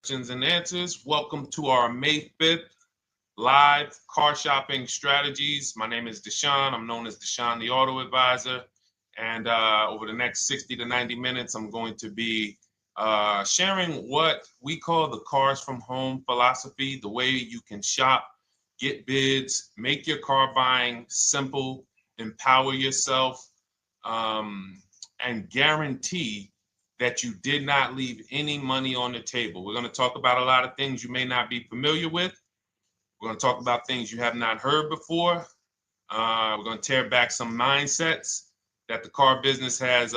questions and answers. Welcome to our May 5th live car shopping strategies. My name is Deshone. I'm known as Deshone the Auto Advisor. And over the next 60 to 90 minutes, I'm going to be sharing what we call the cars from home philosophy, the way you can shop, get bids, make your car buying simple, empower yourself, and guarantee that you did not leave any money on the table. We're going to talk about a lot of things you may not be familiar with. We're going to talk about things you have not heard before. We're going to tear back some mindsets that the car business has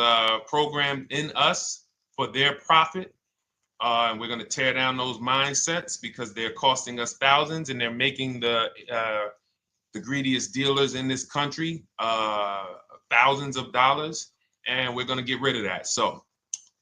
programmed in us for their profit. And we're going to tear down those mindsets because they're costing us thousands and they're making the greediest dealers in this country thousands of dollars. And we're going to get rid of that. So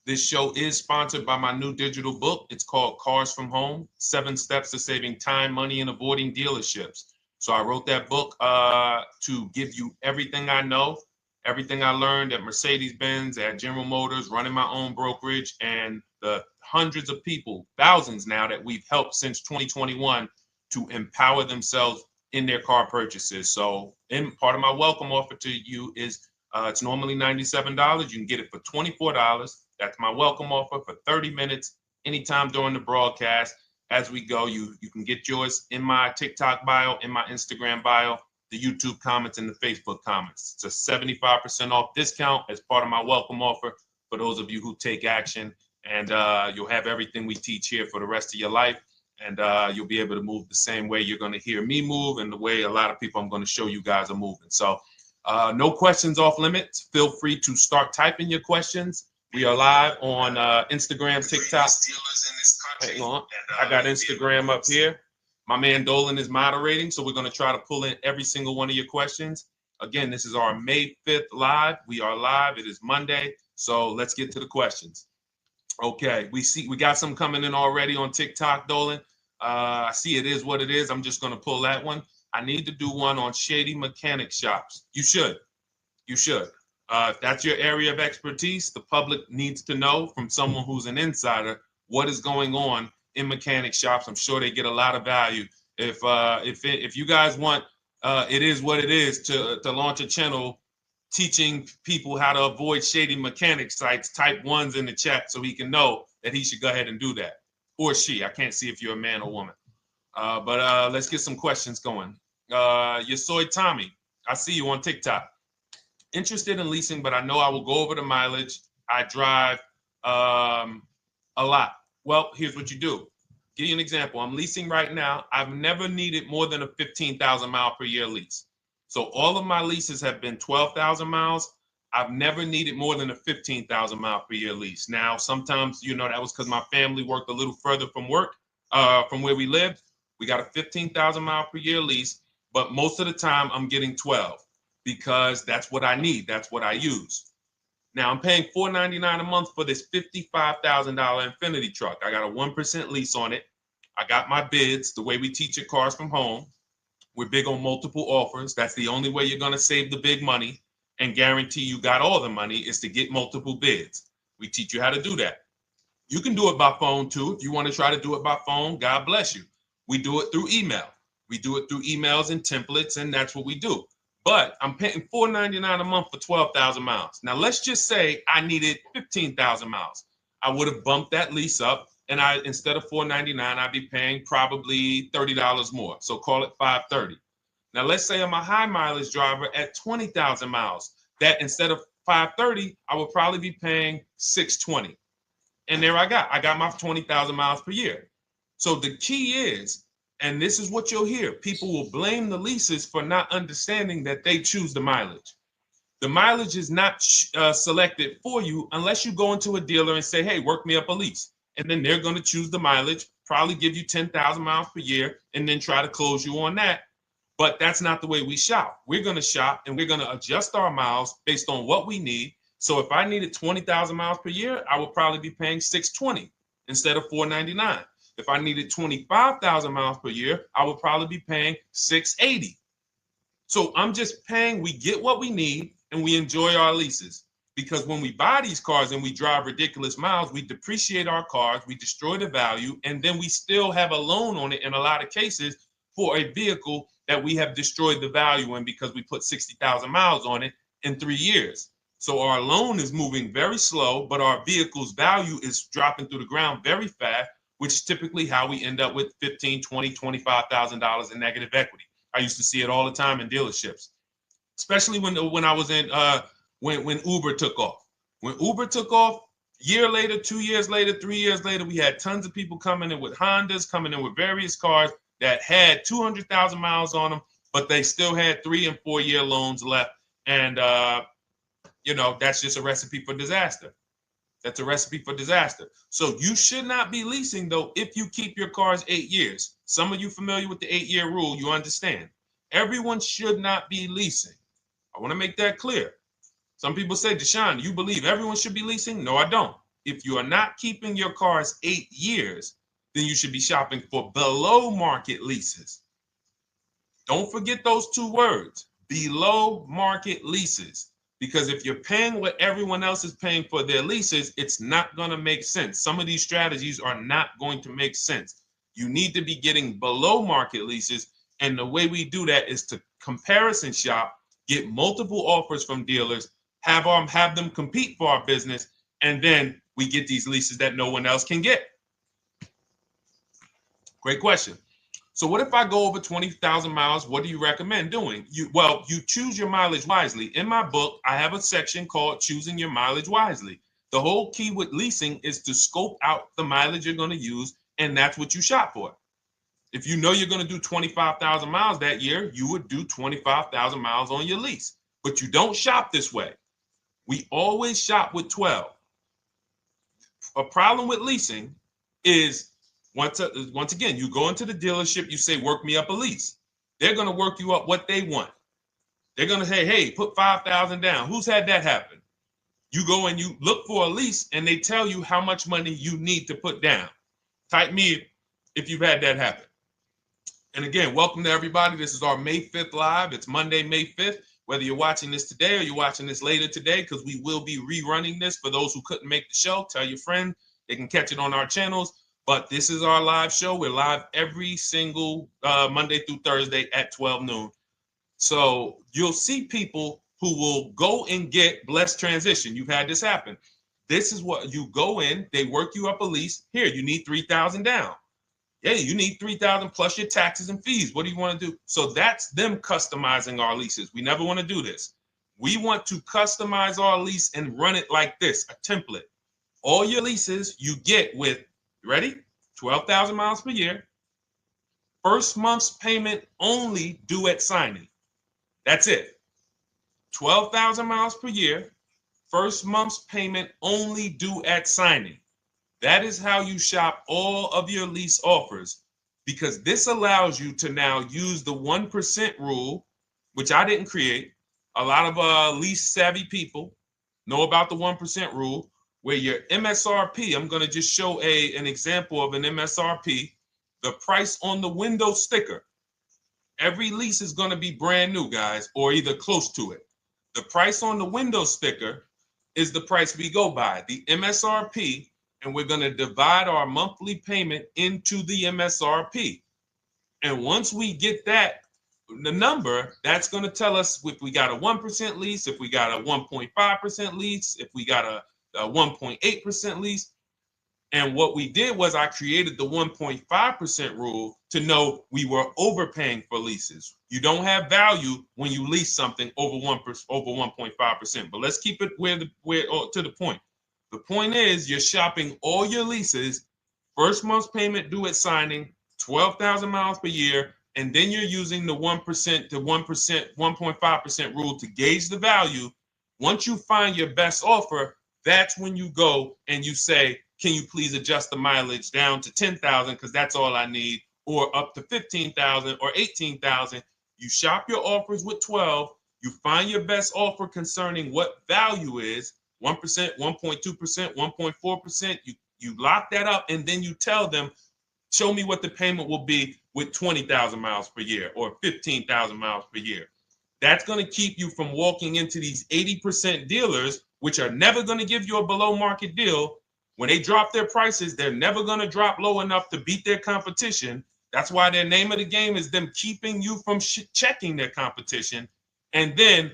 this show is sponsored by my new digital book. It's called Cars from Home, 7 Steps to Saving Time, Money, and Avoiding Dealerships. So I wrote that book to give you everything I know, everything I learned at Mercedes-Benz, at General Motors, running my own brokerage, and the hundreds of people, thousands now, that we've helped since 2021 to empower themselves in their car purchases. So part of my welcome offer to you is it's normally $97. You can get it for $24. That's my welcome offer for 30 minutes, anytime during the broadcast. As we go, you can get yours in my TikTok bio, in my Instagram bio, the YouTube comments, and the Facebook comments. It's a 75% off discount as part of my welcome offer for those of you who take action. And you'll have everything we teach here for the rest of your life. And you'll be able to move the same way you're going to hear me move and the way a lot of people I'm going to show you guys are moving. So no questions off limits. Feel free to start typing your questions. We are live on Instagram, TikTok. Hang on. I got Instagram up here. My man Dolan is moderating, so we're going to try to pull in every single one of your questions. Again, this is our May 5th live. We are live. It is Monday, so let's get to the questions. Okay, we got some coming in already on TikTok, Dolan. I see it is what it is. I'm just going to pull that one. I need to do one on shady mechanic shops. You should. If that's your area of expertise, the public needs to know from someone who's an insider what is going on in mechanic shops. I'm sure they get a lot of value. If you guys want, it is what it is to launch a channel teaching people how to avoid shady mechanic sites, type ones in the chat so he can know that he should go ahead and do that. Or she. I can't see if you're a man or woman. But let's get some questions going. Yasoy Tommy, I see you on TikTok. Interested in leasing, but I know I will go over the mileage. I drive a lot. Well, here's what you do. Give you an example. I'm leasing right now. I've never needed more than a 15,000 mile per year lease. So all of my leases have been 12,000 miles. I've never needed more than a 15,000 mile per year lease. Now, sometimes, that was because my family worked a little further from where we lived. We got a 15,000 mile per year lease, but most of the time I'm getting 12 because that's what I need. That's what I use. Now I'm paying $499 a month for this $55,000 Infinity truck. I got a 1% lease on it. I got my bids, the way we teach at Cars from Home. We're big on multiple offers. That's the only way you're going to save the big money and guarantee you got all the money is to get multiple bids. We teach you how to do that. You can do it by phone too. If you want to try to do it by phone, God bless you. We do it through email. We do it through emails and templates, and that's what we do. But I'm paying $499 a month for 12,000 miles. Now, let's just say I needed 15,000 miles. I would have bumped that lease up, and instead of $499, I'd be paying probably $30 more. So call it $530. Now, let's say I'm a high mileage driver at 20,000 miles. That instead of $530, I would probably be paying $620. And there I got my 20,000 miles per year. So the key is, and this is what you'll hear, people will blame the leases for not understanding that they choose the mileage. The mileage is not selected for you unless you go into a dealer and say, hey, work me up a lease. And then they're going to choose the mileage, probably give you 10,000 miles per year, and then try to close you on that. But that's not the way we shop. We're going to shop and we're going to adjust our miles based on what we need. So if I needed 20,000 miles per year, I would probably be paying $620 instead of $499. If I needed 25,000 miles per year, I would probably be paying $680. So I'm just paying, we get what we need and we enjoy our leases. because when we buy these cars and we drive ridiculous miles, we depreciate our cars, we destroy the value, and then we still have a loan on it in a lot of cases for a vehicle that we have destroyed the value in because we put 60,000 miles on it in 3 years. So our loan is moving very slow, but our vehicle's value is dropping through the ground very fast, which is typically how we end up with $15,000, $20,000, $25,000 in negative equity. I used to see it all the time in dealerships, especially when I was in when Uber took off. When Uber took off, year later, 2 years later, 3 years later, we had tons of people coming in with Hondas, coming in with various cars that had 200,000 miles on them, but they still had 3 and 4 year loans left. And, that's just a recipe for disaster. That's a recipe for disaster. So you should not be leasing, though, if you keep your cars 8 years. Some of you familiar with the 8-year rule, you understand. Everyone should not be leasing. I want to make that clear. Some people say, Deshone, you believe everyone should be leasing? No, I don't. If you are not keeping your cars 8 years, then you should be shopping for below market leases. Don't forget those 2 words, below market leases. Because if you're paying what everyone else is paying for their leases, it's not going to make sense. Some of these strategies are not going to make sense. You need to be getting below market leases. And the way we do that is to comparison shop, get multiple offers from dealers, have them compete for our business, and then we get these leases that no one else can get. Great question. So what if I go over 20,000 miles? What do you recommend doing? You choose your mileage wisely. In my book, I have a section called Choosing Your Mileage Wisely. The whole key with leasing is to scope out the mileage you're going to use, and that's what you shop for. If you know you're going to do 25,000 miles that year, you would do 25,000 miles on your lease. But you don't shop this way. We always shop with 12. A problem with leasing is once again, you go into the dealership, you say, work me up a lease. They're going to work you up what they want. They're going to say, hey, put 5,000 down. Who's had that happen? You go and you look for a lease and they tell you how much money you need to put down. Type me if you've had that happen. And again, welcome to everybody. This is our May 5th live. It's Monday, May 5th. Whether you're watching this today or you're watching this later today, because we will be rerunning this for those who couldn't make the show. Tell your friend they can catch it on our channels. But this is our live show. We're live every single Monday through Thursday at 12 noon. So you'll see people who will go and get blessed transition. You've had this happen. This is what you go in. They work you up a lease. Here, you need 3,000 down. Yeah, you need 3,000 plus your taxes and fees. What do you want to do? So that's them customizing our leases. We never want to do this. We want to customize our lease and run it like this, a template. All your leases you get with, ready? 12,000 miles per year. First month's payment only due at signing. That's it. 12,000 miles per year. First month's payment only due at signing. That is how you shop all of your lease offers, because this allows you to now use the 1% rule, which I didn't create. A lot of lease savvy people know about the 1% rule, where your MSRP, I'm going to just show an example of an MSRP, the price on the window sticker. Every lease is going to be brand new, guys, or either close to it. The price on the window sticker is the price we go by, the MSRP, and we're going to divide our monthly payment into the MSRP. And once we get that, the number, that's going to tell us if we got a 1% lease, if we got a 1.5% lease, if we got a 1.8% lease. And what we did was I created the 1.5% rule to know we were overpaying for leases. You don't have value when you lease something over 1.5%. But let's keep it to the point. The point is you're shopping all your leases, first month's payment due at signing, 12,000 miles per year, and then you're using the 1% to 1.5% rule to gauge the value. Once you find your best offer, that's when you go and you say, can you please adjust the mileage down to 10,000 because that's all I need, or up to 15,000 or 18,000. You shop your offers with 12. You find your best offer concerning what value is, 1%, 1.2%, 1.4%. You lock that up, and then you tell them, show me what the payment will be with 20,000 miles per year or 15,000 miles per year. That's going to keep you from walking into these 80% dealers which are never going to give you a below market deal. When they drop their prices, they're never going to drop low enough to beat their competition. That's why their name of the game is them keeping you from checking their competition. And then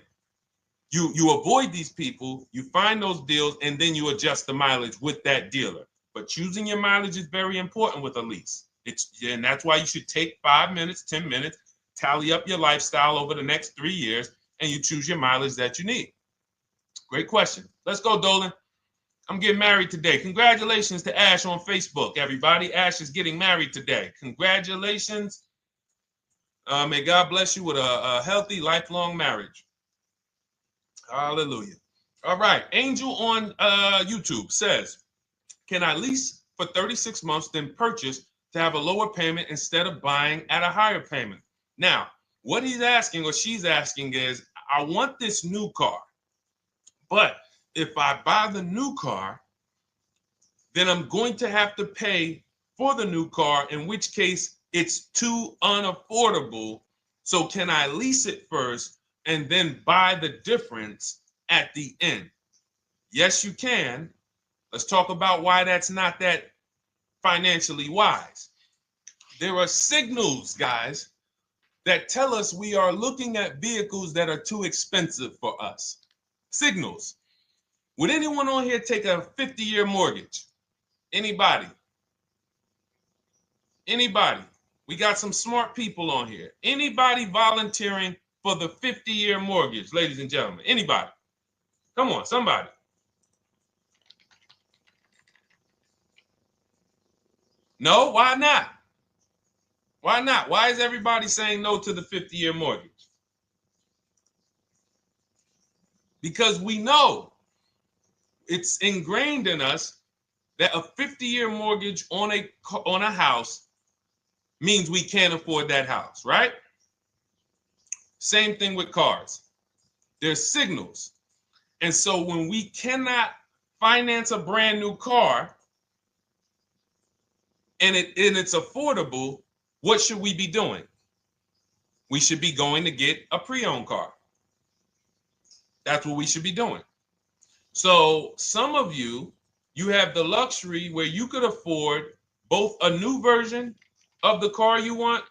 you avoid these people, you find those deals, and then you adjust the mileage with that dealer. But choosing your mileage is very important with a lease. And that's why you should take 5 minutes, 10 minutes, tally up your lifestyle over the next 3 years, and you choose your mileage that you need. Great question. Let's go, Dolan. I'm getting married today. Congratulations to Ash on Facebook, everybody. Ash is getting married today. Congratulations. May God bless you with a healthy, lifelong marriage. Hallelujah. All right. Angel on YouTube says, can I lease for 36 months, then purchase to have a lower payment instead of buying at a higher payment? Now, what he's asking or she's asking is, I want this new car, but if I buy the new car, then I'm going to have to pay for the new car, in which case it's too unaffordable. So can I lease it first and then buy the difference at the end? Yes, you can. Let's talk about why that's not that financially wise. There are signals, guys, that tell us we are looking at vehicles that are too expensive for us. Signals. Would anyone on here take a 50-year mortgage? Anybody? Anybody? We got some smart people on here. Anybody volunteering for the 50-year mortgage, ladies and gentlemen? Anybody? Come on, somebody. No, why not? Why not? Why is everybody saying no to the 50-year mortgage? Because we know it's ingrained in us that a 50-year mortgage on a house means we can't afford that house, right? Same thing with cars. There's signals. And so when we cannot finance a brand new car and it's affordable, what should we be doing? We should be going to get a pre-owned car. That's what we should be doing. So some of you have the luxury where you could afford both a new version of the car you want,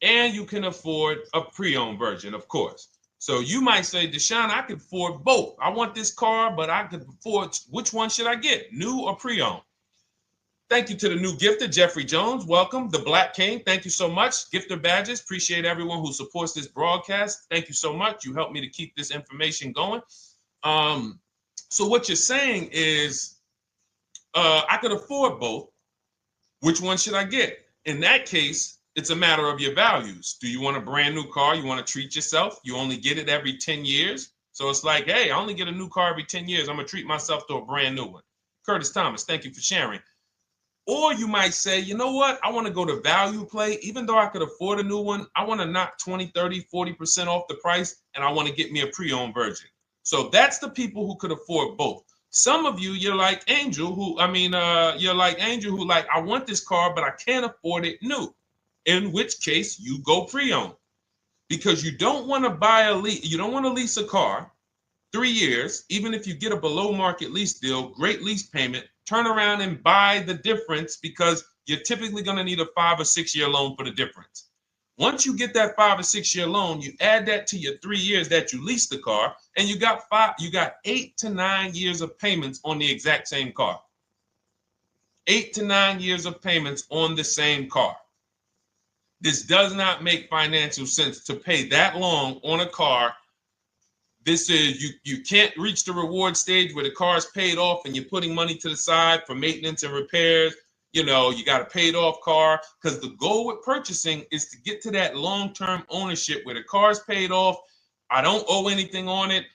and you can afford a pre-owned version, of course. So you might say, Deshone, I could afford both. I want this car, but I could afford, which one should I get, new or pre-owned? Thank you to the new gifter, Jeffrey Jones. Welcome. The Black King. Thank you so much. Gifter badges. Appreciate everyone who supports this broadcast. Thank you so much. You helped me to keep this information going. So what you're saying is, I could afford both. Which one should I get? In that case, it's a matter of your values. Do you want a brand new car? You want to treat yourself? You only get it every 10 years. So it's like, hey, I only get a new car every 10 years. I'm going to treat myself to a brand new one. Curtis Thomas, thank you for sharing. Or you might say, you know what? I want to go to value play. Even though I could afford a new one, I want to knock 20, 30, 40% off the price, and I want to get me a pre-owned version. So that's the people who could afford both. Some of you, you're like Angel, who like, I want this car, but I can't afford it new. In which case you go pre-owned, because you don't want to lease a car 3 years, even if you get a below market lease deal, great lease payment, turn around and buy the difference, because you're typically going to need a 5 or 6 year loan for the difference. Once you get that 5 or 6 year loan, you add that to your 3 years that you leased the car, and you got 8 to 9 years of payments on the exact same car. 8 to 9 years of payments on the same car. This does not make financial sense to pay that long on a car. This is, you can't reach the reward stage where the car is paid off and you're putting money to the side for maintenance and repairs. You know, you got a paid off car, because the goal with purchasing is to get to that long-term ownership where the car is paid off. I don't owe anything on it.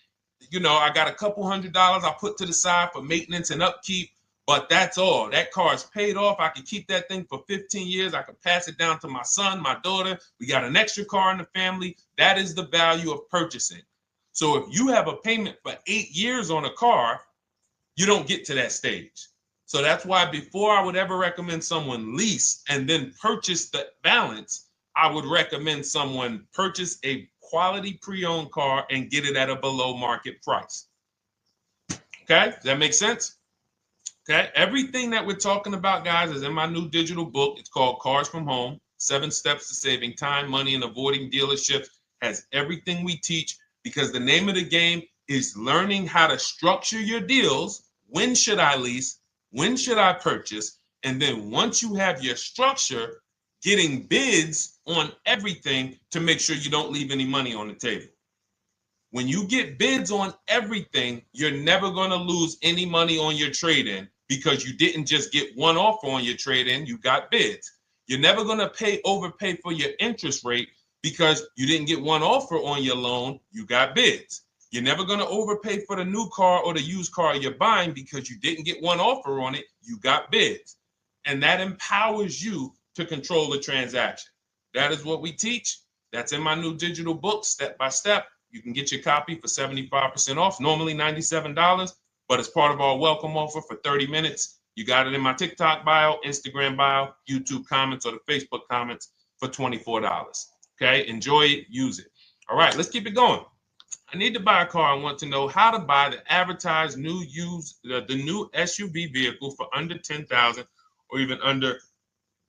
You know, I got a couple $100 I put to the side for maintenance and upkeep, but that's all. That car is paid off. I can keep that thing for 15 years. I can pass it down to my son, my daughter. We got an extra car in the family. That is the value of purchasing. So if you have a payment for 8 years on a car, you don't get to that stage. So that's why before I would ever recommend someone lease and then purchase the balance, I would recommend someone purchase a quality pre-owned car and get it at a below market price. Okay, does that make sense? Okay, everything that we're talking about, guys, is in my new digital book. It's called Cars from Home, 7 Steps to Saving Time, Money, and Avoiding Dealerships. Has everything we teach, because the name of the game is learning how to structure your deals. When should I lease? When should I purchase? And then once you have your structure, getting bids on everything to make sure you don't leave any money on the table. When you get bids on everything, you're never going to lose any money on your trade-in, because you didn't just get one offer on your trade-in, you got bids. You're never going to overpay for your interest rate, because you didn't get one offer on your loan, you got bids. You're never going to overpay for the new car or the used car you're buying, because you didn't get one offer on it, you got bids. And that empowers you to control the transaction. That is what we teach. That's in my new digital book, step by step. You can get your copy for 75% off, normally $97, but it's part of our welcome offer for 30 minutes. You got it in my TikTok bio, Instagram bio, YouTube comments, or the Facebook comments for $24. Okay, enjoy it, use it. All right, let's keep it going. I need to buy a car. I want to know how to buy the advertised new the new SUV vehicle for under $10,000 or even under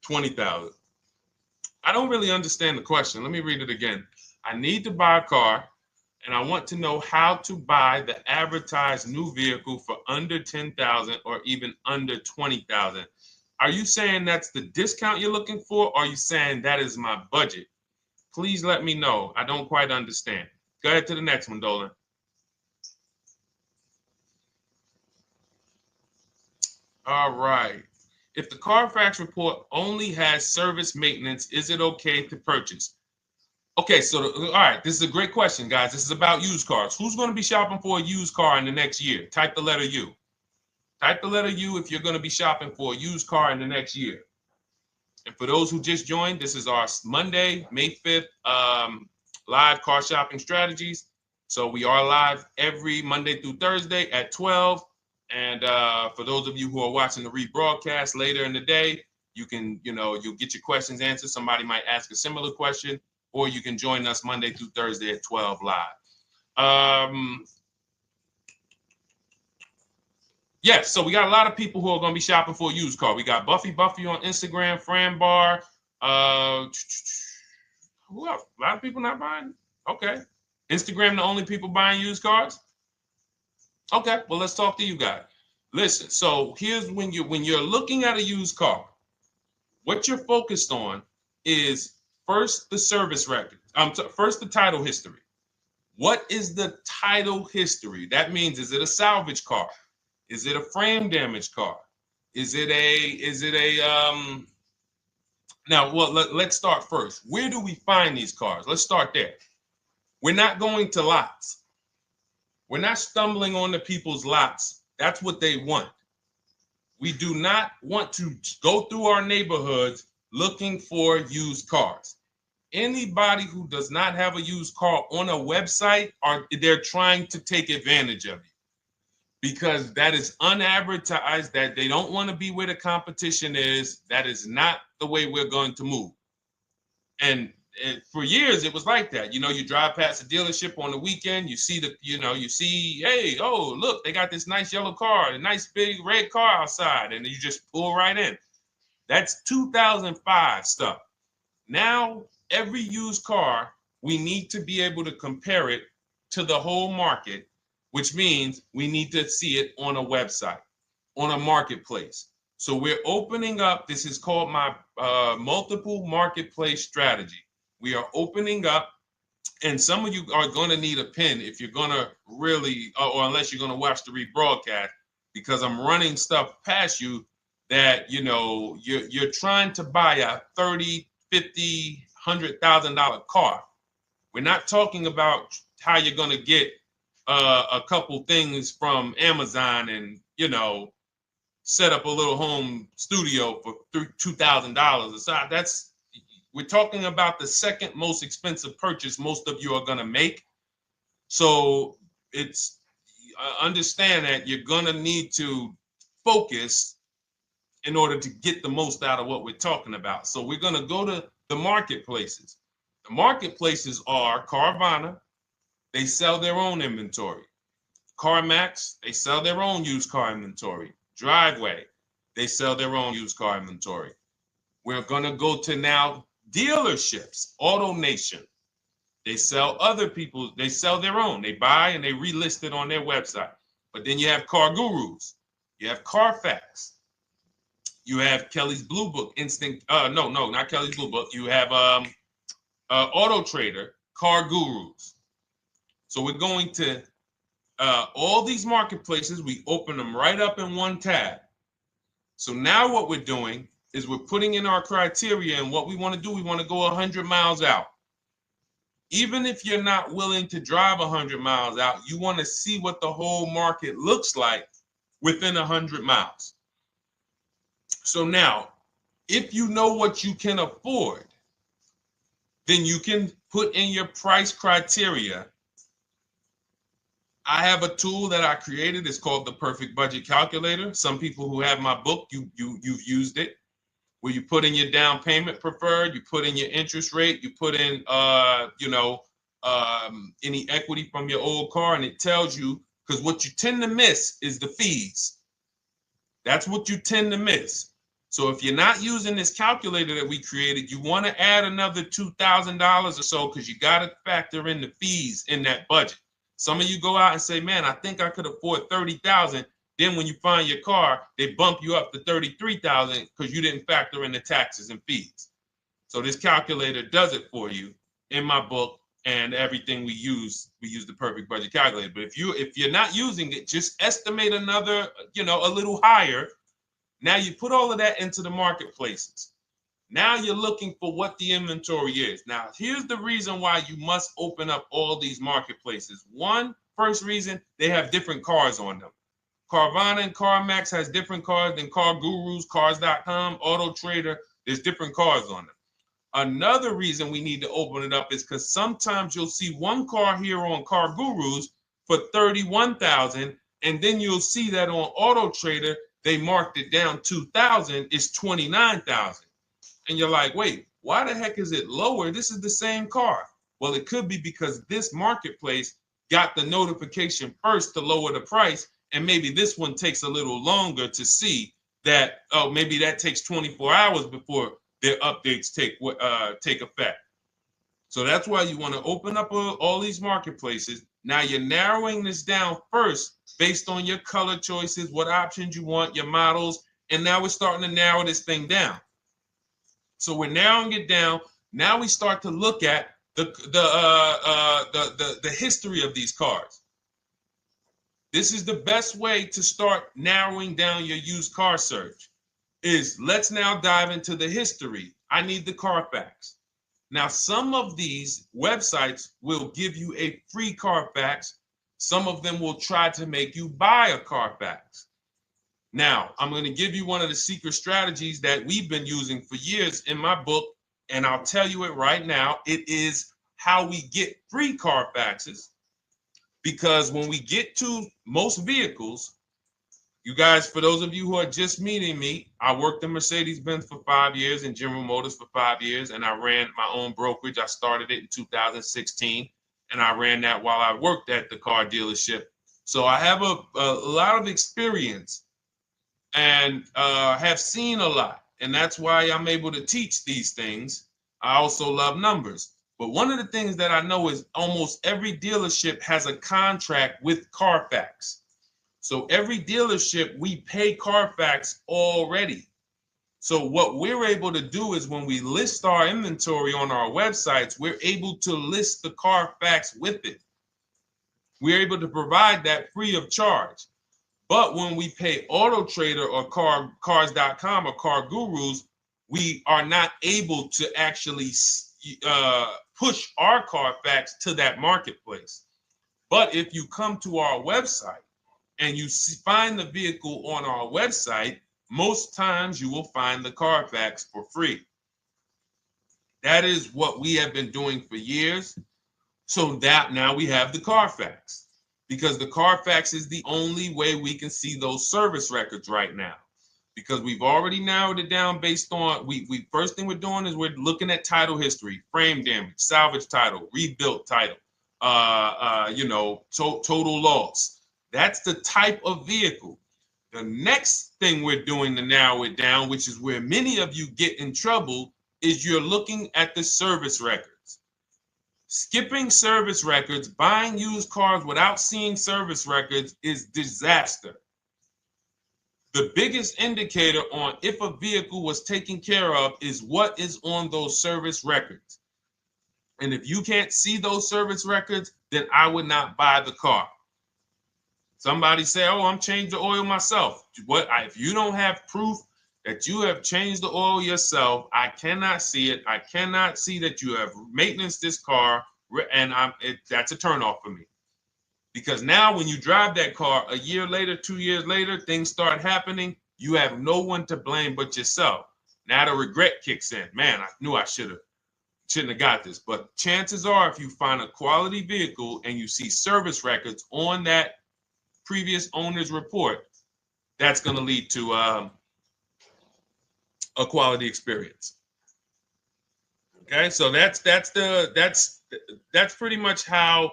$20,000. I don't really understand the question. Let me read it again. I need to buy a car, and I want to know how to buy the advertised new vehicle for under $10,000 or even under $20,000. Are you saying that's the discount you're looking for, or are you saying that is my budget? Please let me know. I don't quite understand. Go ahead to the next one, Dolan. All right. If the Carfax report only has service maintenance, is it okay to purchase? Okay, so all right, this is a great question, guys. This is about used cars. Who's going to be shopping for a used car in the next year? Type the letter U. Type the letter U if you're going to be shopping for a used car in the next year. And for those who just joined, this is our Monday, May 5th, live car shopping strategies. So we are live every Monday through Thursday at 12. And for those of you who are watching the rebroadcast later in the day, you can, you'll get your questions answered. Somebody might ask a similar question, or you can join us Monday through Thursday at 12 live. Yes, so we got a lot of people who are going to be shopping for a used car. We got Buffy on Instagram, Fran Bar. Who else? A lot of people not buying? Okay. Instagram, the only people buying used cars? Okay, well, let's talk to you guys. Listen, so here's when you're looking at a used car, what you're focused on is first the service record. First the title history. What is the title history? That means, is it a salvage car? Is it a frame damage car? Is it a now, well, let's start first. Where do we find these cars? Let's start there. We're not going to lots. We're not stumbling onto people's lots. That's what they want. We do not want to go through our neighborhoods looking for used cars. Anybody who does not have a used car on a website, they're trying to take advantage of you, because that is unadvertised, that they don't want to be where the competition is. That is not the way we're going to move. And for years, it was like that. You drive past a dealership on the weekend, you see hey, oh, look, they got this nice yellow car, a nice big red car outside, and you just pull right in. That's 2005 stuff. Now, every used car, we need to be able to compare it to the whole market, which means we need to see it on a website, on a marketplace. So we're opening up, this is called my multiple marketplace strategy. We are opening up, and some of you are going to need a pen if you're going to really, or unless you're going to watch the rebroadcast, because I'm running stuff past you that, you're trying to buy a $30,000, $50,000, $100,000 car. We're not talking about how you're going to get a couple things from Amazon and, set up a little home studio for $2,000. We're talking about the second most expensive purchase most of you are going to make. So it's understand that you're going to need to focus in order to get the most out of what we're talking about. So we're going to go to the marketplaces. The marketplaces are Carvana. They sell their own inventory. CarMax, they sell their own used car inventory. Driveway, they sell their own used car inventory. We're going to go to now dealerships. AutoNation, they sell other people's, they sell their own. They buy and they relist it on their website. But then you have Car Gurus, you have Carfax, you have Kelly's Blue Book, no, not Kelly's Blue Book. You have Auto Trader, Car Gurus. So we're going to all these marketplaces, we open them right up in one tab. So now what we're doing is we're putting in our criteria, and what we want to do, we want to go 100 miles out. Even if you're not willing to drive 100 miles out, you want to see what the whole market looks like within 100 miles. So now, if you know what you can afford, then you can put in your price criteria. I have a tool that I created. It's called the Perfect Budget Calculator. Some people who have my book, you've used it, where you put in your down payment preferred, you put in your interest rate, you put in any equity from your old car, and it tells you, because what you tend to miss is the fees. That's what you tend to miss. So if you're not using this calculator that we created, you want to add another $2,000 or so, because you got to factor in the fees in that budget. Some of you go out and say, man, I think I could afford $30,000. Then when you find your car, they bump you up to $33,000 because you didn't factor in the taxes and fees. So this calculator does it for you in my book, and everything we use the Perfect Budget Calculator. But if you're not using it, just estimate another, a little higher. Now you put all of that into the marketplaces. Now you're looking for what the inventory is. Now, here's the reason why you must open up all these marketplaces. First reason, they have different cars on them. Carvana and CarMax has different cars than Car Gurus, Cars.com, Auto Trader. There's different cars on them. Another reason we need to open it up is because sometimes you'll see one car here on Car Gurus for $31,000, and then you'll see that on Auto Trader, they marked it down $2,000, it's $29,000. And you're like, wait, why the heck is it lower? This is the same car. Well, it could be because this marketplace got the notification first to lower the price, and maybe this one takes a little longer to see that, oh, maybe that takes 24 hours before their updates take effect. So that's why you want to open up all these marketplaces. Now you're narrowing this down first based on your color choices, what options you want, your models, and now we're starting to narrow this thing down. So we're narrowing it down. Now we start to look at the history of these cars. This is the best way to start narrowing down your used car search. Let's now dive into the history. I need the Carfax. Now, some of these websites will give you a free Carfax. Some of them will try to make you buy a Carfax. Now, I'm going to give you one of the secret strategies that we've been using for years in my book, and I'll tell you it right now. It is how we get free Carfaxes, because when we get to most vehicles, you guys, for those of you who are just meeting me, I worked in Mercedes-Benz for 5 years and General Motors for 5 years, and I ran my own brokerage. I started it in 2016, and I ran that while I worked at the car dealership. So I have a lot of experience and have seen a lot, and that's why I'm able to teach these things. I also love numbers. But one of the things that I know is almost every dealership has a contract with Carfax. So every dealership, we pay Carfax already. So what we're able to do is when we list our inventory on our websites, we're able to list the Carfax with it. We're able to provide that free of charge. But when we pay Auto Trader or Cars.com or Car Gurus, we are not able to actually push our Carfax to that marketplace. But if you come to our website and you find the vehicle on our website, most times you will find the Carfax for free. That is what we have been doing for years. So that now we have the Carfax, because the Carfax is the only way we can see those service records right now, because we've already narrowed it down based on, first thing we're doing is we're looking at title history, frame damage, salvage title, rebuilt title, total loss. That's the type of vehicle. The next thing we're doing to narrow it down, which is where many of you get in trouble, is you're looking at the service records. Skipping service records, buying used cars without seeing service records is disaster. The biggest indicator on if a vehicle was taken care of is what is on those service records. And if you can't see those service records, then I would not buy the car. Somebody say, oh, I'm changing the oil myself. If you don't have proof that you have changed the oil yourself, I cannot see it. I cannot see that you have maintenance this car, and that's a turnoff for me. Because now when you drive that car a year later, 2 years later, things start happening, you have no one to blame but yourself. Now the regret kicks in. Man, I knew I shouldn't have got this. But chances are, if you find a quality vehicle and you see service records on that previous owner's report, that's going to lead to a quality experience. Okay, so that's pretty much how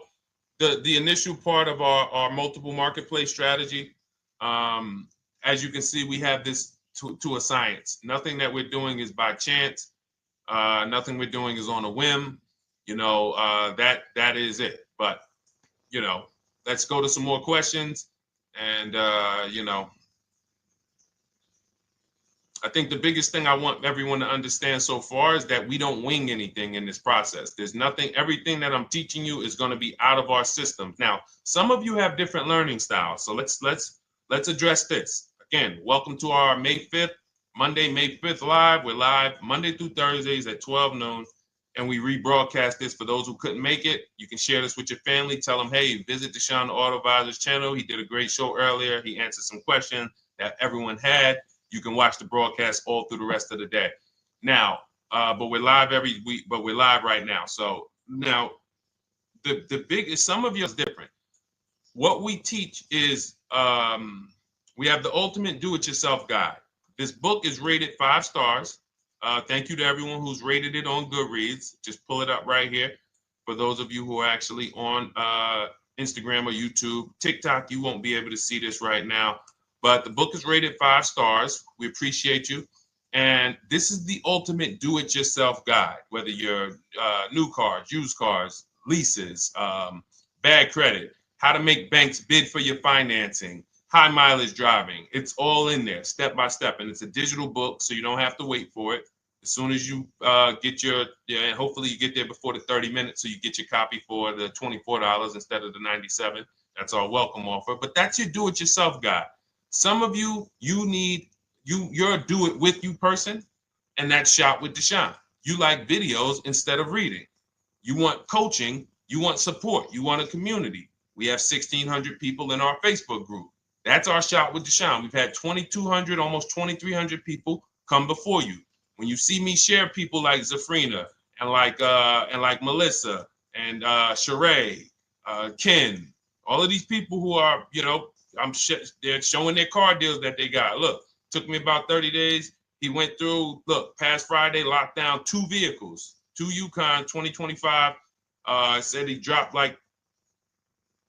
the initial part of our multiple marketplace strategy. As you can see, we have this to a science. Nothing that we're doing is by chance. Nothing we're doing is on a whim. That is it. But let's go to some more questions. And I think the biggest thing I want everyone to understand so far is that we don't wing anything in this process. There's nothing, everything that I'm teaching you is going to be out of our systems. Now, some of you have different learning styles. So let's address this. Again, welcome to our May 5th, Monday, May 5th live. We're live Monday through Thursdays at 12 noon. And we rebroadcast this for those who couldn't make it. You can share this with your family. Tell them, hey, visit Deshone the Auto Advisor's channel. He did a great show earlier. He answered some questions that everyone had. You can watch the broadcast all through the rest of the day. Now, but we're live every week, but we're live right now. So now the biggest, some of you is different. What we teach is we have the ultimate do-it-yourself guide. This book is rated 5 stars. Thank you to everyone who's rated it on Goodreads. Just pull it up right here. For those of you who are actually on Instagram or YouTube, TikTok, you won't be able to see this right now. But the book is rated 5 stars. We appreciate you. And this is the ultimate do-it-yourself guide, whether you're new cars, used cars, leases, bad credit, how to make banks bid for your financing, high mileage driving. It's all in there, step by step. And it's a digital book, so you don't have to wait for it. As soon as you get your, hopefully you get there before the 30 minutes, so you get your copy for the $24 instead of the $97. That's our welcome offer. But that's your do-it-yourself guide. Some of you, you're a do-it-with-you person, and that's Shop with Deshone. You like videos instead of reading. You want coaching. You want support. You want a community. We have 1,600 people in our Facebook group. That's our Shop with Deshone. We've had 2,200, almost 2,300 people come before you. When you see me share people like Zafrina and like Melissa and Sheree, Ken, all of these people who are, they're showing their car deals that they got. Look, took me about 30 days. He went through, look, past Friday, locked down 2 vehicles, 2 Yukon 2025. Said he dropped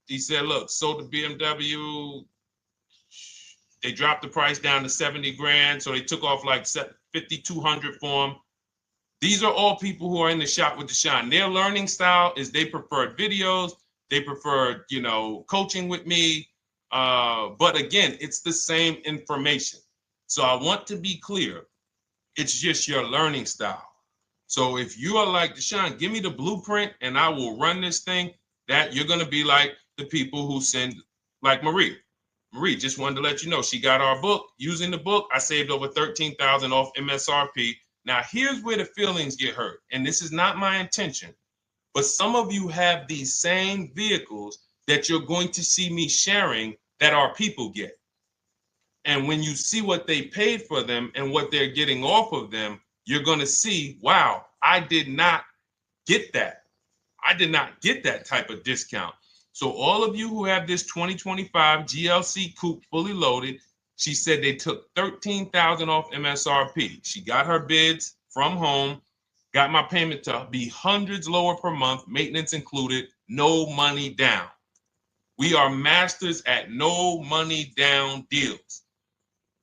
he said, look, sold the BMW. They dropped the price down to 70 grand. So they took off like 5,200 for him. These are all people who are in the Shop with Deshone. Their learning style is they preferred videos. They preferred, coaching with me. But again, it's the same information. So I want to be clear. It's just your learning style. So if you are like Deshone, give me the blueprint and I will run this thing. That you're going to be like the people who send, like Marie. Marie just wanted to let you know she got our book. Using the book, I saved over $13,000 off MSRP. Now, here's where the feelings get hurt. And this is not my intention. But some of you have these same vehicles that you're going to see me sharing that our people get. And when you see what they paid for them and what they're getting off of them, you're going to see, wow, I did not get that. I did not get that type of discount. So all of you who have this 2025 GLC coupe fully loaded, she said they took $13,000 off MSRP. She got her bids from home, got my payment to be hundreds lower per month, maintenance included, no money down. We are masters at no money down deals.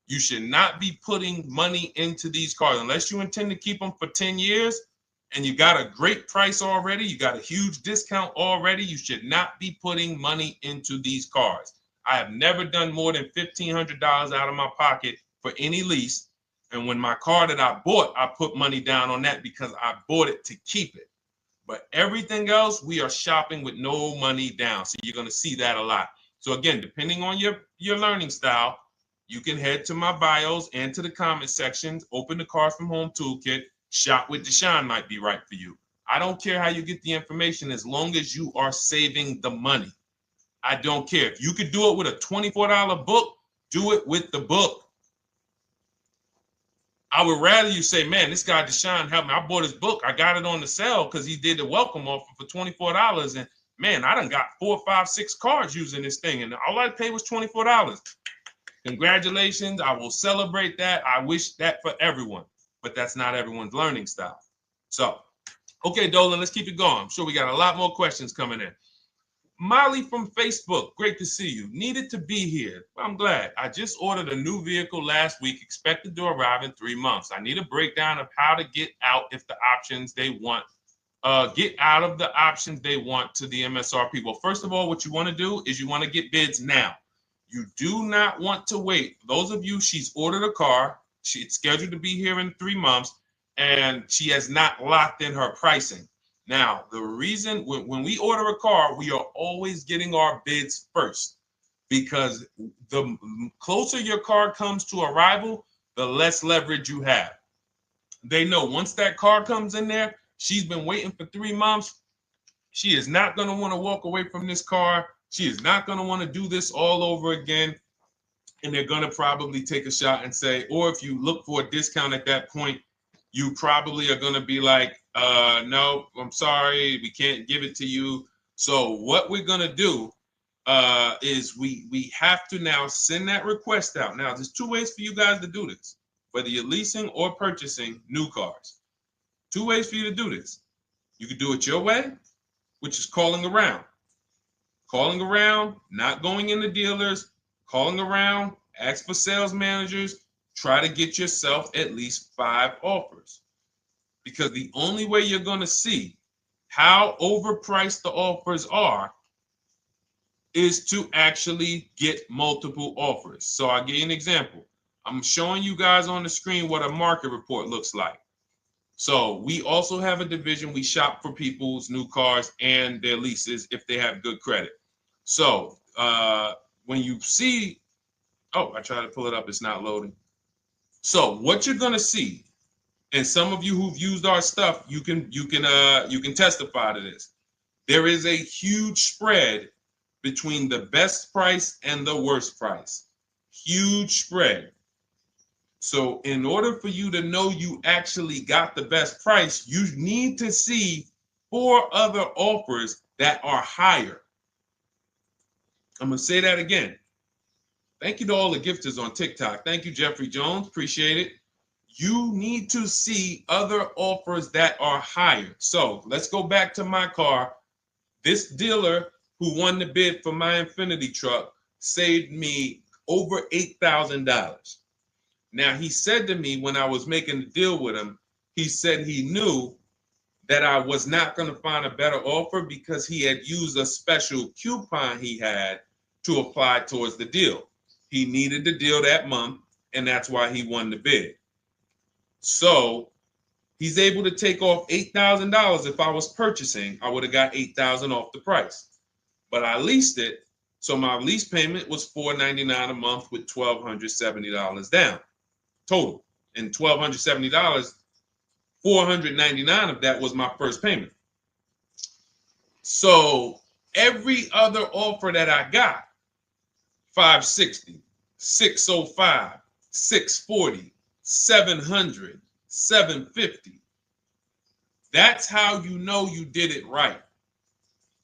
You should not be putting money into these cars unless you intend to keep them for 10 years and you got a great price already. You got a huge discount already. You should not be putting money into these cars. I have never done more than $1,500 out of my pocket for any lease. And when my car that I bought, I put money down on that because I bought it to keep it. But everything else, we are shopping with no money down. So you're going to see that a lot. So again, depending on your learning style, you can head to my bios and to the comment sections, open the Cars from Home Toolkit, Shop with Deshone might be right for you. I don't care how you get the information as long as you are saving the money. I don't care. If you could do it with a $24 book, do it with the book. I would rather you say, man, this guy Deshone helped me. I bought his book. I got it on the sale because he did the welcome offer for $24. And man, I done got 4, 5, 6 cars using this thing. And all I paid was $24. Congratulations. I will celebrate that. I wish that for everyone. But that's not everyone's learning style. So, okay, Dolan, let's keep it going. I'm sure we got a lot more questions coming in. Molly from Facebook, great to see you. Needed to be here. I'm glad. I just ordered a new vehicle last week, expected to arrive in 3 months. I need a breakdown of how to get out if the options they want, get out of the options they want to the MSRP. Well, first of all, what you want to do is you want to get bids now. You do not want to wait. Those of you, she's ordered a car. It's scheduled to be here in 3 months, and she has not locked in her pricing. Now, the reason when we order a car, we are always getting our bids first because the closer your car comes to arrival, the less leverage you have. They know once that car comes in there, she's been waiting for 3 months. She is not going to want to walk away from this car. She is not going to want to do this all over again. And they're going to probably take a shot and say, or if you look for a discount at that point, you probably are going to be like, no, I'm sorry, we can't give it to you. So what we're going to do is we have to now send that request out. Now, there's 2 ways for you guys to do this, whether you're leasing or purchasing new cars. 2 ways for you to do this. You can do it your way, which is calling around. Calling around, not going in the dealers, calling around, ask for sales managers, try to get yourself at least 5 offers. Because the only way you're going to see how overpriced the offers are is to actually get multiple offers. So I'll give you an example. I'm showing you guys on the screen what a market report looks like. So we also have a division. We shop for people's new cars and their leases if they have good credit. So when you see, oh, I tried to pull it up. It's not loading. So what you're going to see, and some of you who've used our stuff, you can testify to this. There is a huge spread between the best price and the worst price. Huge spread. So in order for you to know you actually got the best price, you need to see 4 other offers that are higher. I'm going to say that again. Thank you to all the gifters on TikTok. Thank you, Jeffrey Jones. Appreciate it. You need to see other offers that are higher. So let's go back to my car. This dealer who won the bid for my Infiniti truck saved me over $8,000. Now, he said to me when I was making the deal with him, he said he knew that I was not going to find a better offer because he had used a special coupon he had to apply towards the deal. He needed the deal that month, and that's why he won the bid. So he's able to take off $8,000. If I was purchasing, I would have got $8,000 off the price. But I leased it, so my lease payment was $499 a month with $1,270 down total. And $1,270, $499 of that was my first payment. So every other offer that I got, 560, 605, 640, 700, 750. That's how you know you did it right.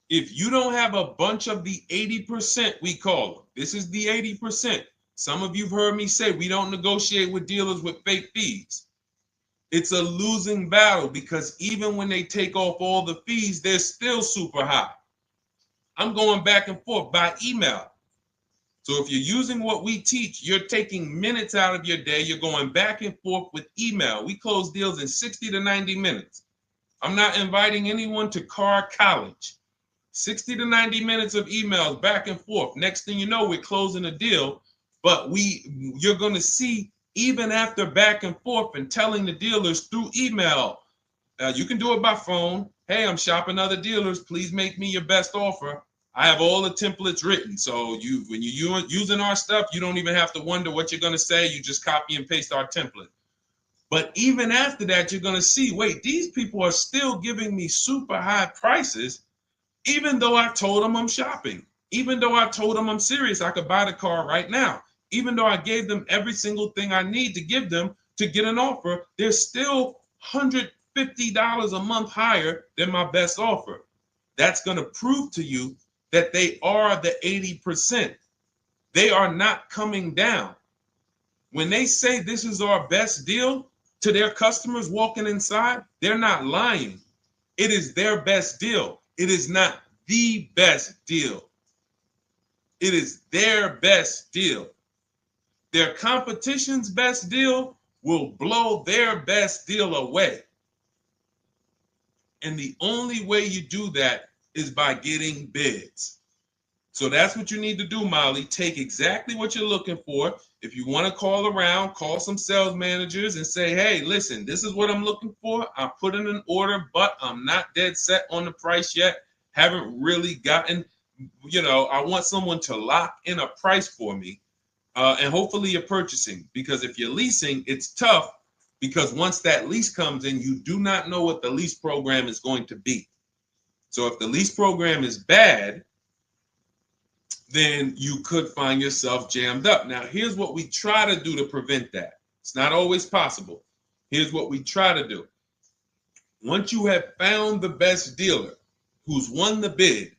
If you don't have a bunch of the 80%, we call them. This is the 80%. Some of you have heard me say we don't negotiate with dealers with fake fees. It's a losing battle because even when they take off all the fees, they're still super high. I'm going back and forth by email. So if you're using what we teach, you're taking minutes out of your day. You're going back and forth with email. We close deals in 60 to 90 minutes. I'm not inviting anyone to car college. 60 to 90 minutes of emails back and forth. Next thing you know, we're closing a deal. But you're going to see, even after back and forth and telling the dealers through email, you can do it by phone. Hey, I'm shopping other dealers. Please make me your best offer. I have all the templates written. So when you're using our stuff, you don't even have to wonder what you're going to say. You just copy and paste our template. But even after that, you're going to see, wait, these people are still giving me super high prices, even though I told them I'm shopping, even though I told them I'm serious, I could buy the car right now, even though I gave them every single thing I need to give them to get an offer, they're still $150 a month higher than my best offer. That's going to prove to you that they are the 80%. They are not coming down. When they say this is our best deal to their customers walking inside, they're not lying. It is their best deal. It is not the best deal. It is their best deal. Their competition's best deal will blow their best deal away. And the only way you do that is by getting bids. So that's what you need to do, Molly. Take exactly what you're looking for. If you want to call around, call some sales managers and say, hey, listen, this is what I'm looking for. I put in an order, but I'm not dead set on the price yet. Haven't really gotten, I want someone to lock in a price for me. And hopefully you're purchasing, because if you're leasing, it's tough, because once that lease comes in, you do not know what the lease program is going to be. So if the lease program is bad, then you could find yourself jammed up. Now, here's what we try to do to prevent that. It's not always possible. Here's what we try to do. Once you have found the best dealer who's won the bid,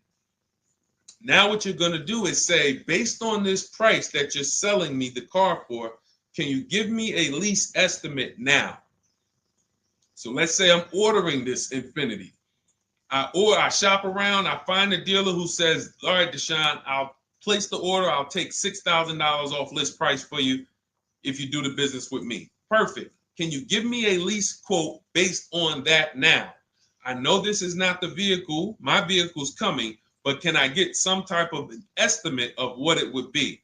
now what you're going to do is say, based on this price that you're selling me the car for, can you give me a lease estimate now? So let's say I'm ordering this Infiniti. I shop around, I find a dealer who says, all right, Deshone, I'll place the order. I'll take $6,000 off list price for you if you do the business with me. Perfect. Can you give me a lease quote based on that now? I know this is not the vehicle. My vehicle's coming, but can I get some type of an estimate of what it would be?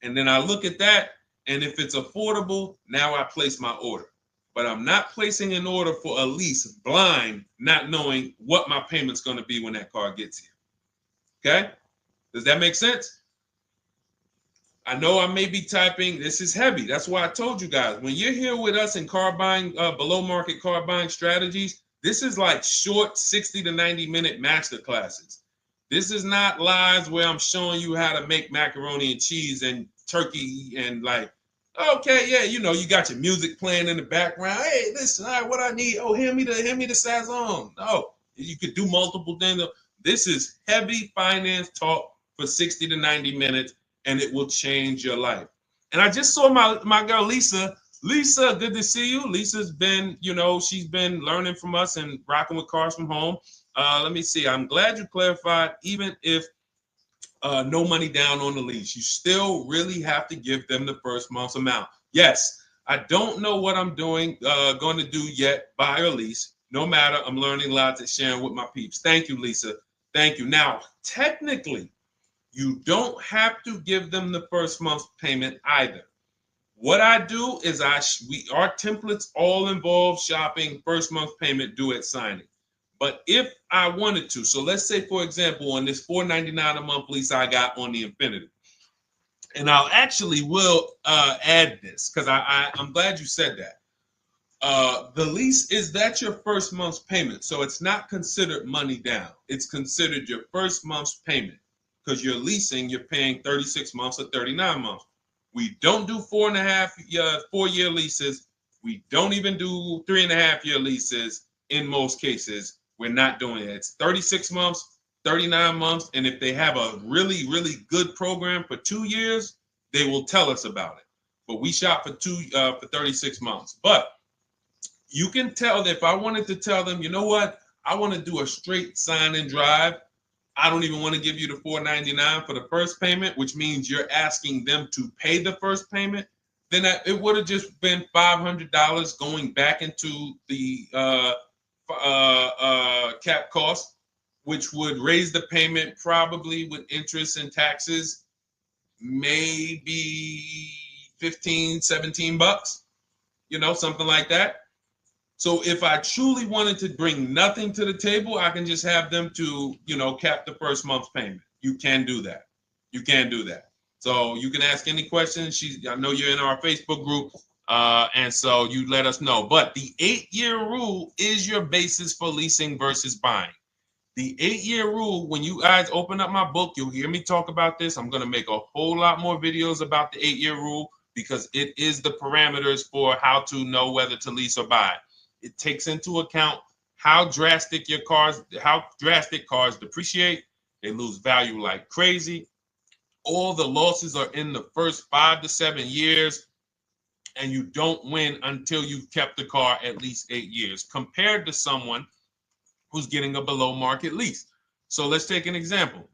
And then I look at that, and if it's affordable, now I place my order. But I'm not placing an order for a lease blind, not knowing what my payment's going to be when that car gets here. Okay? Does that make sense? I know I may be typing, this is heavy. That's why I told you guys, when you're here with us in car buying, below market car buying strategies, this is like short 60 to 90 minute master classes. This is not lives where I'm showing you how to make macaroni and cheese and turkey and like, okay, yeah, you got your music playing in the background. Hey, listen, all right, what I need? Oh, hand me the sazon. No, you could do multiple things. This is heavy finance talk for 60 to 90 minutes, and it will change your life. And I just saw my girl, Lisa. Lisa, good to see you. Lisa's been, she's been learning from us and rocking with cars from home. Let me see. I'm glad you clarified, even if no money down on the lease, you still really have to give them the first month's amount. Yes, I don't know what I'm going to do yet, buy or lease. No matter, I'm learning lots and sharing with my peeps. Thank you, Lisa. Thank you. Now, technically, you don't have to give them the first month's payment either. What I do is our templates all involve shopping, first month payment due at signing. But if I wanted to, so let's say, for example, on this $499 a month lease I got on the Infiniti, and I'll actually will add this because I'm glad you said that. The lease that's your first month's payment, so it's not considered money down. It's considered your first month's payment because you're leasing, you're paying 36 months or 39 months. We don't do 4-year leases. We don't even do 3.5-year leases in most cases. We're not doing it. It's 36 months, 39 months. And if they have a really, really good program for 2 years, they will tell us about it. But we shop for 36 months. But you can tell that if I wanted to tell them, you know what, I want to do a straight sign and drive. I don't even want to give you the $499 for the first payment, which means you're asking them to pay the first payment, then it would have just been $500 going back into the cap cost, which would raise the payment probably with interest and taxes, maybe 15, 17 bucks, something like that. So if I truly wanted to bring nothing to the table, I can just have them to, cap the first month's payment. You can do that. You can do that. So you can ask any questions. I know you're in our Facebook group, and so you let us know. But the 8-year rule is your basis for leasing versus buying. The 8-year rule, when you guys open up my book, you'll hear me talk about this. I'm going to make a whole lot more videos about the 8-year rule because it is the parameters for how to know whether to lease or buy. It takes into account how drastic cars depreciate. They lose value like crazy. All the losses are in the first 5 to 7 years, and you don't win until you've kept the car at least 8 years, compared to someone who's getting a below market lease. So let's take an example.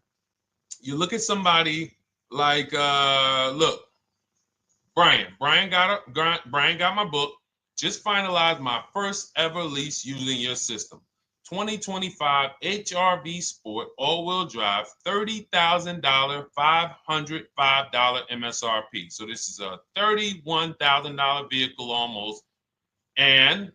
You look at somebody like, look, Brian. Brian got my book. Just finalized my first ever lease using your system. 2025 HRV Sport all-wheel drive, $30,000, $505 MSRP. So this is a $31,000 vehicle almost, and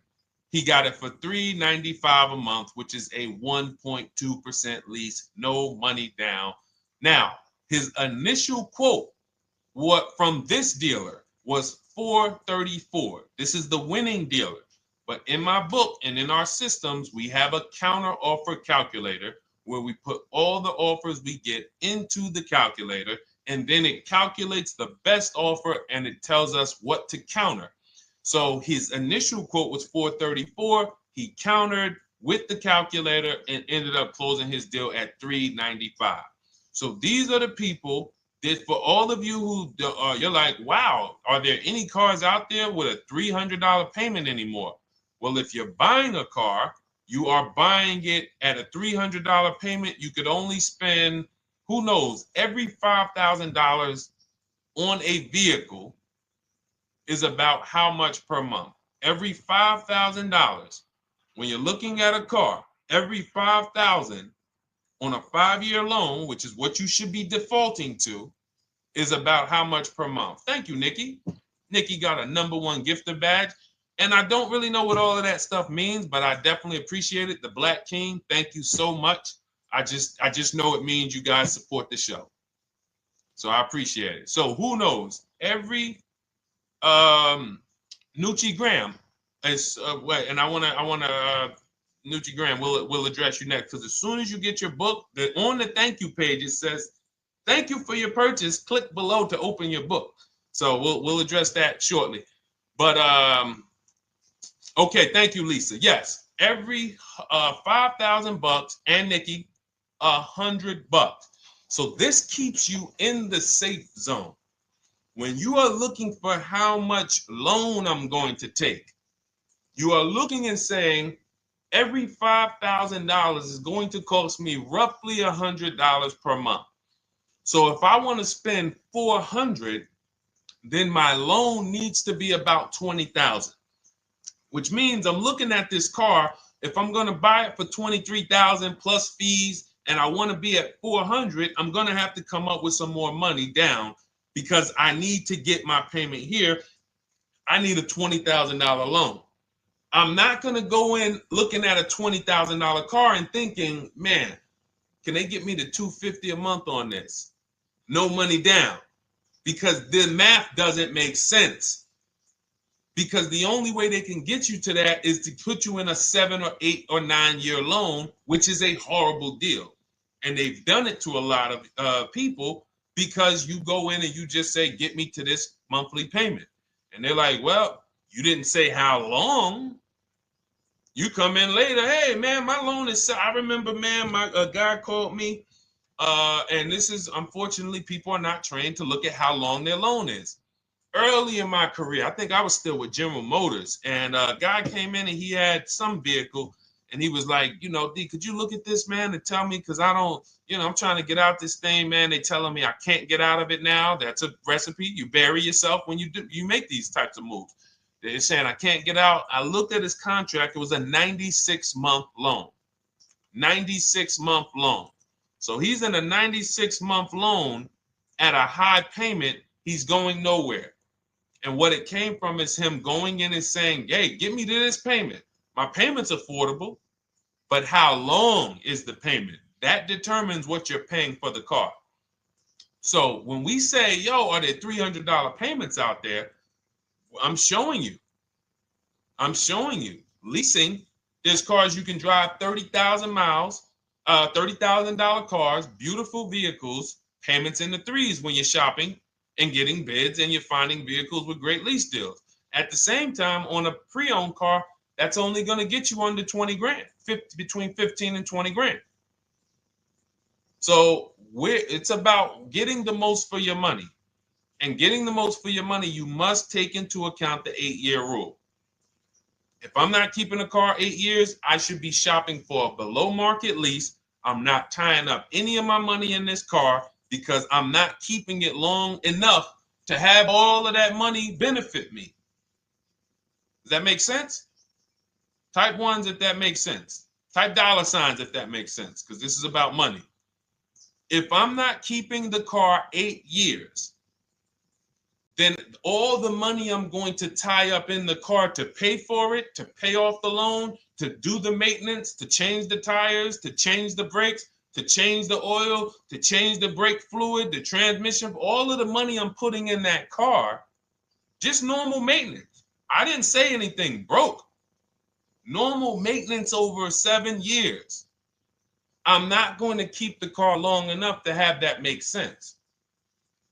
he got it for $395 a month, which is a 1.2% lease, no money down. Now, his initial quote from this dealer was $434. This is the winning dealer. But in my book and in our systems, we have a counter offer calculator where we put all the offers we get into the calculator, and then it calculates the best offer and it tells us what to counter. So his initial quote was $434. He countered with the calculator and ended up closing his deal at $395. So these are the people that, for all of you who you're like, wow, are there any cars out there with a $300 payment anymore? Well, if you're buying a car, you are buying it at a $300 payment. You could only spend, who knows, every $5,000 on a vehicle is about how much per month? Every $5,000. When you're looking at a car, every $5,000 on a 5-year loan, which is what you should be defaulting to, is about how much per month. Thank you, Nikki. Nikki got a #1 gifter badge. And I don't really know what all of that stuff means, but I definitely appreciate it. The Black King, thank you so much. I just know it means you guys support the show. So I appreciate it. So who knows? Every Nucci Graham is and I wanna Nucci Graham will address you next, because as soon as you get your book, on the thank you page it says, "Thank you for your purchase. Click below to open your book." So we'll address that shortly. But okay, thank you, Lisa. Yes, every $5,000, and Nikki, $100. So this keeps you in the safe zone. When you are looking for how much loan I'm going to take, you are looking and saying, every $5,000 is going to cost me roughly $100 per month. So if I want to spend $400, then my loan needs to be about $20,000, which means I'm looking at this car. If I'm going to buy it for $23,000 plus fees, and I want to be at $400, I'm going to have to come up with some more money down, because I need to get my payment here. I need a $20,000 loan. I'm not going to go in looking at a $20,000 car and thinking, man, can they get me to $250 a month on this? No money down, because the math doesn't make sense. Because the only way they can get you to that is to put you in a 7 or 8 or 9 year loan, which is a horrible deal. And they've done it to a lot of people, because you go in and you just say, get me to this monthly payment. And they're like, well, you didn't say how long. You come in later, hey, man, my loan is, I remember, man, a guy called me, and this is, unfortunately, people are not trained to look at how long their loan is. Early in my career, I think I was still with General Motors, and a guy came in and he had some vehicle, And he was like, you know, D, could you look at this, man, and tell me, because I don't, you know, I'm trying to get out this thing, man. They telling me I can't get out of it now. That's a recipe. You bury yourself when you make these types of moves. They're saying I can't get out. I looked at his contract. It was a 96-month loan. 96-month loan. So he's in a 96-month loan at a high payment. He's going nowhere. And what it came from is him going in and saying, hey, get me to this payment. My payment's affordable, but how long is the payment? That determines what you're paying for the car. So when we say, yo, are there $300 payments out there? I'm showing you. Leasing, there's cars you can drive 30,000 miles, $30,000 cars, beautiful vehicles, payments in the threes when you're shopping and getting bids, and you're finding vehicles with great lease deals. At the same time, on a pre-owned car, that's only going to get you under 20 grand, between 15 and 20 grand. So it's about getting the most for your money. And getting the most for your money, you must take into account the 8-year rule. If I'm not keeping a car 8 years, I should be shopping for a below market lease. I'm not tying up any of my money in this car because I'm not keeping it long enough to have all of that money benefit me. Does that make sense? Type ones if that makes sense. Type dollar signs if that makes sense, because this is about money. If I'm not keeping the car 8 years, then all the money I'm going to tie up in the car to pay for it, to pay off the loan, to do the maintenance, to change the tires, to change the brakes, to change the oil, to change the brake fluid, the transmission, all of the money I'm putting in that car, just normal maintenance. I didn't say anything broke. Normal maintenance over 7 years. I'm not going to keep the car long enough to have that make sense.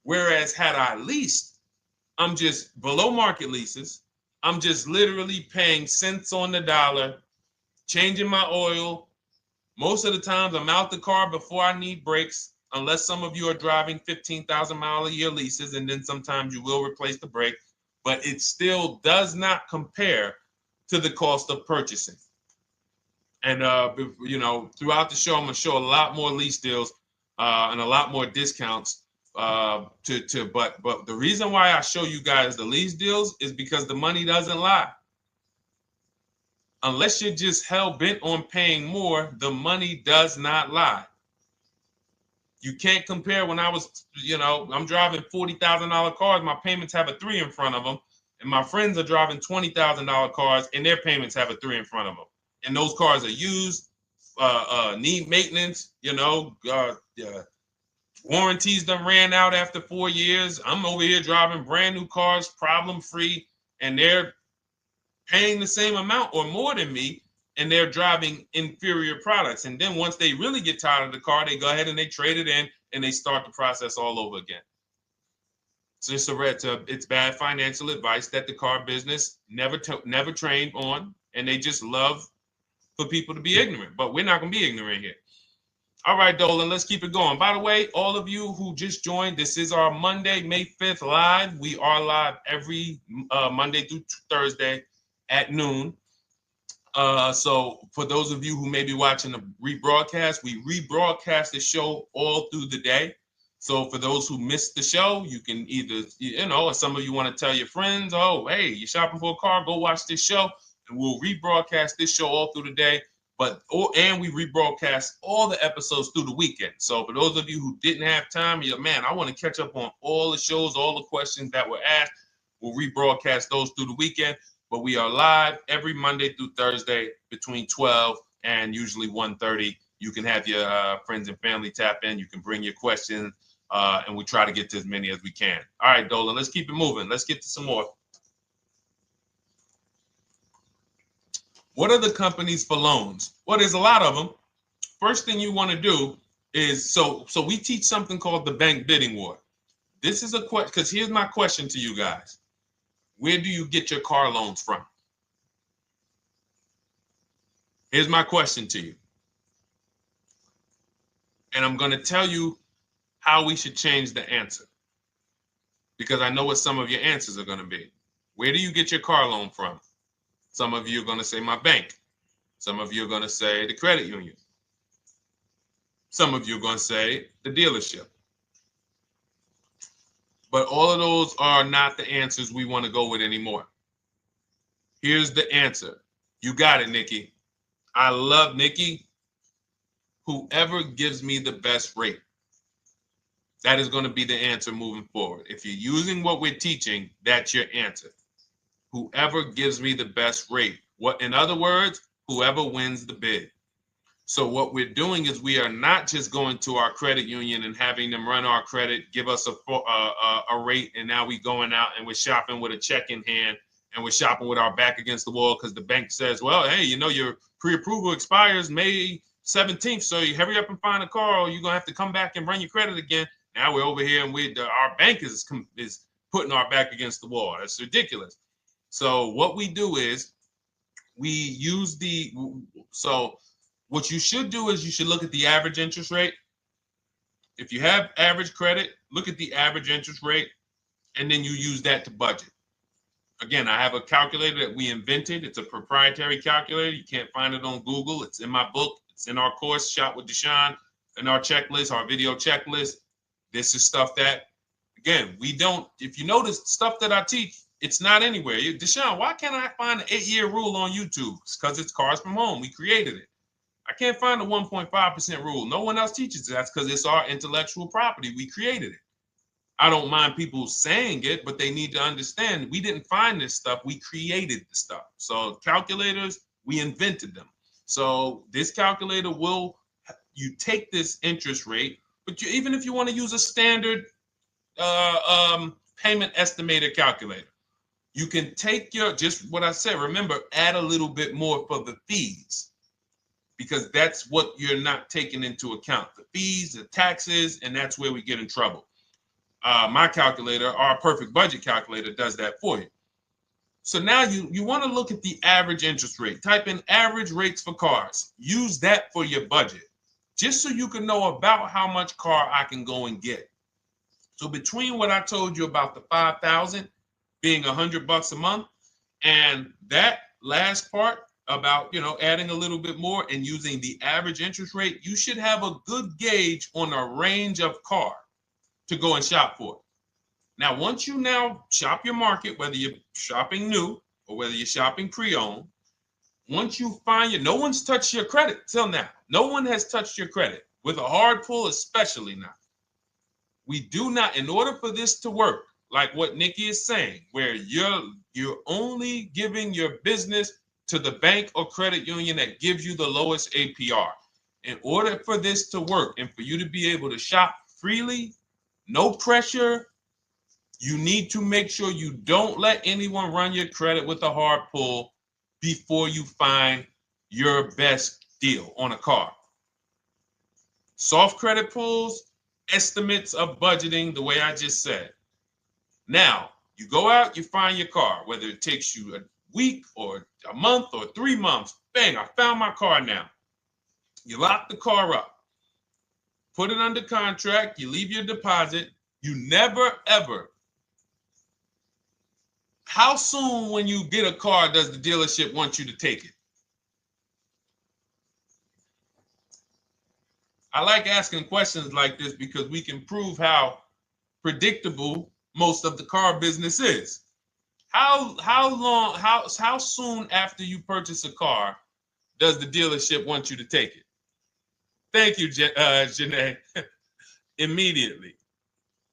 Whereas had I leased, I'm just below market leases. I'm just literally paying cents on the dollar, changing my oil. Most of the times I'm out the car before I need brakes, unless some of you are driving 15,000 mile a year leases, and then sometimes you will replace the brake, but it still does not compare to the cost of purchasing. And, you know, throughout the show, I'm going to show a lot more lease deals and a lot more discounts. But the reason why I show you guys the lease deals is because the money doesn't lie. Unless you're just hell bent on paying more, the money does not lie. You can't compare. When I was, you know, I'm driving $40,000 cars, my payments have a 3 in front of them, and my friends are driving $20,000 cars, and their payments have a 3 in front of them. And those cars are used, need maintenance, you know, warranties done ran out after 4 years. I'm over here driving brand new cars, problem free, and they're paying the same amount or more than me, and they're driving inferior products. And then once they really get tired of the car, they go ahead and they trade it in and they start the process all over again. So it's bad financial advice that the car business never trained on, and they just love for people to be ignorant. But we're not going to be ignorant here. All right, Dolan, let's keep it going. By the way, all of you who just joined, this is our Monday, May 5th live. We are live every Monday through Thursday at noon. So for those of you who may be watching the rebroadcast, we rebroadcast the show all through the day. So for those who missed the show, you can either, you know, or some of you want to tell your friends, oh, hey, you're shopping for a car, go watch this show. And we'll rebroadcast this show all through the day. And we rebroadcast all the episodes through the weekend. So for those of you who didn't have time, you're, man, I want to catch up on all the shows, all the questions that were asked. We'll rebroadcast those through the weekend. But we are live every Monday through Thursday between 12 and usually 1:30. You can have your friends and family tap in. You can bring your questions, and we try to get to as many as we can. All right, Dolan, let's keep it moving. Let's get to some more. What are the companies for loans? Well, there's a lot of them. First thing you want to do is, so we teach something called the bank bidding war. This is a question, because here's my question to you guys. Where do you get your car loans from? Here's my question to you. And I'm going to tell you how we should change the answer, because I know what some of your answers are going to be. Where do you get your car loan from? Some of you are going to say my bank. Some of you are going to say the credit union. Some of you are going to say the dealership. But all of those are not the answers we want to go with anymore. Here's the answer. You got it, Nikki. I love Nikki. Whoever gives me the best rate. That is going to be the answer moving forward. If you're using what we're teaching, that's your answer. Whoever gives me the best rate. What, in other words, whoever wins the bid. So what we're doing is we are not just going to our credit union and having them run our credit, give us a rate, and now we're going out and we're shopping with a check in hand and we're shopping with our back against the wall because the bank says, well, hey, you know, your pre-approval expires May 17th, so you hurry up and find a car or you're going to have to come back and run your credit again. Now we're over here and our bank is putting our back against the wall. That's ridiculous. So what we do is we use what you should do is you should look at the average interest rate. If you have average credit, look at the average interest rate, and then you use that to budget. Again, I have a calculator that we invented. It's a proprietary calculator. You can't find it on Google. It's in my book. It's in our course, Shop with Deshone, in our checklist, our video checklist. This is stuff that, again, we don't, if you notice stuff that I teach, it's not anywhere. Deshone, why can't I find an 8-year rule on YouTube? It's because it's Cars from Home. We created it. I can't find the 1.5% rule. No one else teaches it. That's because it's our intellectual property. We created it. I don't mind people saying it, but they need to understand we didn't find this stuff. We created the stuff. So calculators, we invented them. So this calculator you take this interest rate, but even if you want to use a standard payment estimator calculator, you can take just what I said. Remember, add a little bit more for the fees, because that's what you're not taking into account. The fees, the taxes, and that's where we get in trouble. My calculator, our perfect budget calculator, does that for you. So now you want to look at the average interest rate. Type in average rates for cars. Use that for your budget, just so you can know about how much car I can go and get. So between what I told you about the 5,000 being $100 a month, and that last part about, adding a little bit more and using the average interest rate, you should have a good gauge on a range of car to go and shop for. Now, once you now shop your market, whether you're shopping new or whether you're shopping pre-owned, once you find no one's touched your credit till now. No one has touched your credit with a hard pull, especially now. We do not, in order for this to work, like what Nikki is saying, where you're only giving your business to the bank or credit union that gives you the lowest APR. In order for this to work and for you to be able to shop freely, no pressure, you need to make sure you don't let anyone run your credit with a hard pull before you find your best deal on a car. Soft credit pulls, estimates of budgeting, the way I just said. Now, you go out, you find your car, whether it takes you a week or a month or 3 months. Bang, I found my car now. You lock the car up, put it under contract, you leave your deposit. You never, ever. How soon when you get a car does the dealership want you to take it? I like asking questions like this because we can prove how predictable most of the car business is. How soon after you purchase a car does the dealership want you to take it? Thank you, Janae. Immediately.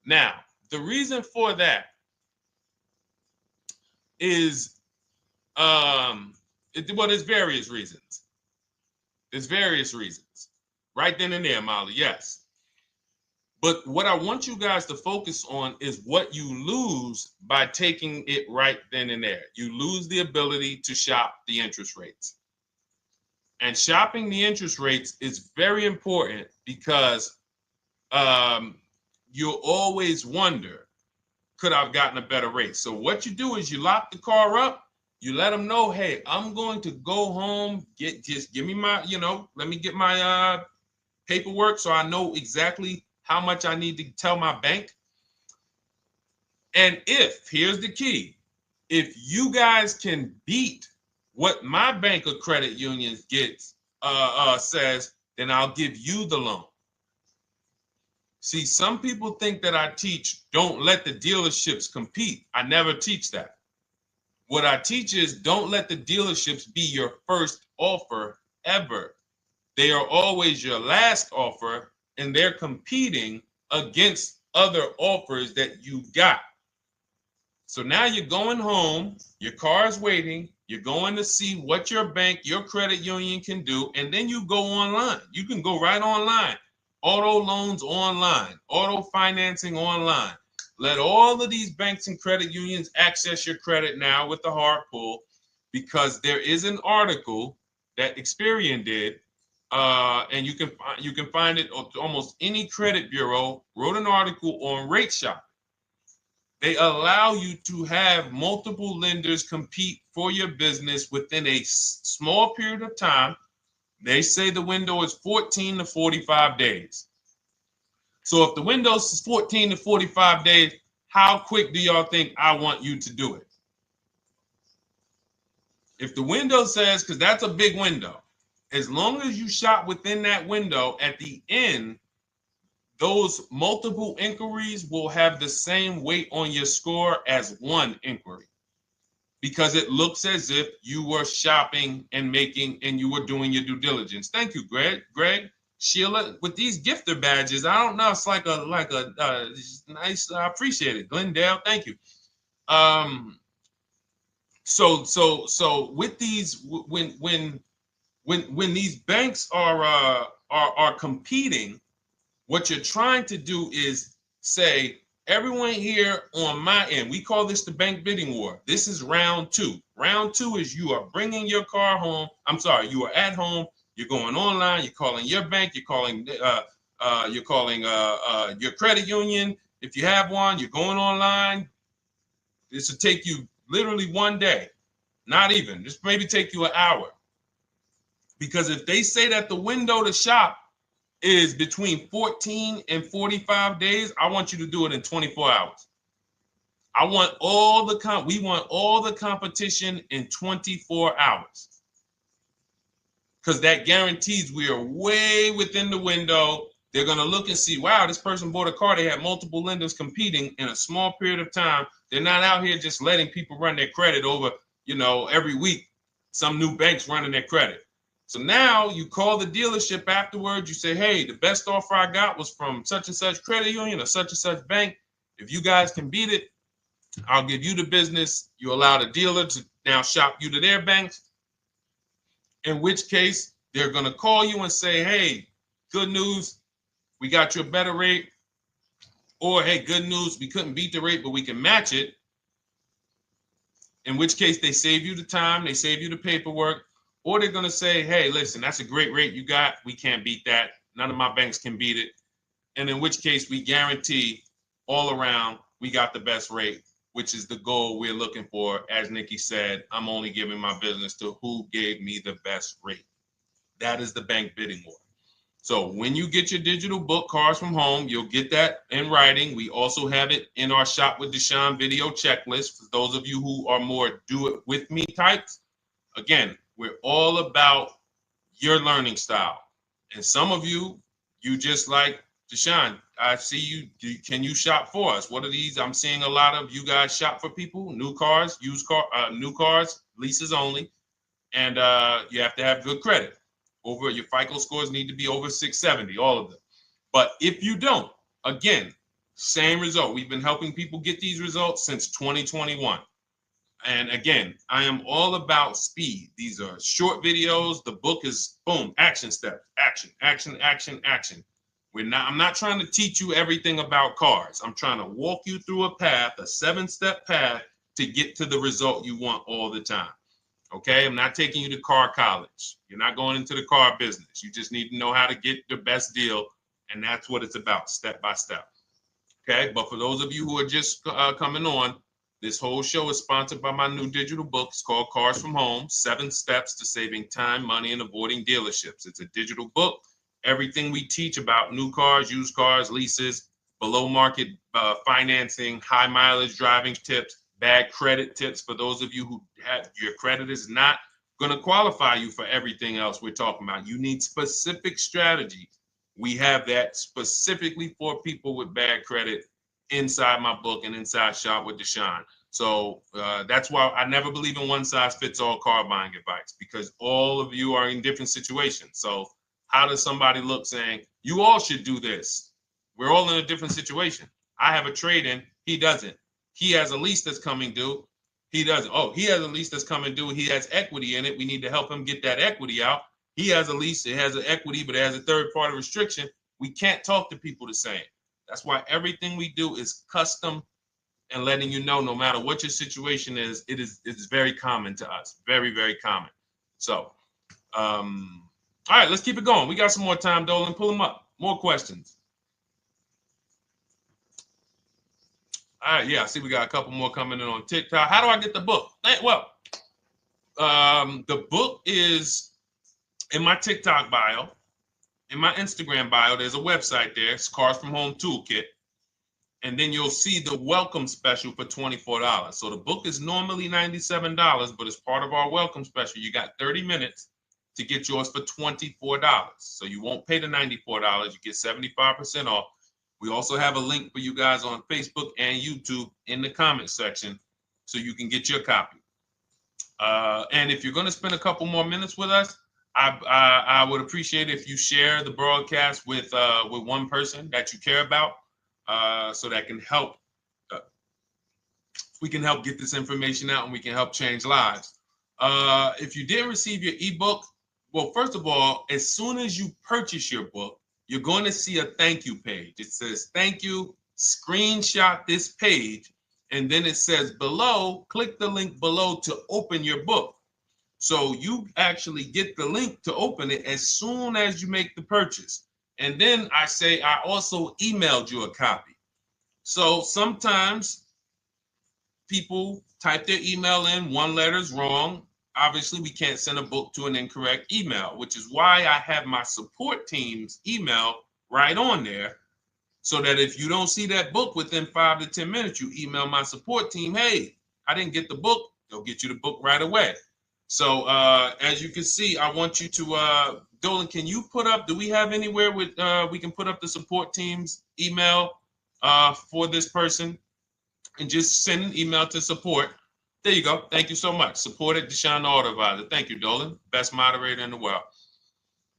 Now, the reason for that is, there's various reasons. There's various reasons. Right then and there, Molly, yes. But what I want you guys to focus on is what you lose by taking it right then and there. You lose the ability to shop the interest rates. And shopping the interest rates is very important because you'll always wonder, could I have gotten a better rate? So what you do is you lock the car up. You let them know, hey, I'm going to go home, just give me my, let me get my paperwork so I know exactly how much I need to tell my bank. And here's the key, if you guys can beat what my bank or credit union gets says, then I'll give you the loan. See, some people think that I teach don't let the dealerships compete. I never teach that. What I teach is don't let the dealerships be your first offer ever. They are always your last offer, and they're competing against other offers that you got. So now you're going home, your car's waiting, you're going to see what your bank, your credit union can do, and then you go online. You can go right online. Auto loans online, auto financing online. Let all of these banks and credit unions access your credit now with the hard pull, because there is an article that Experian did, and you can find it on almost any credit bureau, wrote an article on rate shopping. They allow you to have multiple lenders compete for your business within a small period of time. They say the window is 14 to 45 days. So if the window is 14 to 45 days, how quick do y'all think I want you to do it? If the window says, because that's a big window, as long as you shop within that window, at the end, those multiple inquiries will have the same weight on your score as one inquiry, because it looks as if you were shopping and you were doing your due diligence. Thank you, Greg, Sheila, with these gifter badges. I don't know. It's like a nice. I appreciate it, Glendale. Thank you. So with these, when these banks are competing, what you're trying to do is say, everyone here on my end, we call this the bank bidding war. This is round two. Round two is you are bringing your car home. I'm sorry, you are at home. You're going online. You're calling your bank. You're calling your credit union. If you have one, you're going online. This will take you literally one day, not even. This maybe take you an hour. Because if they say that the window to shop is between 14 and 45 days, I want you to do it in 24 hours. We want all the competition in 24 hours. Because that guarantees we are way within the window. They're going to look and see, wow, this person bought a car. They had multiple lenders competing in a small period of time. They're not out here just letting people run their credit over, every week. Some new banks running their credit. So now you call the dealership afterwards. You say, hey, the best offer I got was from such and such credit union or such and such bank. If you guys can beat it, I'll give you the business. You allow the dealer to now shop you to their banks. In which case, they're going to call you and say, hey, good news, we got you a better rate. Or, hey, good news, we couldn't beat the rate, but we can match it. In which case, they save you the time, they save you the paperwork. Or they're going to say, hey, listen, that's a great rate you got. We can't beat that. None of my banks can beat it. And in which case, we guarantee all around we got the best rate, which is the goal we're looking for. As Nikki said, I'm only giving my business to who gave me the best rate. That is the bank bidding war. So when you get your digital book, Cars from Home, you'll get that in writing. We also have it in our Shop with Deshone video checklist for those of you who are more do it with me types. Again, we're all about your learning style. And some of you just like, Deshone, I see you. Can you shop for us? What are these? I'm seeing a lot of you guys shop for people, new cars, new cars, leases only. And you have to have good credit. Your FICO scores need to be over 670, all of them. But if you don't, again, same result. We've been helping people get these results since 2021. And again, I am all about speed. These are short videos. The book is boom, action steps, action, action, action, action. I'm not trying to teach you everything about cars. I'm trying to walk you through a path, a 7-step path to get to the result you want all the time. Okay, I'm not taking you to car college. You're not going into the car business. You just need to know how to get the best deal. And that's what it's about, step by step. Okay, but for those of you who are just coming on, this whole show is sponsored by my new digital book. It's called Cars from Home, 7 Steps to Saving Time, Money, and Avoiding Dealerships. It's a digital book. Everything we teach about new cars, used cars, leases, below market financing, high mileage driving tips, bad credit tips for those of you who have your credit is not going to qualify you for everything else we're talking about. You need specific strategies. We have that specifically for people with bad credit inside my book and inside Shop with Deshone. So that's why I never believe in one size fits all car buying advice, because all of you are in different situations. So how does somebody look saying, you all should do this? We're all in a different situation. I have a trade-in. He doesn't. He has a lease that's coming due. He doesn't. Oh, he has a lease that's coming due. He has equity in it. We need to help him get that equity out. He has a lease. It has an equity, but it has a third-party restriction. We can't talk to people the same. That's why everything we do is custom and letting you know, no matter what your situation is, it's very common to us. Very, very common. So, all right, let's keep it going. We got some more time, Dolan. Pull them up. More questions. All right, yeah, I see we got a couple more coming in on TikTok. How do I get the book? Well, the book is in my TikTok bio. In my Instagram bio, there's a website there. It's Cars from Home Toolkit. And then you'll see the welcome special for $24. So the book is normally $97, but as part of our welcome special, you got 30 minutes to get yours for $24. So you won't pay the $94. You get 75% off. We also have a link for you guys on Facebook and YouTube in the comment section so you can get your copy. And if you're going to spend a couple more minutes with us, I would appreciate if you share the broadcast with one person that you care about, so that can help. We can help get this information out, and we can help change lives. If you didn't receive your ebook, well, first of all, as soon as you purchase your book, you're going to see a thank you page. It says, thank you, screenshot this page. And then it says below, click the link below to open your book. So you actually get the link to open it as soon as you make the purchase. And then I say, I also emailed you a copy. So sometimes people type their email in, one letter's wrong. Obviously, we can't send a book to an incorrect email, which is why I have my support team's email right on there, so that if you don't see that book within 5 to 10 minutes, you email my support team, hey, I didn't get the book. They'll get you the book right away. So as you can see, I want you to, Dolan, can you put up, do we have anywhere with we can put up the support team's email for this person? And just send an email to support. There you go. Thank you so much. Support at Deshone the Auto Advisor. Thank you, Dolan. Best moderator in the world.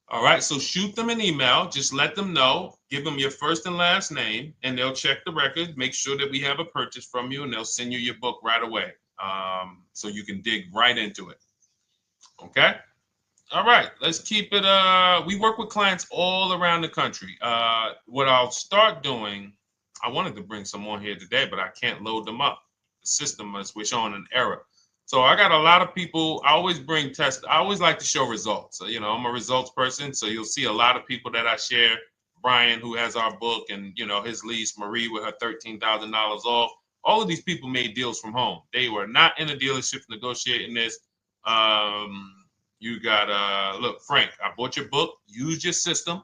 All right, so shoot them an email. Just let them know. Give them your first and last name, and they'll check the record, make sure that we have a purchase from you, and they'll send you your book right away, so you can dig right into it. Okay? All right, let's keep it. We work with clients all around the country. What I'll start doing, I wanted to bring some on here today, but I can't load them up. The system is showing an error. So I got a lot of people. I always bring tests. I always like to show results. So, you know, I'm a results person. So you'll see a lot of people that I share. Brian, who has our book, and, you know, his lease. Marie with her $13,000 off. All of these people made deals from home. They were not in a dealership negotiating this. You got, look, Frank, I bought your book, used your system,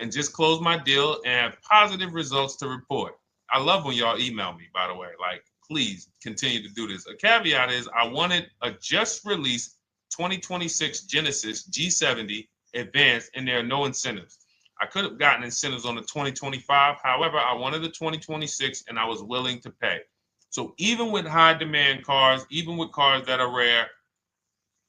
and just closed my deal and have positive results to report. I love when y'all email me, by the way. Like, please continue to do this. A caveat is I wanted a just released 2026 Genesis G70 Advanced, and there are no incentives. I could have gotten incentives on the 2025. However, I wanted the 2026, and I was willing to pay. So even with high demand cars, even with cars that are rare,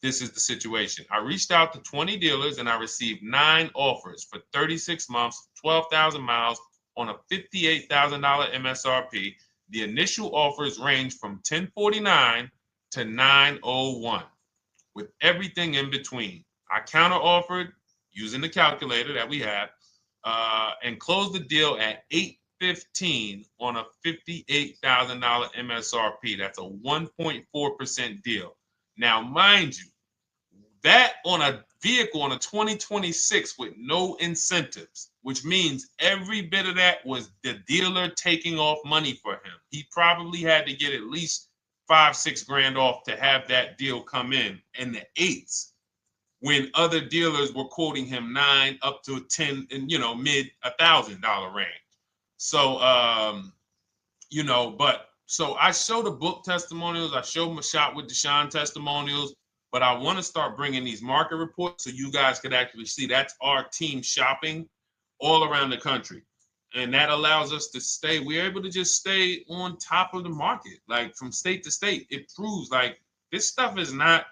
this is the situation. I reached out to 20 dealers and I received 9 offers for 36 months, 12,000 miles on a $58,000 MSRP. The initial offers range from $1049 to $901 with everything in between. I counter offered using the calculator that we have and closed the deal at $815 on a $58,000 MSRP. That's a 1.4% deal. Now, mind you, that on a vehicle on a 2026 with no incentives, which means every bit of that was the dealer taking off money for him. He probably had to get at least $5-6 grand off to have that deal come in the 8s, when other dealers were quoting him 9 up to 10 and, you know, mid $1,000 range. So, you know, but so I show the book testimonials. I show my Shop with Deshone testimonials. but I want to start bringing these market reports so you guys could actually see that's our team shopping all around the country. And that allows us to stay, we're able to just stay on top of the market, like from state to state. It proves like this stuff is not,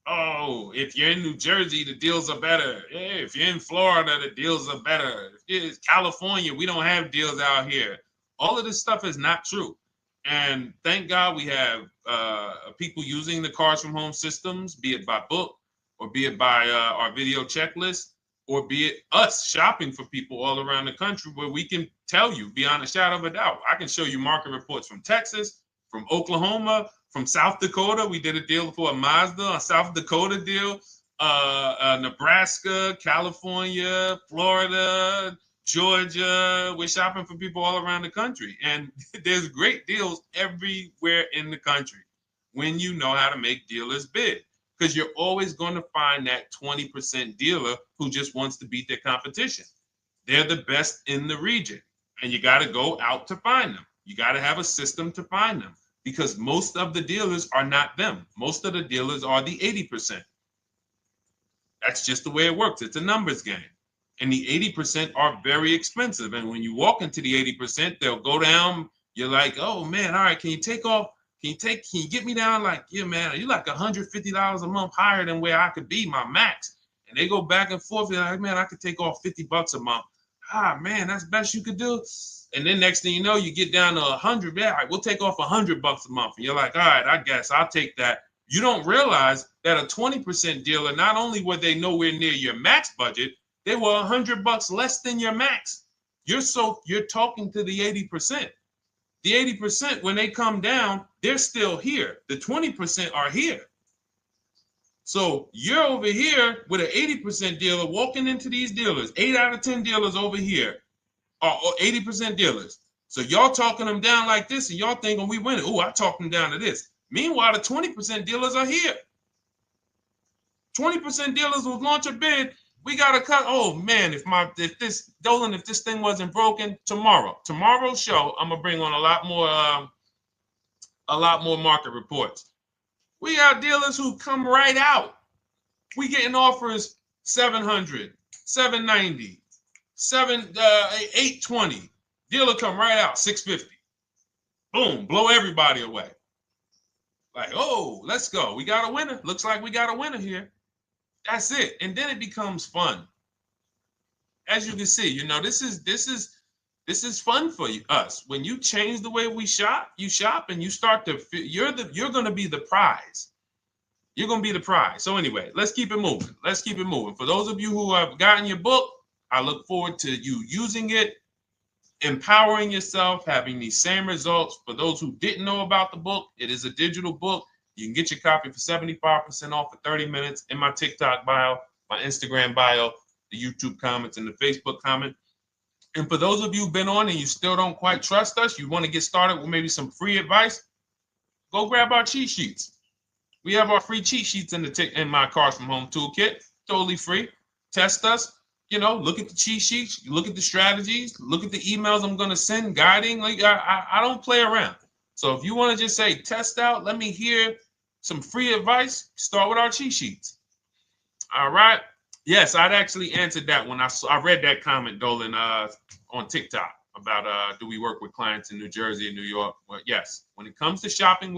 oh, if you're in New Jersey, the deals are better. Yeah, if you're in Florida, the deals are better. If it's California, we don't have deals out here. All of this stuff is not true. And thank God we have people using the Cars from Home systems, be it by book or be it by our video checklist, or be it us shopping for people all around the country where we can tell you beyond a shadow of a doubt. I can show you market reports from Texas, from Oklahoma, from South Dakota. We did a deal for a Mazda, a South Dakota deal, Nebraska, California, Florida, Georgia. We're shopping for people all around the country. And there's great deals everywhere in the country when you know how to make dealers bid. Because you're always going to find that 20% dealer who just wants to beat their competition. They're the best in the region. And you got to go out to find them. You got to have a system to find them. Because most of the dealers are not them. Most of the dealers are the 80%. That's just the way it works. It's a numbers game. And the 80% are very expensive. And when you walk into the 80%, they'll go down. You're like, oh, man, all right, can you take off? Can you get me down? Like, yeah, man, you're like $150 a month higher than where I could be, my max. And they go back and forth. They're like, man, I could take off $50 a month. Ah, man, that's the best you could do. And then next thing you know, you get down to 100. Yeah, all right, we'll take off $100 a month. And you're like, all right, I guess I'll take that. You don't realize that a 20% dealer, not only were they nowhere near your max budget, they were $100 less than your max. You're talking to the 80%. The 80%, when they come down, they're still here. The 20% are here. So you're over here with an 80% dealer walking into these dealers. 8 out of 10 dealers over here are 80% dealers. So y'all talking them down like this, and y'all thinking we winning. Oh, I talked them down to this. Meanwhile, the 20% dealers are here. 20% dealers will launch a bid. We gotta cut. Oh man, if this thing wasn't broken, tomorrow's show, I'm gonna bring on a lot more market reports. We have dealers who come right out. We getting offers 700, 790, 820. Dealer come right out 650. Boom, blow everybody away. Like, oh, let's go. We got a winner. Looks like we got a winner here. That's it. And then it becomes fun. As you can see, this is fun for us. When you change the way we shop, you shop and you start to you're going to be the prize. You're going to be the prize. So anyway, let's keep it moving. For those of you who have gotten your book, I look forward to you using it, empowering yourself, having these same results. For those who didn't know about the book, it is a digital book. You can get your copy for 75% off for 30 minutes in my TikTok bio, my Instagram bio, the YouTube comments, and the Facebook comment. And for those of you who've been on and you still don't quite trust us, you want to get started with maybe some free advice, go grab our cheat sheets. We have our free cheat sheets in my Cars from Home toolkit, totally free. Test us, look at the cheat sheets, look at the strategies, look at the emails I'm going to send, guiding. Like I don't play around. So if you want to just say, test out, let me hear some free advice, start with our cheat sheets. All right. Yes, I'd actually answered that when I read that comment, Dolan, on TikTok about do we work with clients in New Jersey and New York? Well, yes. When it comes to shopping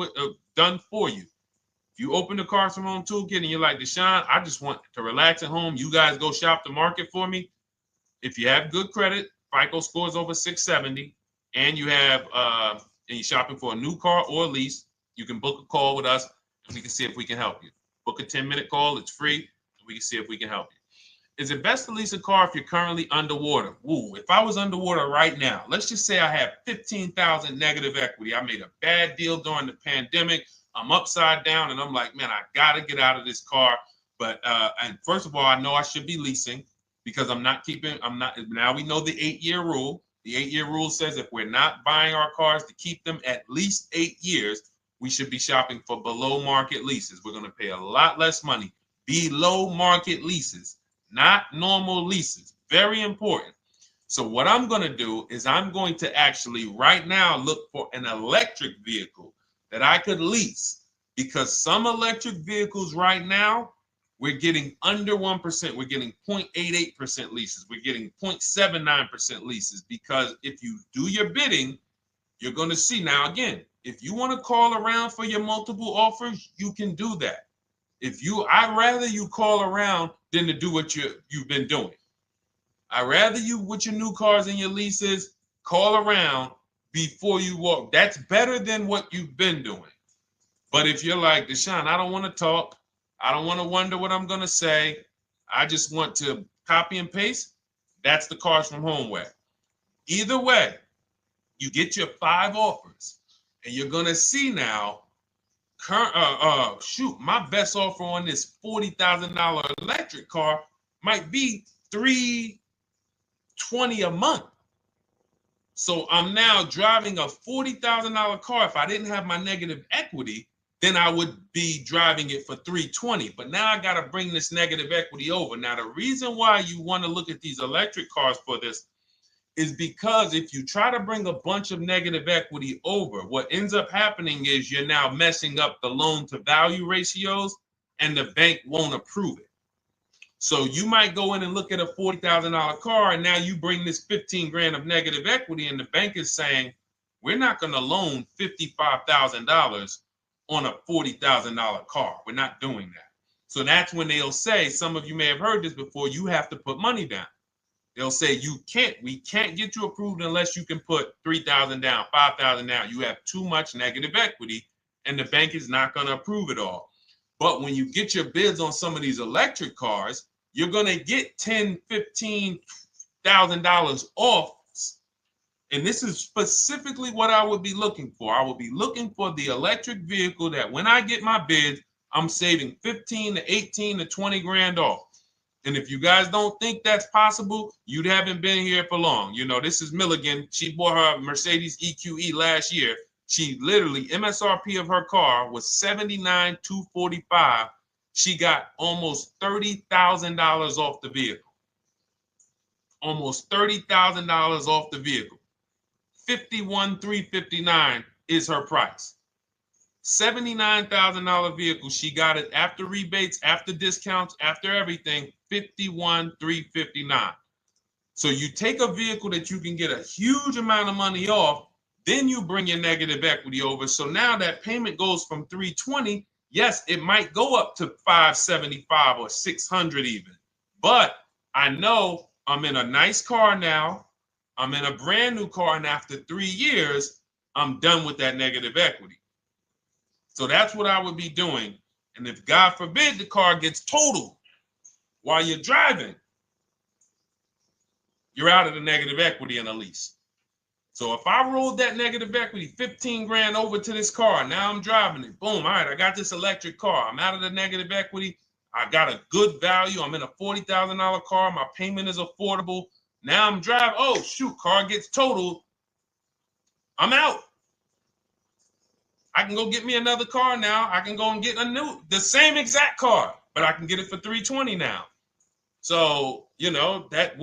done for you, if you open the Cars from Home toolkit and you're like, Deshone, I just want to relax at home. You guys go shop the market for me. If you have good credit, FICO scores over 670, and you have and you're shopping for a new car or a lease, you can book a call with us. We can see if we can help you. Book a 10-minute call. It's free. And we can see if we can help you. Is it best to lease a car if you're currently underwater? Ooh, if I was underwater right now, let's just say I have 15,000 negative equity. I made a bad deal during the pandemic. I'm upside down and I'm like, man, I got to get out of this car. But and first of all, I know I should be leasing because now we know the 8-year rule. The 8-year rule says if we're not buying our cars to keep them at least 8 years, we should be shopping for below market leases. We're going to pay a lot less money. Below market leases, not normal leases. Very important. So what I'm going to do is I'm going to actually right now look for an electric vehicle that I could lease because some electric vehicles right now, we're getting under 1%. We're getting 0.88% leases. We're getting 0.79% leases, because if you do your bidding, you're going to see. Now, again, if you want to call around for your multiple offers, you can do that. I'd rather you call around than to do what you've been doing. I'd rather you, with your new cars and your leases, call around before you walk. That's better than what you've been doing. But if you're like, Deshone, I don't want to talk, I don't want to wonder what I'm going to say, I just want to copy and paste, that's the Cars from Home way. Either way, you get your 5 offers, and you're going to see now, my best offer on this $40,000 electric car might be $320 a month. So I'm now driving a $40,000 car. If I didn't have my negative equity, then I would be driving it for $320. But now I got to bring this negative equity over. Now, the reason why you want to look at these electric cars for this is because if you try to bring a bunch of negative equity over, what ends up happening is you're now messing up the loan to value ratios, and the bank won't approve it. So you might go in and look at a $40,000 car, and now you bring this 15 grand of negative equity, and the bank is saying, we're not going to loan $55,000 on a $40,000 car. We're not doing that. So that's when they'll say, some of you may have heard this before, you have to put money down. They'll say, we can't get you approved unless you can put $3,000 down, $5,000 down. You have too much negative equity, and the bank is not going to approve it all. But when you get your bids on some of these electric cars, you're going to get $10,000, $15,000 off. And this is specifically what I would be looking for. I would be looking for the electric vehicle that when I get my bids, I'm saving 15 to 18 to 20 grand off. And if you guys don't think that's possible, you haven't been here for long. You know, this is Milligan. She bought her Mercedes EQE last year. She literally, MSRP of her car was $79,245. She got almost $30,000 off the vehicle. Almost $30,000 off the vehicle. $51,359 is her price. $79,000 vehicle. She got it after rebates, after discounts, after everything. $51,359. So you take a vehicle that you can get a huge amount of money off, then you bring your negative equity over. So now that payment goes from $320. Yes, it might go up to $575 or $600 even. But I know I'm in a nice car now. I'm in a brand new car, and after 3 years, I'm done with that negative equity. So that's what I would be doing. And if God forbid the car gets totaled while you're driving, you're out of the negative equity in a lease. So if I rolled that negative equity, 15 grand over to this car, now I'm driving it, boom, all right, I got this electric car. I'm out of the negative equity. I got a good value. I'm in a $40,000 car. My payment is affordable. Now I'm driving. Oh, shoot, car gets totaled. I'm out. I can go get me another car now. I can go and get the same exact car, but I can get it for $320 now. So, you know, that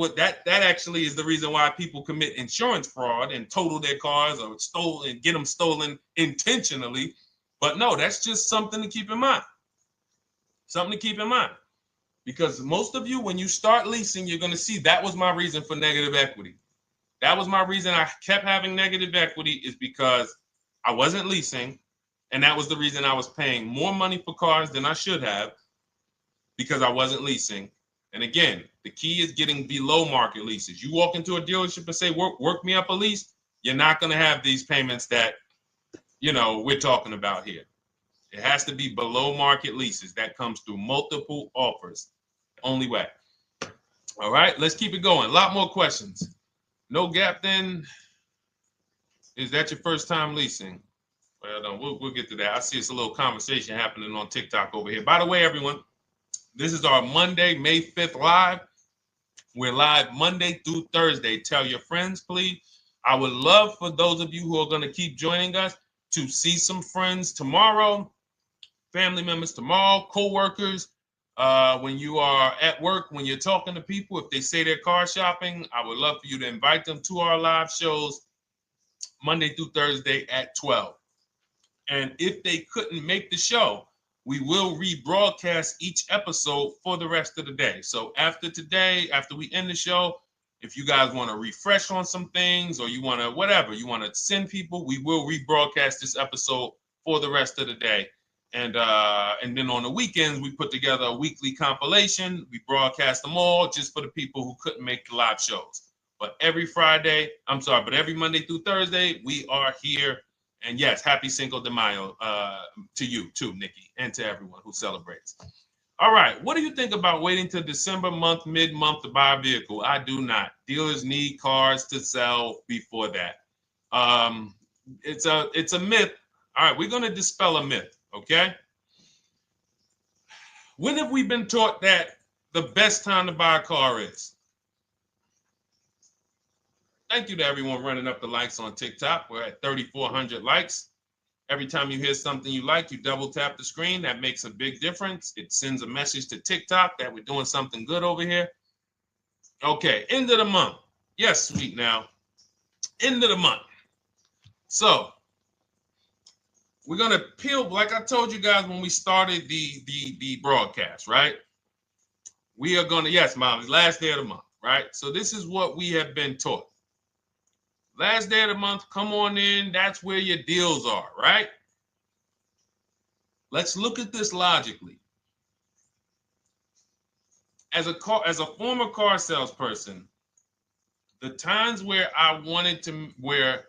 actually is the reason why people commit insurance fraud and total their cars or get them stolen intentionally. But no, that's just something to keep in mind. Something to keep in mind. Because most of you, when you start leasing, you're going to see that was my reason for negative equity. That was my reason I kept having negative equity, is because I wasn't leasing. And that was the reason I was paying more money for cars than I should have, because I wasn't leasing. And again, the key is getting below market leases. You walk into a dealership and say, work me up a lease, you're not going to have these payments that, you know, we're talking about here. It has to be below market leases. That comes through multiple offers. Only way. All right, let's keep it going. A lot more questions. No gap then. Is that your first time leasing? Well, no, we'll get to that. I see it's a little conversation happening on TikTok over here. By the way, everyone, this is our Monday, May 5th live. We're live Monday through Thursday. Tell your friends, please. I would love for those of you who are going to keep joining us to see some friends tomorrow, family members tomorrow, co-workers. When you are at work, when you're talking to people, if they say they're car shopping, I would love for you to invite them to our live shows Monday through Thursday at 12. And if they couldn't make the show, we will rebroadcast each episode for the rest of the day. So after today, after we end the show, if you guys want to refresh on some things or you want to whatever, you want to send people, we will rebroadcast this episode for the rest of the day. And then on the weekends, we put together a weekly compilation. We broadcast them all just for the people who couldn't make the live shows. But every Monday through Thursday, we are here. And yes, happy Cinco de Mayo to you too, Nikki, and to everyone who celebrates. All right, what do you think about waiting till December month, mid-month to buy a vehicle? I do not. Dealers need cars to sell before that. It's a myth. All right, we're going to dispel a myth, okay? When have we been taught that the best time to buy a car is? Thank you to everyone running up the likes on TikTok. We're at 3,400 likes. Every time you hear something you like, you double tap the screen. That makes a big difference. It sends a message to TikTok that we're doing something good over here. Okay, end of the month. Yes, sweet now. End of the month. So we're gonna peel, like I told you guys when we started the broadcast, right? We are gonna, yes, Mom, last day of the month, right? So this is what we have been taught. Last day of the month, come on in. That's where your deals are, right? Let's look at this logically. As a former car salesperson, the times where where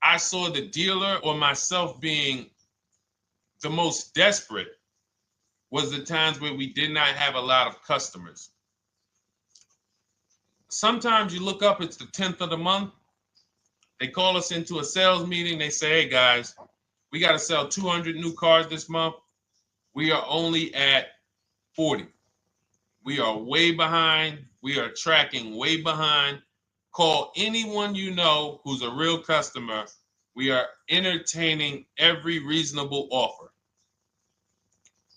I saw the dealer or myself being the most desperate was the times where we did not have a lot of customers. Sometimes you look up, it's the 10th of the month. They call us into a sales meeting. They say, hey, guys, we got to sell 200 new cars this month. We are only at 40. We are way behind. We are tracking way behind. Call anyone you know who's a real customer. We are entertaining every reasonable offer.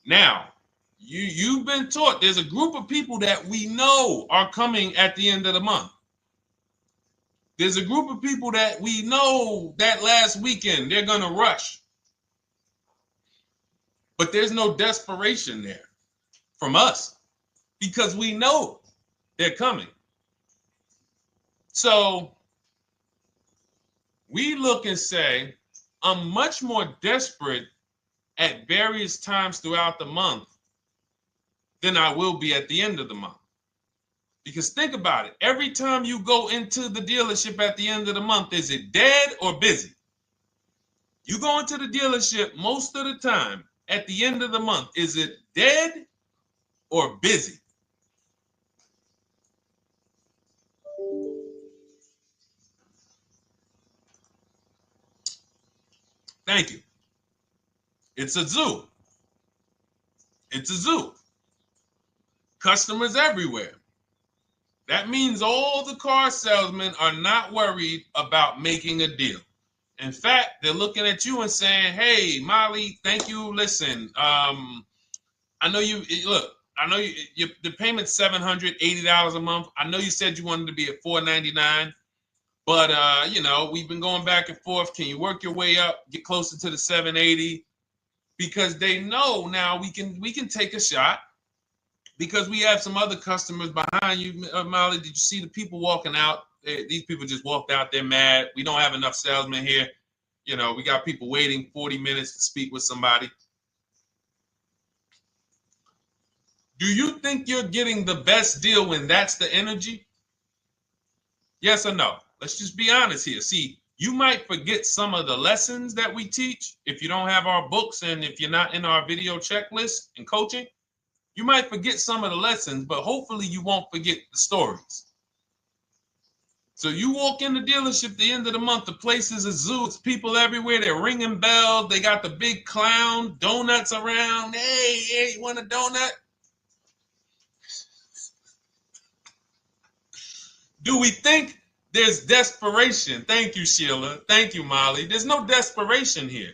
Now, you've been taught there's a group of people that we know are coming at the end of the month. There's a group of people that we know that last weekend they're going to rush. But there's no desperation there from us because we know they're coming. So we look and say, I'm much more desperate at various times throughout the month than I will be at the end of the month. Because think about it. Every time you go into the dealership at the end of the month, is it dead or busy? You go into the dealership most of the time at the end of the month, is it dead or busy? Thank you. It's a zoo. It's a zoo. Customers everywhere. That means all the car salesmen are not worried about making a deal. In fact, they're looking at you and saying, hey, Molly, thank you. Listen, I know the payment's $780 a month. I know you said you wanted to be at $499, but we've been going back and forth. Can you work your way up, get closer to the $780? Because they know now we can take a shot. Because we have some other customers behind you, Molly. Did you see the people walking out? These people just walked out. They're mad. We don't have enough salesmen here. We got people waiting 40 minutes to speak with somebody. Do you think you're getting the best deal when that's the energy? Yes or no? Let's just be honest here. See, you might forget some of the lessons that we teach if you don't have our books and if you're not in our video checklist and coaching. You might forget some of the lessons, but hopefully you won't forget the stories. So you walk in the dealership at the end of the month, the place is a zoo. It's people everywhere. They're ringing bells. They got the big clown, donuts around. Hey, you want a donut? Do we think there's desperation? Thank you, Sheila. Thank you, Molly. There's no desperation here.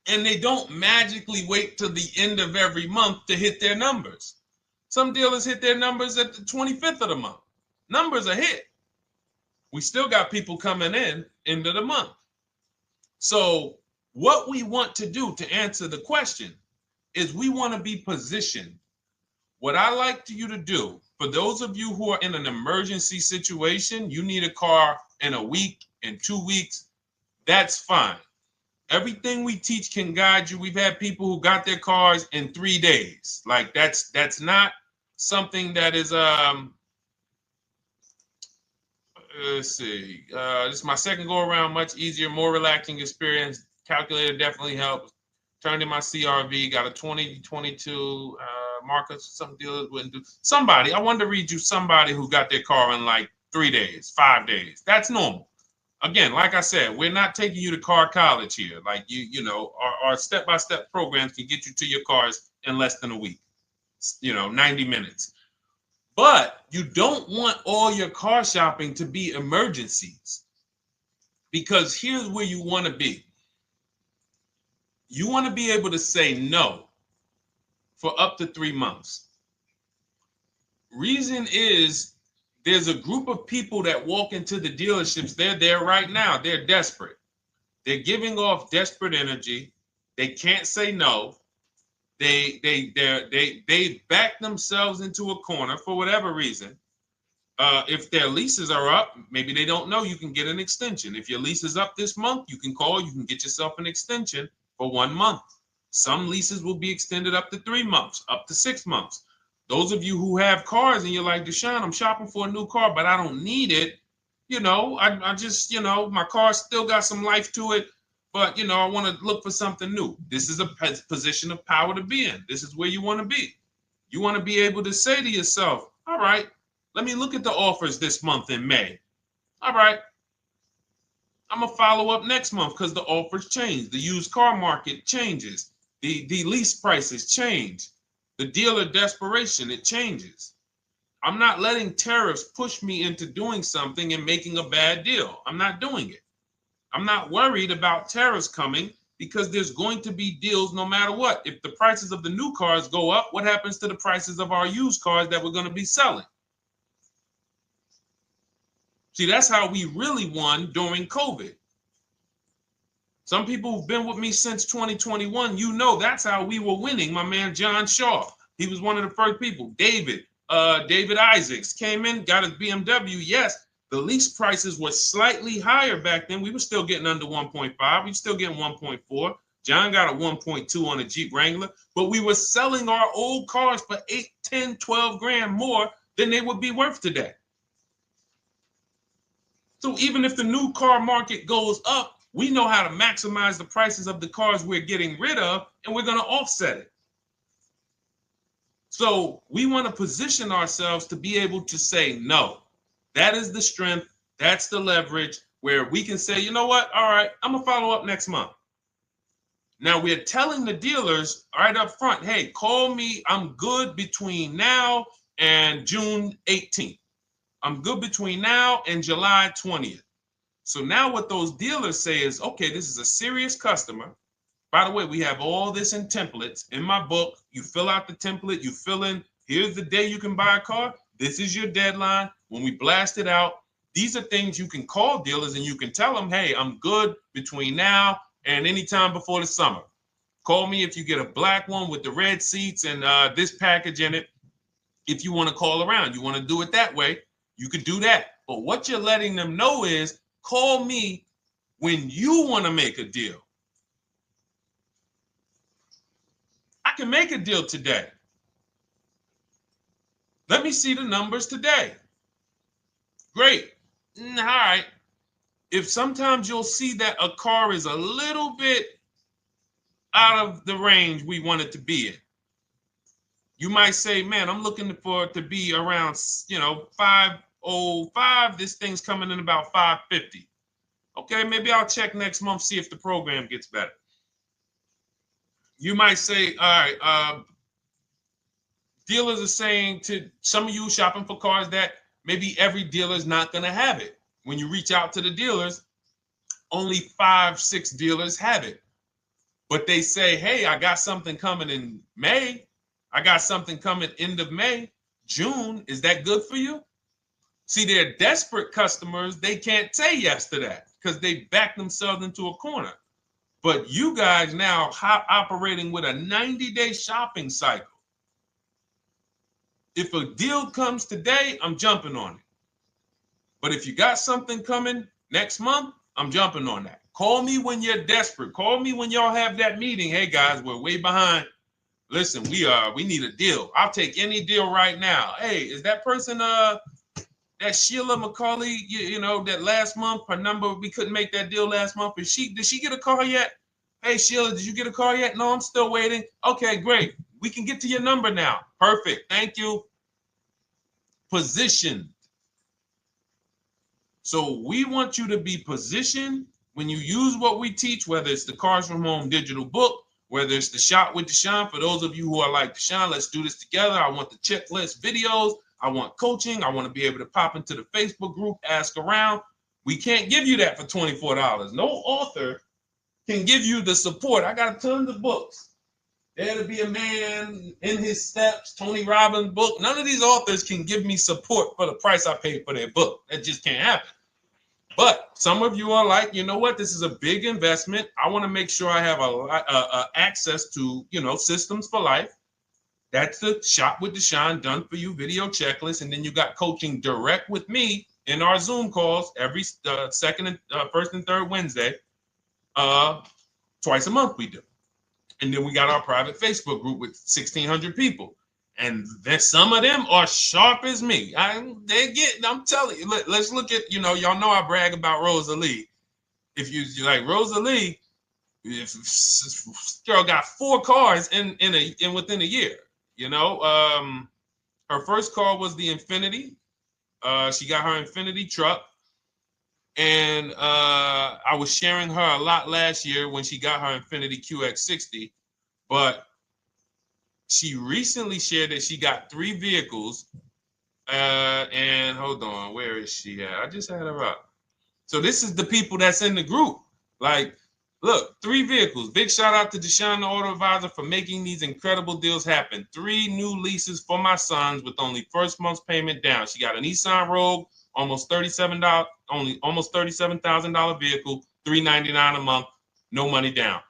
And they don't magically wait till the end of every month to hit their numbers. Some dealers hit their numbers at the 25th of the month. Numbers are hit. We still got people coming in end of the month. So What we want to do to answer the question is we want to be positioned. What I like you to do, for those of you who are in an emergency situation, you need a car in a week, in 2 weeks, that's fine. Everything we teach can guide you. We've had people who got their cars in 3 days. Like that's not something that is let's see. This is my second go around, much easier, more relaxing experience. Calculator definitely helps. Turned in my CRV, got a 2022 Marcus. Some dealers wouldn't do. Somebody, I wanted to read you somebody who got their car in like 3 days, 5 days. That's normal. Again, like I said, we're not taking you to car college here. Like you know, our step-by-step programs can get you to your cars in less than a week. 90 minutes. But you don't want all your car shopping to be emergencies, because here's where you want to be. You want to be able to say no for up to 3 months. Reason is there's a group of people that walk into the dealerships. They're there right now. They're desperate. They're giving off desperate energy. They can't say no. They back themselves into a corner for whatever reason. If their leases are up, maybe they don't know you can get an extension. If your lease is up this month, you can call, you can get yourself an extension for 1 month. Some leases will be extended up to 3 months, up to 6 months. Those of you who have cars and you're like, Deshone, I'm shopping for a new car, but I don't need it. I just, my car still got some life to it, but, I want to look for something new. This is a position of power to be in. This is where you want to be. You want to be able to say to yourself, all right, let me look at the offers this month in May. All right, I'm going to follow up next month because the offers change. The used car market changes. The lease prices change. The dealer desperation, it changes. I'm not letting tariffs push me into doing something and making a bad deal. I'm not doing it. I'm not worried about tariffs coming because there's going to be deals no matter what. If the prices of the new cars go up, what happens to the prices of our used cars that we're going to be selling? See, that's how we really won during COVID. Some people who've been with me since 2021, that's how we were winning. My man John Shaw, he was one of the first people. David Isaacs came in, got his BMW. Yes, the lease prices were slightly higher back then. We were still getting under 1.5. We were still getting 1.4. John got a 1.2 on a Jeep Wrangler, but we were selling our old cars for 8, 10, 12 grand more than they would be worth today. So even if the new car market goes up, we know how to maximize the prices of the cars we're getting rid of, and we're going to offset it. So we want to position ourselves to be able to say no. That is the strength. That's the leverage where we can say, you know what? All right, I'm going to follow up next month. Now we're telling the dealers right up front, hey, call me. I'm good between now and June 18th. I'm good between now and July 20th. So now what those dealers say is, okay, this is a serious customer. By the way, we have all this in templates. In my book, you fill out the template, you fill in, here's the day you can buy a car. This is your deadline. When we blast it out, these are things you can call dealers and you can tell them, hey, I'm good between now and anytime before the summer. Call me if you get a black one with the red seats and this package in it. If you want to call around, you want to do it that way, you could do that. But what you're letting them know is, call me when you want to make a deal. I can make a deal today. Let me see the numbers today. Great. All right. If sometimes you'll see that a car is a little bit out of the range we want it to be in, you might say, man, I'm looking for it to be around, 505. This thing's coming in about 550. Okay, maybe I'll check next month, see if the program gets better. You might say, all right, dealers are saying to some of you shopping for cars that maybe every dealer is not going to have it. When you reach out to the dealers, only 5, 6 dealers have it. But they say, hey, I got something coming in May. I got something coming end of May, June. Is that good for you? See, they're desperate customers. They can't say yes to that because they back themselves into a corner. But you guys now operating with a 90-day shopping cycle. If a deal comes today, I'm jumping on it. But if you got something coming next month, I'm jumping on that. Call me when you're desperate. Call me when y'all have that meeting. Hey guys, we're way behind. Listen, we need a deal. I'll take any deal right now. Hey, is that person that Sheila McCauley, you know, that last month, her number, we couldn't make that deal last month. Did she get a call yet? Hey Sheila, did you get a call yet? No, I'm still waiting. Okay, great. We can get to your number now. Perfect. Thank you. Positioned. So we want you to be positioned when you use what we teach, whether it's the Cars from Home digital book, whether it's the Shop with Deshone. For those of you who are like Deshone, let's do this together. I want the checklist videos. I want coaching. I want to be able to pop into the Facebook group, ask around. We can't give you that for $24. No author can give you the support. I got tons of books. There to be a man in his steps, Tony Robbins book. None of these authors can give me support for the price I paid for their book. That just can't happen. But some of you are like, you know what? This is a big investment. I want to make sure I have a access to, you know, systems for life. That's the Shop with Deshone done for you video checklist. And then you got coaching direct with me in our Zoom calls every second and first and third Wednesday. Twice a month we do. And then we got our private Facebook group with 1,600 people. And then some of them are sharp as me. I'm telling you, let's look at, you know, y'all know I brag about Rosalie. If you like Rosalie, if girl got 4 cars in within a year, you know. Her first car was the Infinity. She got her Infinity truck. And I was sharing her a lot last year when she got her Infinity QX60, but she recently shared that she got 3 vehicles. And hold on, where is she at? I just had her up. So this is the people that's in the group. Like, look, 3 vehicles. Big shout out to Deshone the Auto Advisor for making these incredible deals happen. 3 new leases for my sons with only first month's payment down. She got a Nissan Rogue, almost $37,000 vehicle, $399 a month, no money down.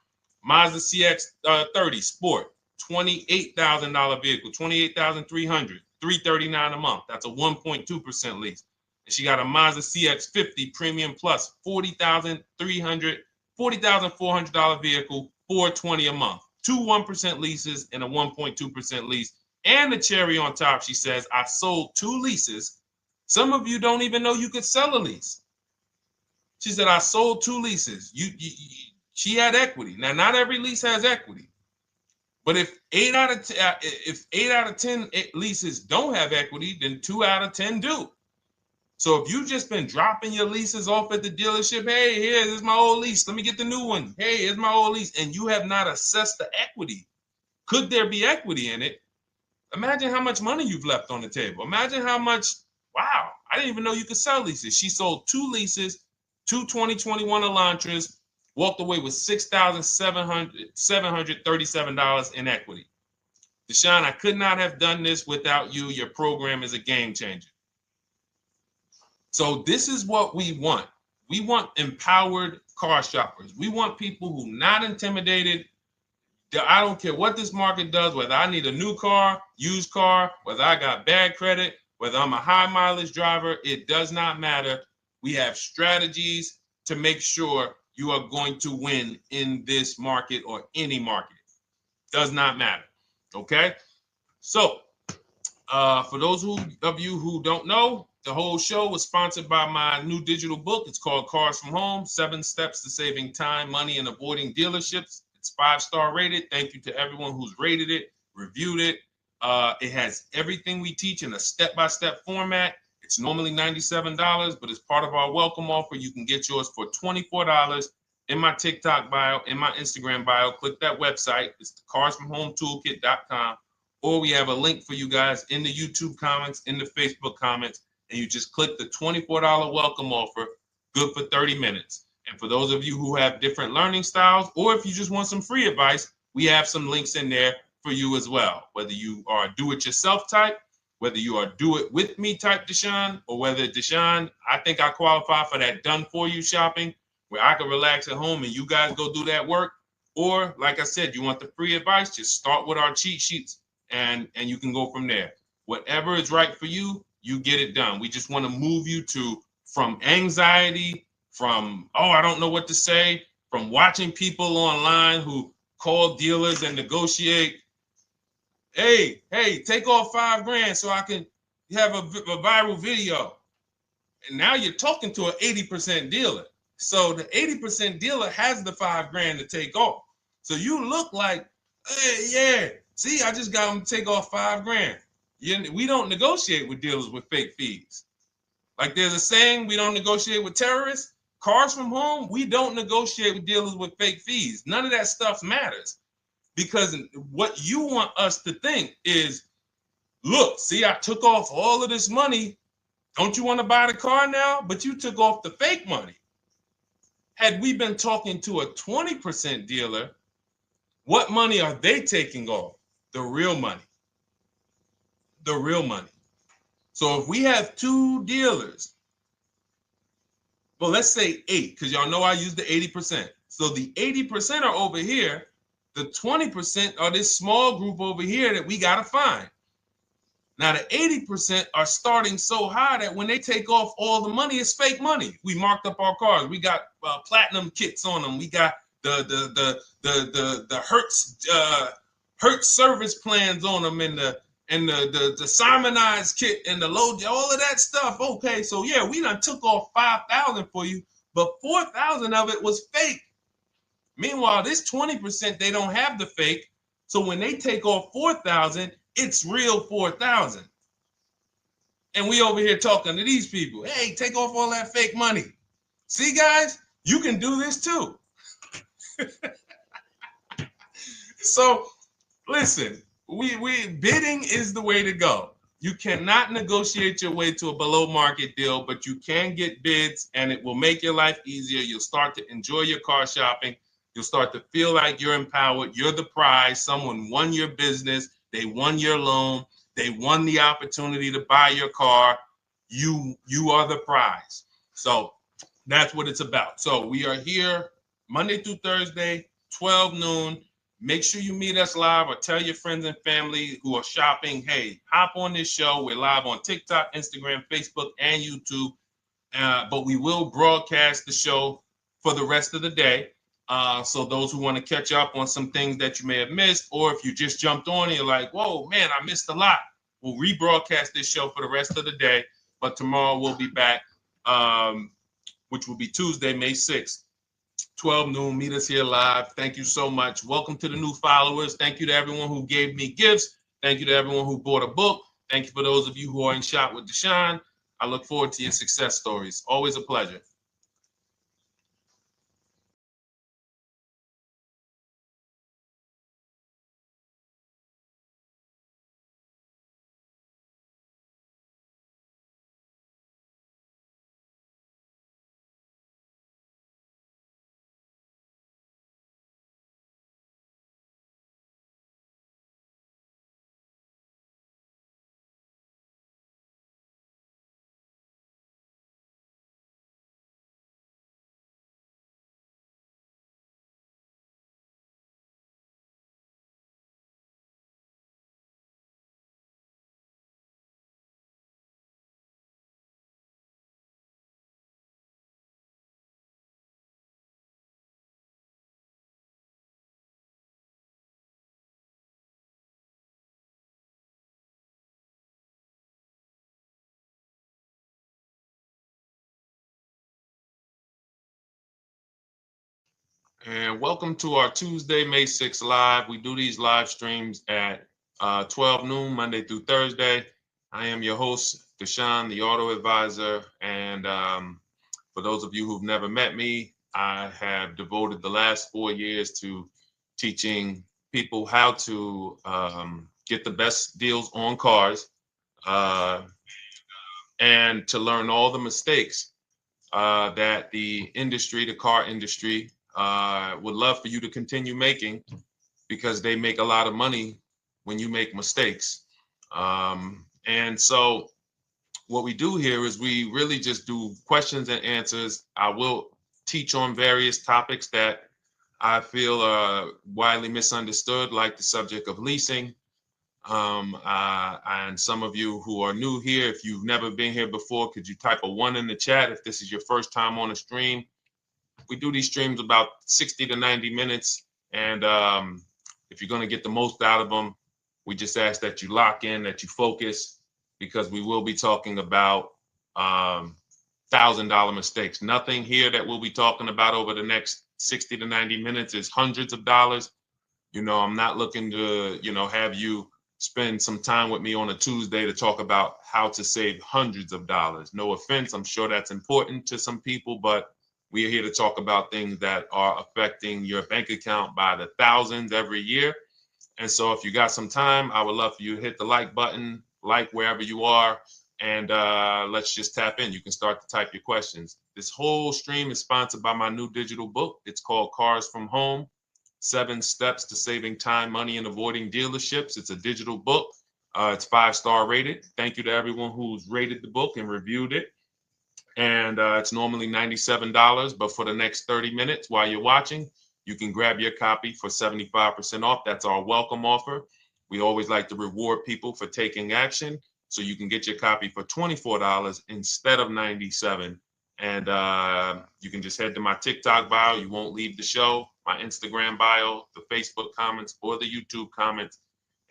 Mazda CX-30 Sport, $28,000 vehicle, $28,300, $339 a month. That's a 1.2% lease. And she got a Mazda CX-50 Premium Plus, $40,400 vehicle, $420 a month. 2 1% leases and a 1.2% lease. And the cherry on top, she says, I sold 2 leases. Some of you don't even know you could sell a lease. She said, I sold 2 leases. She had equity. Now, not every lease has equity. But if 8 out of 10 leases don't have equity, then 2 out of 10 do. So if you've just been dropping your leases off at the dealership, hey, here's my old lease. Let me get the new one. Hey, here's my old lease. And you have not assessed the equity. Could there be equity in it? Imagine how much money you've left on the table. Imagine how much, wow, I didn't even know you could sell leases. She sold 2 leases, 2 2021 Elantras, walked away with $6,737 in equity. Deshone, I could not have done this without you. Your program is a game changer. So this is what we want. We want empowered car shoppers. We want people who are not intimidated. I don't care what this market does, whether I need a new car, used car, whether I got bad credit, whether I'm a high mileage driver, it does not matter. We have strategies to make sure you are going to win in this market or any market. Does not matter. Okay? So, for those of you who don't know, the whole show was sponsored by my new digital book. It's called Cars from Home, 7 Steps to Saving Time, Money, and Avoiding Dealerships. It's 5-star rated. Thank you to everyone who's rated it, reviewed it. It has everything we teach in a step-by-step format. It's normally $97, but as part of our welcome offer, you can get yours for $24 in my TikTok bio, in my Instagram bio. Click that website. It's the carsfromhometoolkit.com. Or we have a link for you guys in the YouTube comments, in the Facebook comments, and you just click the $24 welcome offer, good for 30 minutes. And for those of you who have different learning styles, or if you just want some free advice, we have some links in there for you as well. Whether you are do-it-yourself type, whether you are do-it-with-me type Deshone, or whether Deshone, I think I qualify for that done-for-you shopping, where I can relax at home and you guys go do that work. Or like I said, you want the free advice, just start with our cheat sheets and you can go from there. Whatever is right for you, you get it done. We just want to move you from anxiety, from, oh, I don't know what to say, from watching people online who call dealers and negotiate. Hey, take off $5,000 so I can have a viral video. And now you're talking to an 80% dealer. So the 80% dealer has the $5,000 to take off. So you look like, hey, yeah, see, I just got them to take off $5,000. We don't negotiate with dealers with fake fees. Like there's a saying, we don't negotiate with terrorists. Cars from home, we don't negotiate with dealers with fake fees. None of that stuff matters. Because what you want us to think is, look, see, I took off all of this money. Don't you want to buy the car now? But you took off the fake money. Had we been talking to a 20% dealer, what money are they taking off? The real money. The real money. So if we have two dealers, well, let's say 8, because y'all know I use the 80%. So the 80% are over here. The 20% are this small group over here that we got to find. Now, the 80% are starting so high that when they take off all the money, it's fake money. We marked up our cars. We got platinum kits on them. We got the Hertz service plans on them, and the Simonized kit and the low, all of that stuff. Okay, so yeah, we done took off 5,000 for you, but 4,000 of it was fake. Meanwhile, this 20%, they don't have the fake. So when they take off 4,000, it's real 4,000. And we over here talking to these people. Hey, take off all that fake money. See, guys, you can do this too. So listen, we bidding is the way to go. You cannot negotiate your way to a below market deal, but you can get bids and it will make your life easier. You'll start to enjoy your car shopping. You'll start to feel like you're empowered. You're the prize. Someone won your business. They won your loan. They won the opportunity to buy your car. You are the prize. So that's what it's about. So we are here Monday through Thursday, 12 noon. Make sure you meet us live or tell your friends and family who are shopping, hey, hop on this show. We're live on TikTok, Instagram, Facebook, and YouTube. But we will broadcast the show for the rest of the day. So those who want to catch up on some things that you may have missed, or if you just jumped on and you're like, whoa, man, I missed a lot. We'll rebroadcast this show for the rest of the day. But tomorrow we'll be back, which will be Tuesday, May 6th, 12 noon. Meet us here live. Thank you so much. Welcome to the new followers. Thank you to everyone who gave me gifts. Thank you to everyone who bought a book. Thank you for those of you who are in Shop with Deshone. I look forward to your success stories. Always a pleasure. And welcome to our Tuesday, May 6th live. We do these live streams at 12 noon, Monday through Thursday. I am your host, Deshone the Auto Advisor. And for those of you who've never met me, I have devoted the last 4 years to teaching people how to get the best deals on cars and to learn all the mistakes that the industry, the car industry, would love for you to continue making, because they make a lot of money when you make mistakes. And so what we do here is we really just do questions and answers. I will teach on various topics that I feel are widely misunderstood, like the subject of leasing. And some of you who are new here, if you've never been here before, could you type a 1 in the chat if this is your first time on a stream? We do these streams about 60 to 90 minutes. And if you're going to get the most out of them, we just ask that you lock in, that you focus, because we will be talking about $1,000 mistakes. Nothing here that we'll be talking about over the next 60 to 90 minutes is hundreds of dollars. You know, I'm not looking to, have you spend some time with me on a Tuesday to talk about how to save hundreds of dollars. No offense, I'm sure that's important to some people, but we are here to talk about things that are affecting your bank account by the thousands every year. And so if you got some time, I would love for you to hit the like button, like wherever you are, and let's just tap in. You can start to type your questions. This whole stream is sponsored by my new digital book. It's called Cars from Home, 7 Steps to Saving Time, Money, and Avoiding Dealerships. It's a digital book. It's 5-star rated. Thank you to everyone who's rated the book and reviewed it. And it's normally $97, but for the next 30 minutes while you're watching, you can grab your copy for 75% off. That's our welcome offer. We always like to reward people for taking action. So you can get your copy for $24 instead of $97. And you can just head to my TikTok bio. You won't leave the show, my Instagram bio, the Facebook comments, or the YouTube comments,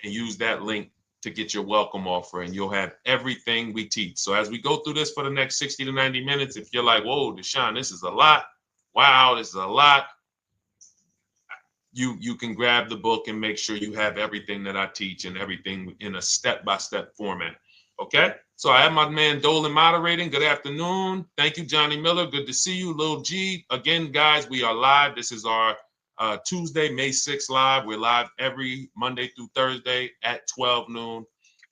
and use that link to get your welcome offer, and you'll have everything we teach. So as we go through this for the next 60 to 90 minutes, if you're like, whoa, Deshone, this is a lot. Wow, this is a lot. You can grab the book and make sure you have everything that I teach and everything in a step-by-step format. Okay? So I have my man Dolan moderating. Good afternoon. Thank you, Johnny Miller. Good to see you, Lil G. Again, guys, we are live. This is our Tuesday, May 6th live. We're live every Monday through Thursday at 12 noon.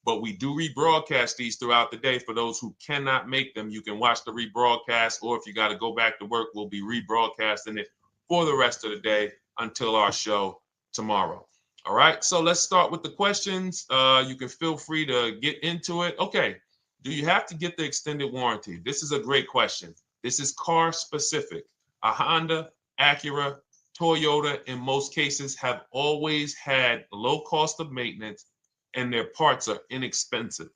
But we do rebroadcast these throughout the day. For those who cannot make them, you can watch the rebroadcast, or if you got to go back to work, we'll be rebroadcasting it for the rest of the day until our show tomorrow. All right, so let's start with the questions. You can feel free to get into it. Okay, do you have to get the extended warranty? This is a great question. This is car specific. A Honda, Acura, Toyota, in most cases, have always had low cost of maintenance and their parts are inexpensive.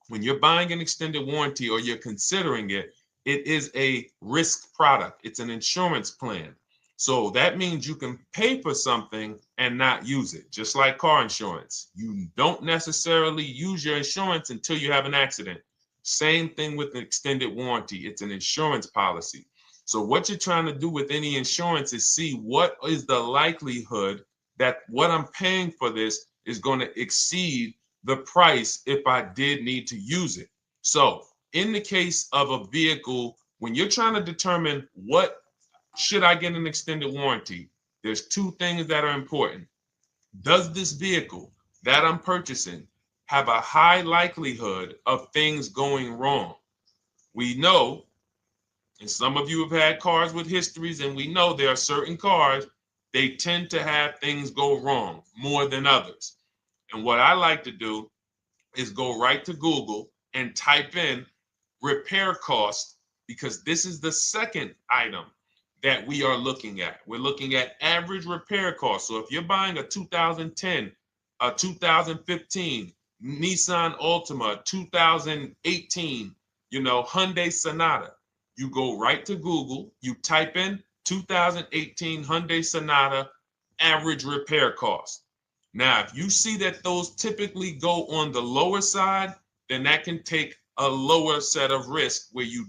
When you're buying an extended warranty or you're considering it, it is a risk product. It's an insurance plan. So that means you can pay for something and not use it, just like car insurance. You don't necessarily use your insurance until you have an accident. Same thing with an extended warranty. It's an insurance policy. So what you're trying to do with any insurance is see what is the likelihood that what I'm paying for this is going to exceed the price if I did need to use it. So in the case of a vehicle, when you're trying to determine what should I get an extended warranty, there's 2 things that are important. Does this vehicle that I'm purchasing have a high likelihood of things going wrong? We know, and some of you have had cars with histories, and we know there are certain cars, they tend to have things go wrong more than others. And what I like to do is go right to Google and type in repair cost, because this is the second item that we are looking at. We're looking at average repair cost. So if you're buying a 2010, a 2015 Nissan Altima, 2018, Hyundai Sonata, you go right to Google, you type in 2018 Hyundai Sonata average repair cost. Now, if you see that those typically go on the lower side, then that can take a lower set of risk where you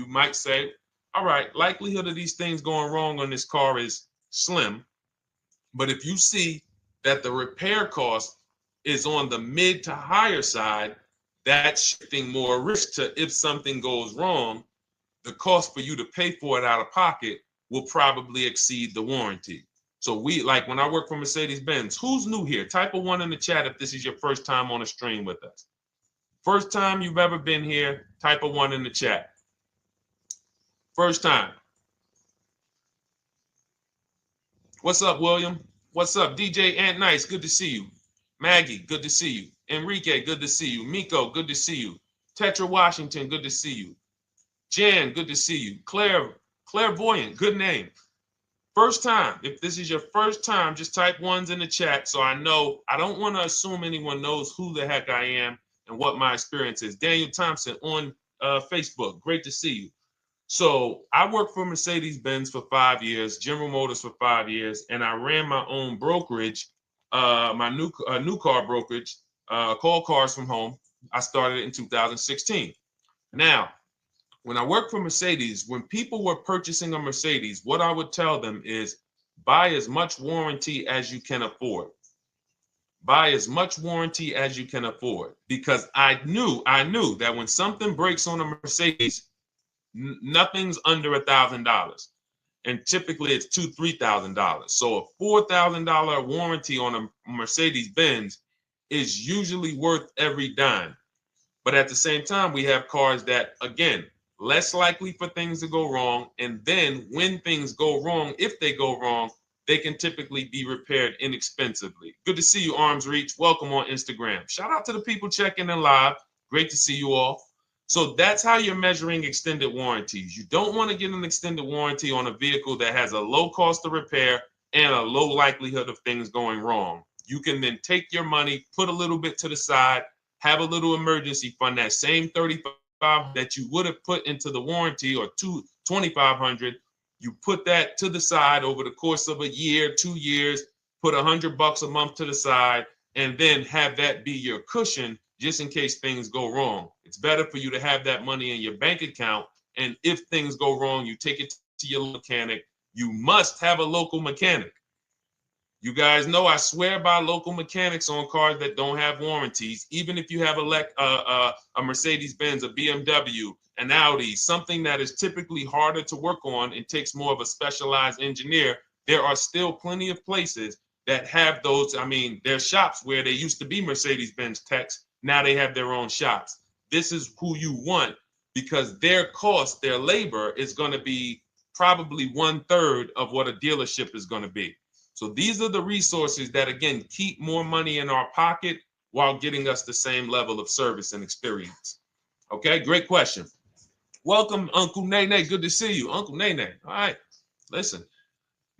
might say, all right, likelihood of these things going wrong on this car is slim. But if you see that the repair cost is on the mid to higher side, that's shifting more risk to if something goes wrong, the cost for you to pay for it out of pocket will probably exceed the warranty. So like when I work for Mercedes-Benz, who's new here? Type a 1 in the chat if this is your first time on a stream with us. First time you've ever been here, type a 1 in the chat. First time. What's up, William? What's up, DJ Ant Nice? Good to see you. Maggie, good to see you. Enrique, good to see you. Miko, good to see you. Tetra Washington, good to see you. Jan, good to see you. Claire Clairvoyant, good name. First time. If this is your first time, just type ones in the chat so I know. I don't want to assume anyone knows who the heck I am and what my experience is. Daniel Thompson on Facebook. Great to see you. So I worked for Mercedes-Benz for 5 years, General Motors for 5 years, and I ran my own brokerage, my new car brokerage, Call Cars from Home. I started it in 2016. Now, when I worked for Mercedes, when people were purchasing a Mercedes, what I would tell them is buy as much warranty as you can afford. Buy as much warranty as you can afford, because I knew that when something breaks on a Mercedes, nothing's under $1,000, and typically it's $2,000-$3,000. So a $4,000 warranty on a Mercedes-Benz is usually worth every dime. But at the same time, we have cars that, again, less likely for things to go wrong. And then when things go wrong, if they go wrong, they can typically be repaired inexpensively. Good to see you, Arms Reach. Welcome on Instagram. Shout out to the people checking in live. Great to see you all. So that's how you're measuring extended warranties. You don't want to get an extended warranty on a vehicle that has a low cost of repair and a low likelihood of things going wrong. You can then take your money, put a little bit to the side, have a little emergency fund, that same $35 that you would have put into the warranty, or $2,500. You put that to the side over the course of a year, 2 years, put $100 a month to the side, and then have that be your cushion just in case things go wrong. It's better for you to have that money in your bank account, and if things go wrong, you take it to your mechanic. You must have a local mechanic. You guys know I swear by local mechanics on cars that don't have warranties. Even if you have a Mercedes-Benz, a BMW, an Audi, something that is typically harder to work on and takes more of a specialized engineer, there are still plenty of places that have those. I mean, there's shops where they used to be Mercedes-Benz techs. Now they have their own shops. This is who you want, because their cost, their labor is going to be probably 1/3 of what a dealership is going to be. So these are the resources that, again, keep more money in our pocket while getting us the same level of service and experience. Okay, great question. Welcome, Uncle Nene. Good to see you. Uncle Nene. All right, listen.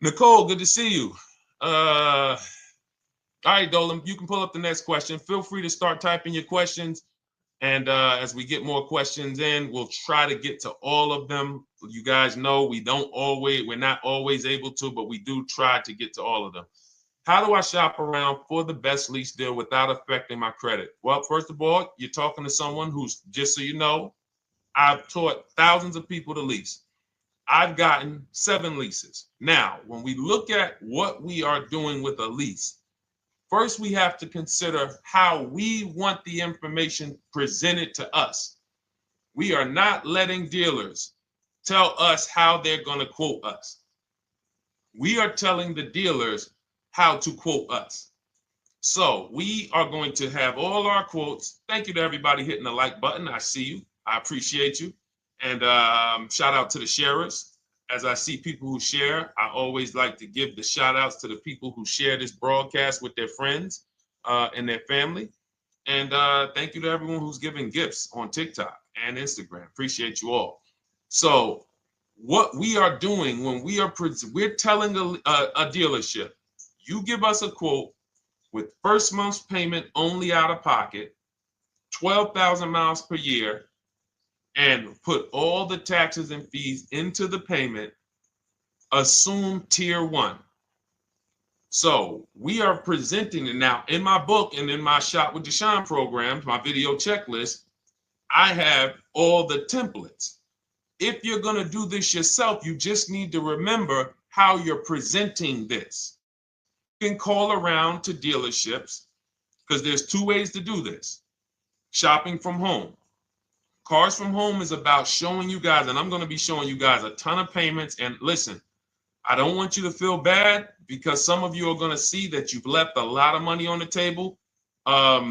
Nicole, good to see you. All right, Dolan, you can pull up the next question. Feel free to start typing your questions. And as we get more questions in, we'll try to get to all of them. You guys know we're not always able to, but we do try to get to all of them. How do I shop around for the best lease deal without affecting my credit? Well, first of all, you're talking to someone who's, just so you know, I've taught thousands of people to lease. I've gotten 7 leases. Now, when we look at what we are doing with a lease, first, we have to consider how we want the information presented to us. We are not letting dealers tell us how they're going to quote us. We are telling the dealers how to quote us. So we are going to have all our quotes. Thank you to everybody hitting the like button. I see you. I appreciate you. And shout out to the sharers. As I see people who share, I always like to give the shout outs to the people who share this broadcast with their friends and their family. And thank you to everyone who's giving gifts on TikTok and Instagram. Appreciate you all. So what we are doing when we're telling a dealership, you give us a quote with first month's payment only out of pocket, 12,000 miles per year, and put all the taxes and fees into the payment, assume tier 1. So we are presenting it now in my book and in my Shop with Deshone programs, my video checklist. I have all the templates. If you're going to do this yourself, you just need to remember how you're presenting this. You can call around to dealerships, because there's 2 ways to do this. Shopping from home. Cars from Home is about showing you guys, and I'm going to be showing you guys a ton of payments. And listen, I don't want you to feel bad, because some of you are going to see that you've left a lot of money on the table. Part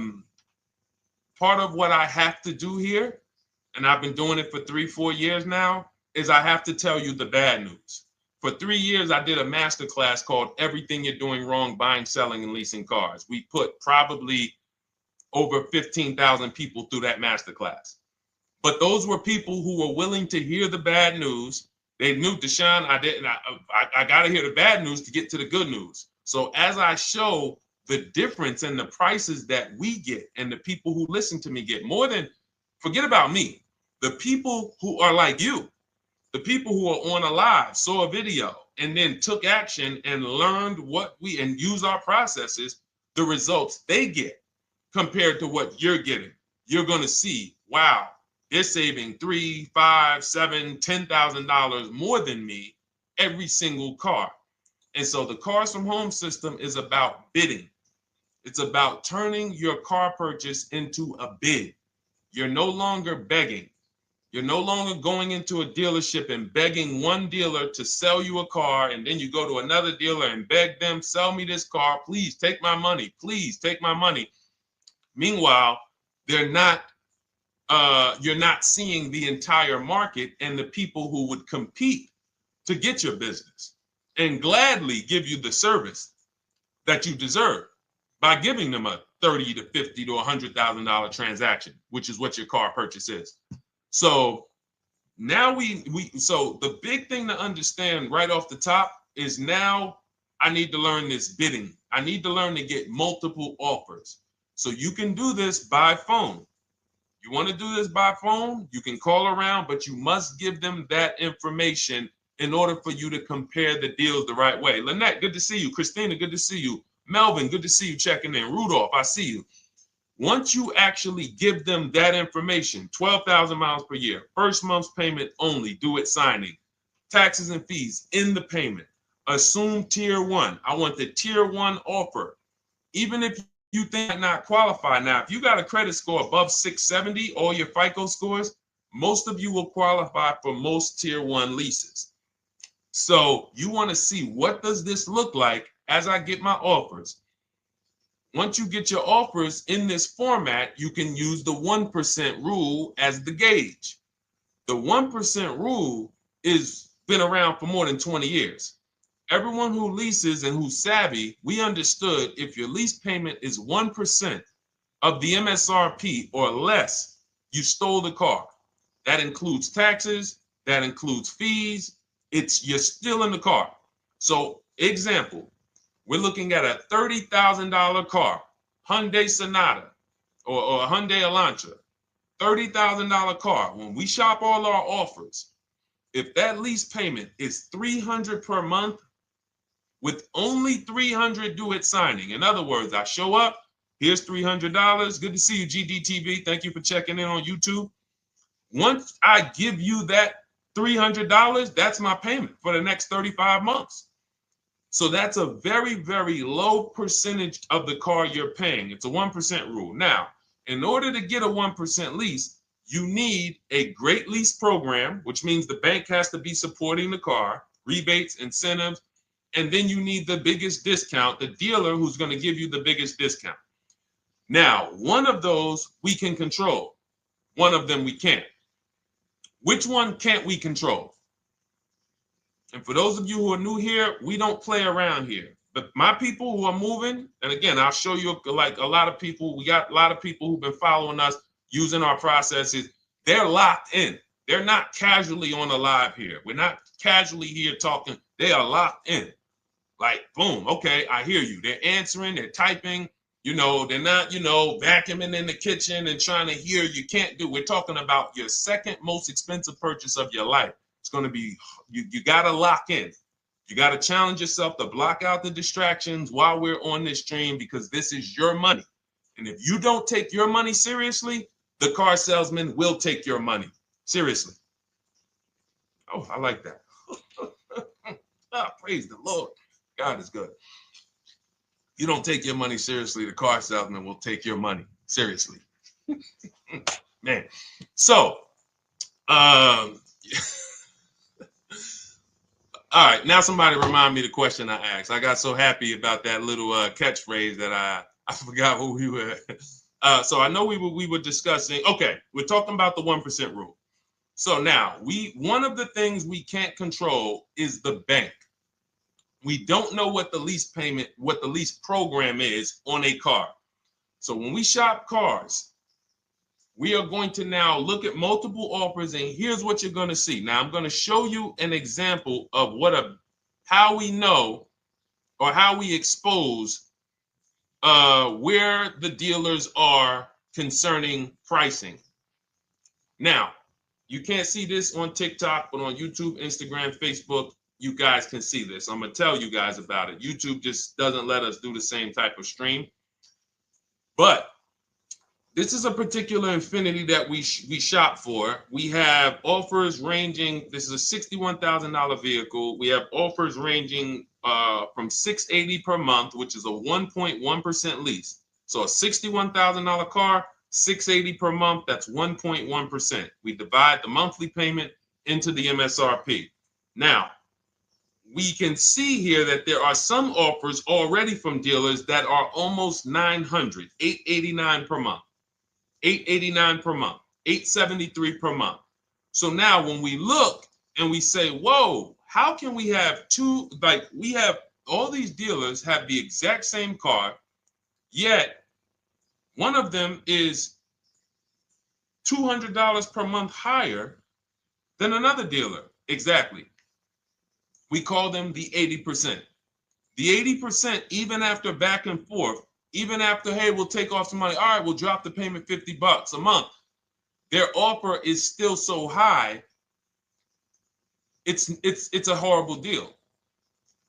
of what I have to do here, and I've been doing it for 3-4 years now, is I have to tell you the bad news. For 3 years, I did a masterclass called Everything You're Doing Wrong Buying, Selling, and Leasing Cars. We put probably over 15,000 people through that masterclass. But those were people who were willing to hear the bad news. They knew, Deshone, I got to hear the bad news to get to the good news. So as I show the difference in the prices that we get and the people who listen to me get, more than, forget about me, the people who are like you, the people who are on a live, saw a video, and then took action and learned and use our processes, the results they get compared to what you're getting. You're going to see, wow, they're saving $3, $5, $7, $10,000 more than me every single car. And so the Cars from Home system is about bidding. It's about turning your car purchase into a bid. You're no longer begging. You're no longer going into a dealership and begging one dealer to sell you a car, and then you go to another dealer and beg them, sell me this car, please take my money, please take my money. Meanwhile, you're not seeing the entire market and the people who would compete to get your business and gladly give you the service that you deserve by giving them a $30 to $50 to $100,000 transaction, which is what your car purchase is. So now so the big thing to understand right off the top is, now I need to learn this bidding. I need to learn to get multiple offers. So you can do this by phone. You want to do this by phone, you can call around, but you must give them that information in order for you to compare the deals the right way. Lynette, good to see you. Christina, good to see you. Melvin, good to see you checking in. Rudolph, I see you. Once you actually give them that information, 12,000 miles per year, first month's payment only, due at signing, taxes and fees in the payment, assume tier one. I want the tier one offer. Even if you think not qualify. Now, if you got a credit score above 670, all your FICO scores, most of you will qualify for most tier one leases. So you want to see, what does this look like as I get my offers? Once you get your offers in this format, you can use the 1% rule as the gauge. The 1% rule is been around for more than 20 years. Everyone who leases and who's savvy, we understood if your lease payment is 1% of the MSRP or less, you stole the car. That includes taxes, that includes fees. You're still in the car. So example, we're looking at a $30,000 car, Hyundai Sonata or a Hyundai Elantra, $30,000 car. When we shop all our offers, if that lease payment is $300 per month, with only $300 due at signing. In other words, I show up, here's $300. Good to see you, GDTV. Thank you for checking in on YouTube. Once I give you that $300, that's my payment for the next 35 months. So that's a very, very low percentage of the car you're paying. It's a 1% rule. Now, in order to get a 1% lease, you need a great lease program, which means the bank has to be supporting the car, rebates, incentives, and then you need the biggest discount, the dealer who's going to give you the biggest discount. Now, one of those we can control. One of them we can't. Which one can't we control? And for those of you who are new here, we don't play around here. But my people who are moving, and again, I'll show you, like a lot of people, we got a lot of people who've been following us, using our processes. They're locked in. They're not casually on the live here. We're not casually here talking. They are locked in. Like, boom, okay, I hear you. They're answering, they're typing, they're not, vacuuming in the kitchen and trying to hear. You can't do. We're talking about your second most expensive purchase of your life. It's going to be, you got to lock in. You got to challenge yourself to block out the distractions while we're on this stream, because this is your money. And if you don't take your money seriously, the car salesman will take your money seriously. Oh, I like that. Oh, praise the Lord. God is good. You don't take your money seriously, the car salesman will take your money seriously. Man. So, all right, now somebody remind me the question I asked. I got so happy about that little catchphrase that I forgot who we were. So I know we were discussing. Okay, we're talking about the 1% rule. So now one of the things we can't control is the bank. We don't know what the lease payment, what the lease program is on a car. So when we shop cars, We are going to now look at multiple offers, and here's what you're going to see. Now I'm going to show you an example of how we know or how we expose where the dealers are concerning pricing. Now, you can't see this on TikTok, but on YouTube, Instagram, Facebook, you guys can see this. I'm going to tell you guys about it. YouTube just doesn't let us do the same type of stream. But this is a particular Infiniti that we shop for. We have offers ranging, this is a $61,000 vehicle. We have offers ranging from $680 per month, which is a 1.1% lease. So a $61,000 car, $680 per month, that's 1.1%. We divide the monthly payment into the MSRP. Now, we can see here that there are some offers already from dealers that are almost $900, $889 per month. $889 per month, $873 per month. So now when we look and we say, whoa, how can we have two, like we have all these dealers have the exact same car, yet one of them is $200 per month higher than another dealer. Exactly. We call them the 80%. The 80%, even after back and forth, even after, hey, we'll take off some money. All right, we'll drop the payment $50 a month. Their offer is still so high. It's a horrible deal.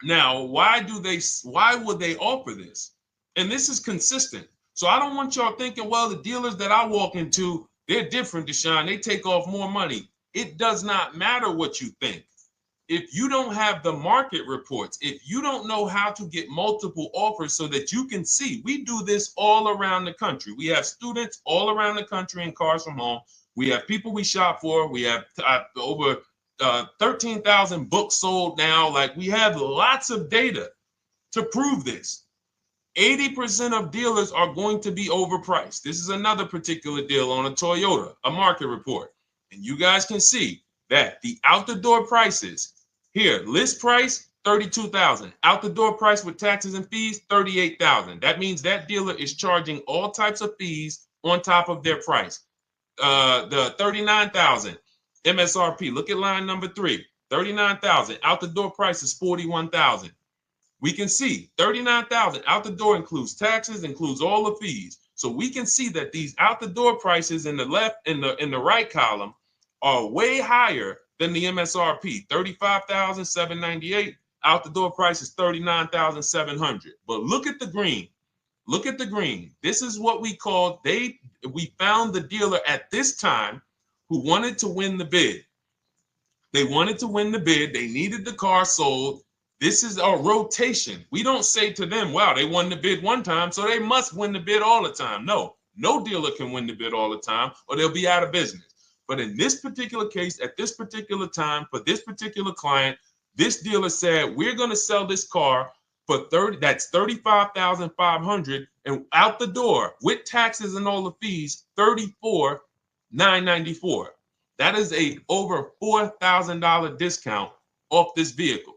Now, why would they offer this? And this is consistent. So I don't want y'all thinking, well, the dealers that I walk into, they're different, Deshone. They take off more money. It does not matter what you think. If you don't have the market reports, if you don't know how to get multiple offers so that you can see, we do this all around the country. We have students all around the country in Cars from Home. We have people we shop for. We have over 13,000 books sold now. Like, we have lots of data to prove this. 80% of dealers are going to be overpriced. This is another particular deal on a Toyota, a market report. And you guys can see that the out-the-door prices here, list price, $32,000. Out-the-door price with taxes and fees, $38,000. That means that dealer is charging all types of fees on top of their price. The $39,000 MSRP. Look at line number 3. $39,000. Out-the-door price is $41,000. We can see $39,000 out-the-door includes taxes, includes all the fees. So we can see that these out-the-door prices in the left, in the right column, are way higher than the MSRP, $35,798. Out the door price is $39,700. But look at the green. Look at the green. This is what we call, we found the dealer at this time who wanted to win the bid. They wanted to win the bid. They needed the car sold. This is a rotation. We don't say to them, wow, they won the bid one time, so they must win the bid all the time. No dealer can win the bid all the time, or they'll be out of business. But in this particular case, at this particular time, for this particular client, this dealer said, we're going to sell this car for that's $35,500, and out the door with taxes and all the fees, $34,994. That is a over $4,000 discount off this vehicle.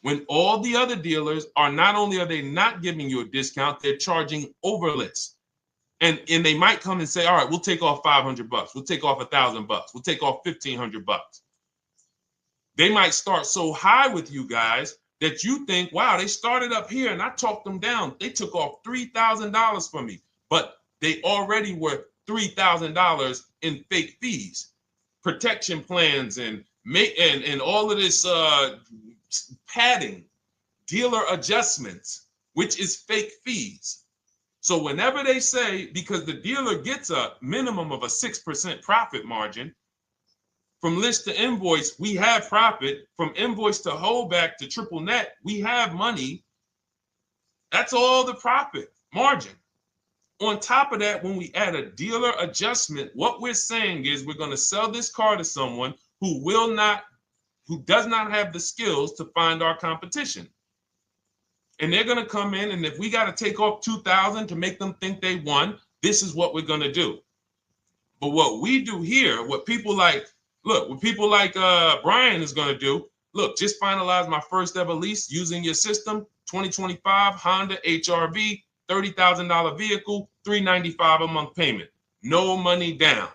When all the other dealers are, not only are they not giving you a discount, they're charging over list. And they might come and say, all right, we'll take off $500. We'll take off $1,000. We'll take off $1,500. They might start so high with you guys that you think, wow, they started up here and I talked them down. They took off $3,000 from me, but they already were $3,000 in fake fees, protection plans, and all of this padding, dealer adjustments, which is fake fees. So whenever they say, because the dealer gets a minimum of a 6% profit margin, from list to invoice, we have profit. From invoice to holdback to triple net, we have money. That's all the profit margin. On top of that, when we add a dealer adjustment, what we're saying is we're going to sell this car to someone who does not have the skills to find our competition. And they're going to come in, and if we got to take off $2,000 to make them think they won, this is what we're going to do. But what we do here, what people like Brian is going to do, look, just finalize my first ever lease using your system, 2025 Honda HRV, $30,000 vehicle, $395 a month payment. no money down.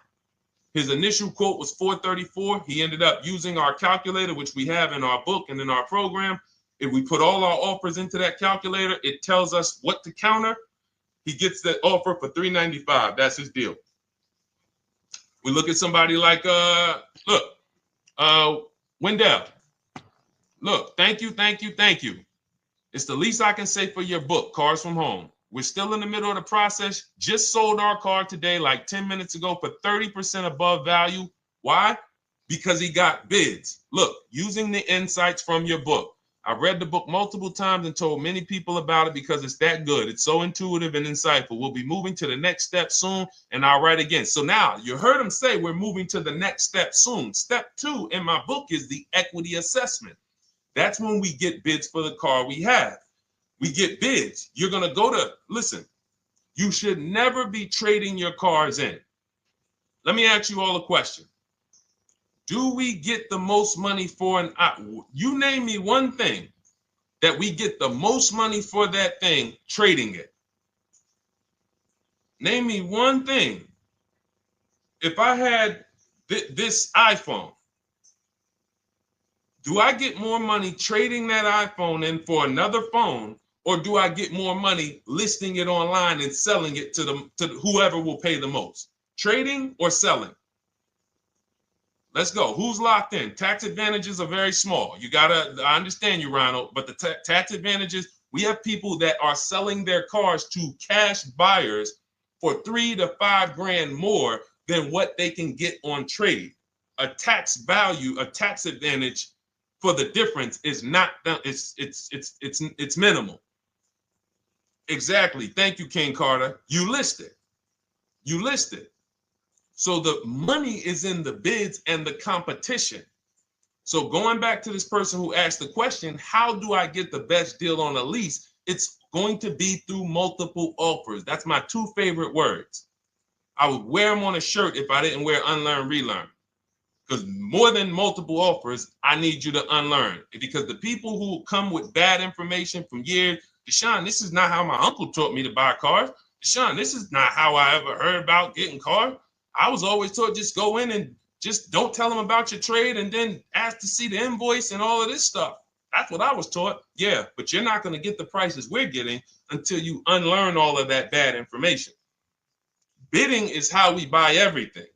His initial quote was $434. He ended up using our calculator, which we have in our book and in our program. If we put all our offers into that calculator, it tells us what to counter. He gets that offer for $395. That's his deal. We look at somebody like Wendell. Look, thank you. It's the least I can say for your book, Cars from Home. We're still in the middle of the process. Just sold our car today, like 10 minutes ago, for 30% above value. Why? Because he got bids. Look, using the insights from your book. I've read the book multiple times and told many people about it because it's that good. It's so intuitive and insightful. We'll be moving to the next step soon, and I'll write again. So now you heard him say we're moving to the next step soon. Step 2 in my book is the equity assessment. That's when we get bids for the car we have. We get bids. You're going to go to, listen, you should never be trading your cars in. Let me ask you all a question. Do we get the most money for you name me one thing that we get the most money for that thing trading it. Name me one thing. If I had this iPhone, do I get more money trading that iPhone in for another phone, or do I get more money listing it online and selling it to whoever will pay the most? Trading or selling? Let's go. Who's locked in? Tax advantages are very small. I understand you, Ronald, but the tax advantages, we have people that are selling their cars to cash buyers for $3 to $5 grand more than what they can get on trade. A tax value, a tax advantage for the difference is not, it's minimal. Exactly. Thank you, King Carter. You listed. So the money is in the bids and the competition. So going back to this person who asked the question, how do I get the best deal on a lease? It's going to be through multiple offers. That's my 2 favorite words. I would wear them on a shirt if I didn't wear unlearn, relearn. Because more than multiple offers, I need you to unlearn. Because the people who come with bad information from years, Deshone, this is not how my uncle taught me to buy cars. Deshone, this is not how I ever heard about getting cars. I was always taught just go in and just don't tell them about your trade and then ask to see the invoice and all of this stuff. That's what I was taught. Yeah, but you're not going to get the prices we're getting until you unlearn all of that bad information. Bidding is how we buy everything.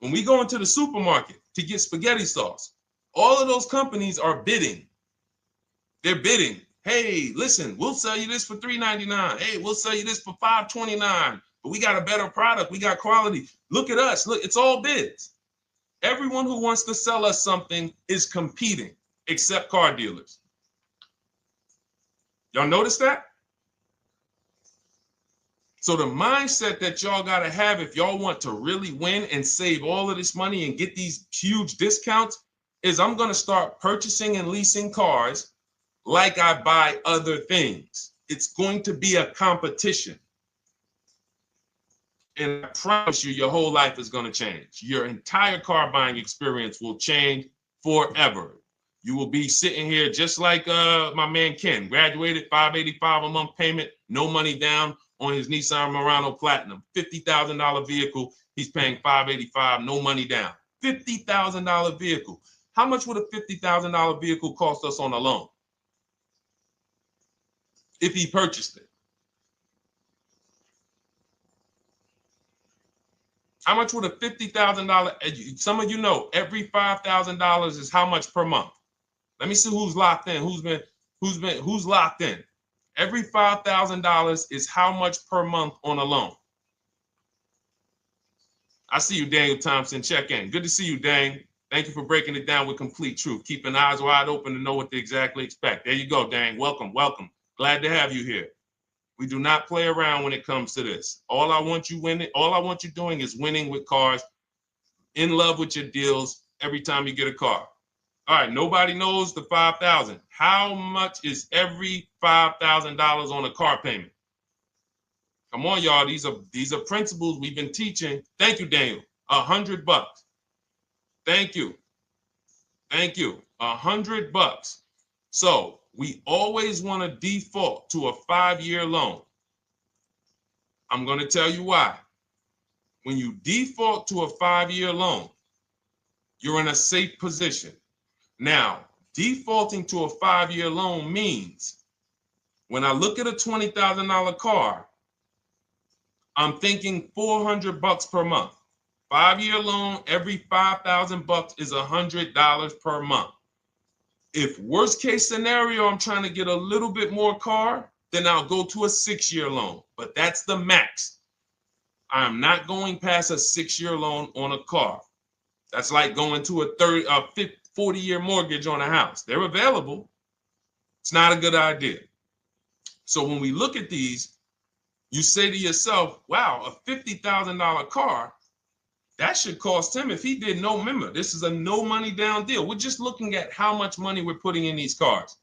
When we go into the supermarket to get spaghetti sauce, all of those companies are bidding. They're bidding. Hey, listen, we'll sell you this for $3.99. Hey, we'll sell you this for $5.29. But we got a better product. We got quality. Look at us. Look, it's all bids. Everyone who wants to sell us something is competing, except car dealers. Y'all notice that? So the mindset that y'all got to have if y'all want to really win and save all of this money and get these huge discounts is I'm going to start purchasing and leasing cars like I buy other things. It's going to be a competition. And I promise you, your whole life is going to change. Your entire car buying experience will change forever. You will be sitting here just like my man Ken, graduated, $585 a month payment, no money down on his Nissan Murano Platinum, $50,000 vehicle. He's paying $585, no money down. $50,000 vehicle. How much would a $50,000 vehicle cost us on a loan if he purchased it? How much would a $50,000? Some of you know every $5,000 is how much per month. Let me see who's locked in. Who's locked in? Every $5,000 is how much per month on a loan. I see you, Daniel Thompson. Check in. Good to see you, Dang. Thank you for breaking it down with complete truth. Keeping eyes wide open to know what to exactly expect. There you go, Dang. Welcome. Glad to have you here. We do not play around when it comes to this. All I want you doing is winning with cars, in love with your deals every time you get a car. All right, nobody knows the $5,000. How much is every $5,000 on a car payment? Come on, y'all. These are principles we've been teaching. Thank you, Daniel. $100. Thank you. $100. So we always want to default to a 5-year loan. I'm going to tell you why. when you default to a 5-year loan, you're in a safe position. Now, defaulting to a 5-year loan means when I look at a $20,000 car, I'm thinking $400 per month. 5-year loan, every $5,000 is $100 per month. If worst case scenario, I'm trying to get a little bit more car, then I'll go to a 6-year loan, but that's the max. I'm not going past a 6-year loan on a car. That's like going to a 40-year mortgage on a house. They're available. It's not a good idea. So when we look at these, you say to yourself, wow, a $50,000 car, that should cost him, if he did no, remember, this is a no money down deal. We're just looking at how much money we're putting in these cars.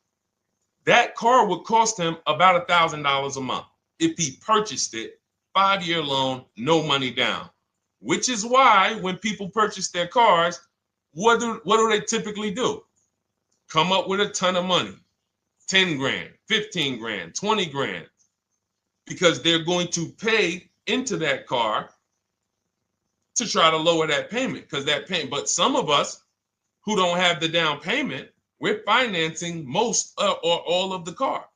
That car would cost him about $1,000 a month if he purchased it, 5-year loan, no money down. Which is why when people purchase their cars, what do they typically do? Come up with a ton of money, 10 grand, 15 grand, 20 grand, because they're going to pay into that car to try to lower that payment, because that payment. But some of us who don't have the down payment, we're financing most or all of the car.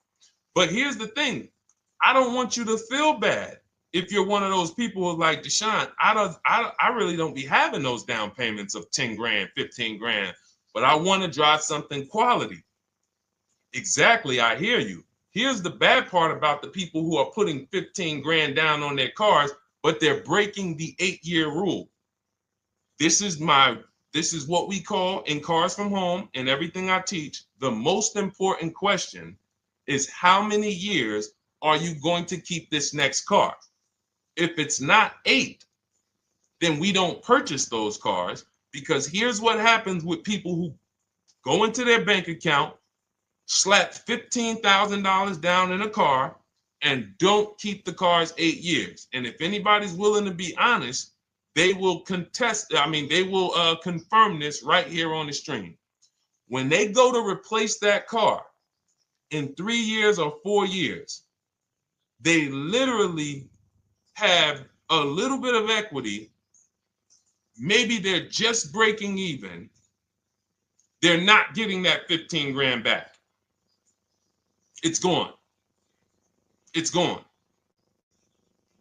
But here's the thing. I don't want you to feel bad if you're one of those people who's like, Deshone, I really don't be having those down payments of 10 grand, 15 grand, but I want to drive something quality. Exactly, I hear you. Here's the bad part about the people who are putting 15 grand down on their cars, but they're breaking the 8-year rule. This is what we call in Cars from Home and everything I teach, the most important question is how many years are you going to keep this next car? If it's not 8, then we don't purchase those cars, because here's what happens with people who go into their bank account, slap $15,000 down in a car, and don't keep the cars 8 years. And if anybody's willing to be honest, they will confirm this right here on the stream. When they go to replace that car in 3 years or 4 years, they literally have a little bit of equity. Maybe they're just breaking even. They're not getting that 15 grand back. It's gone. It's gone.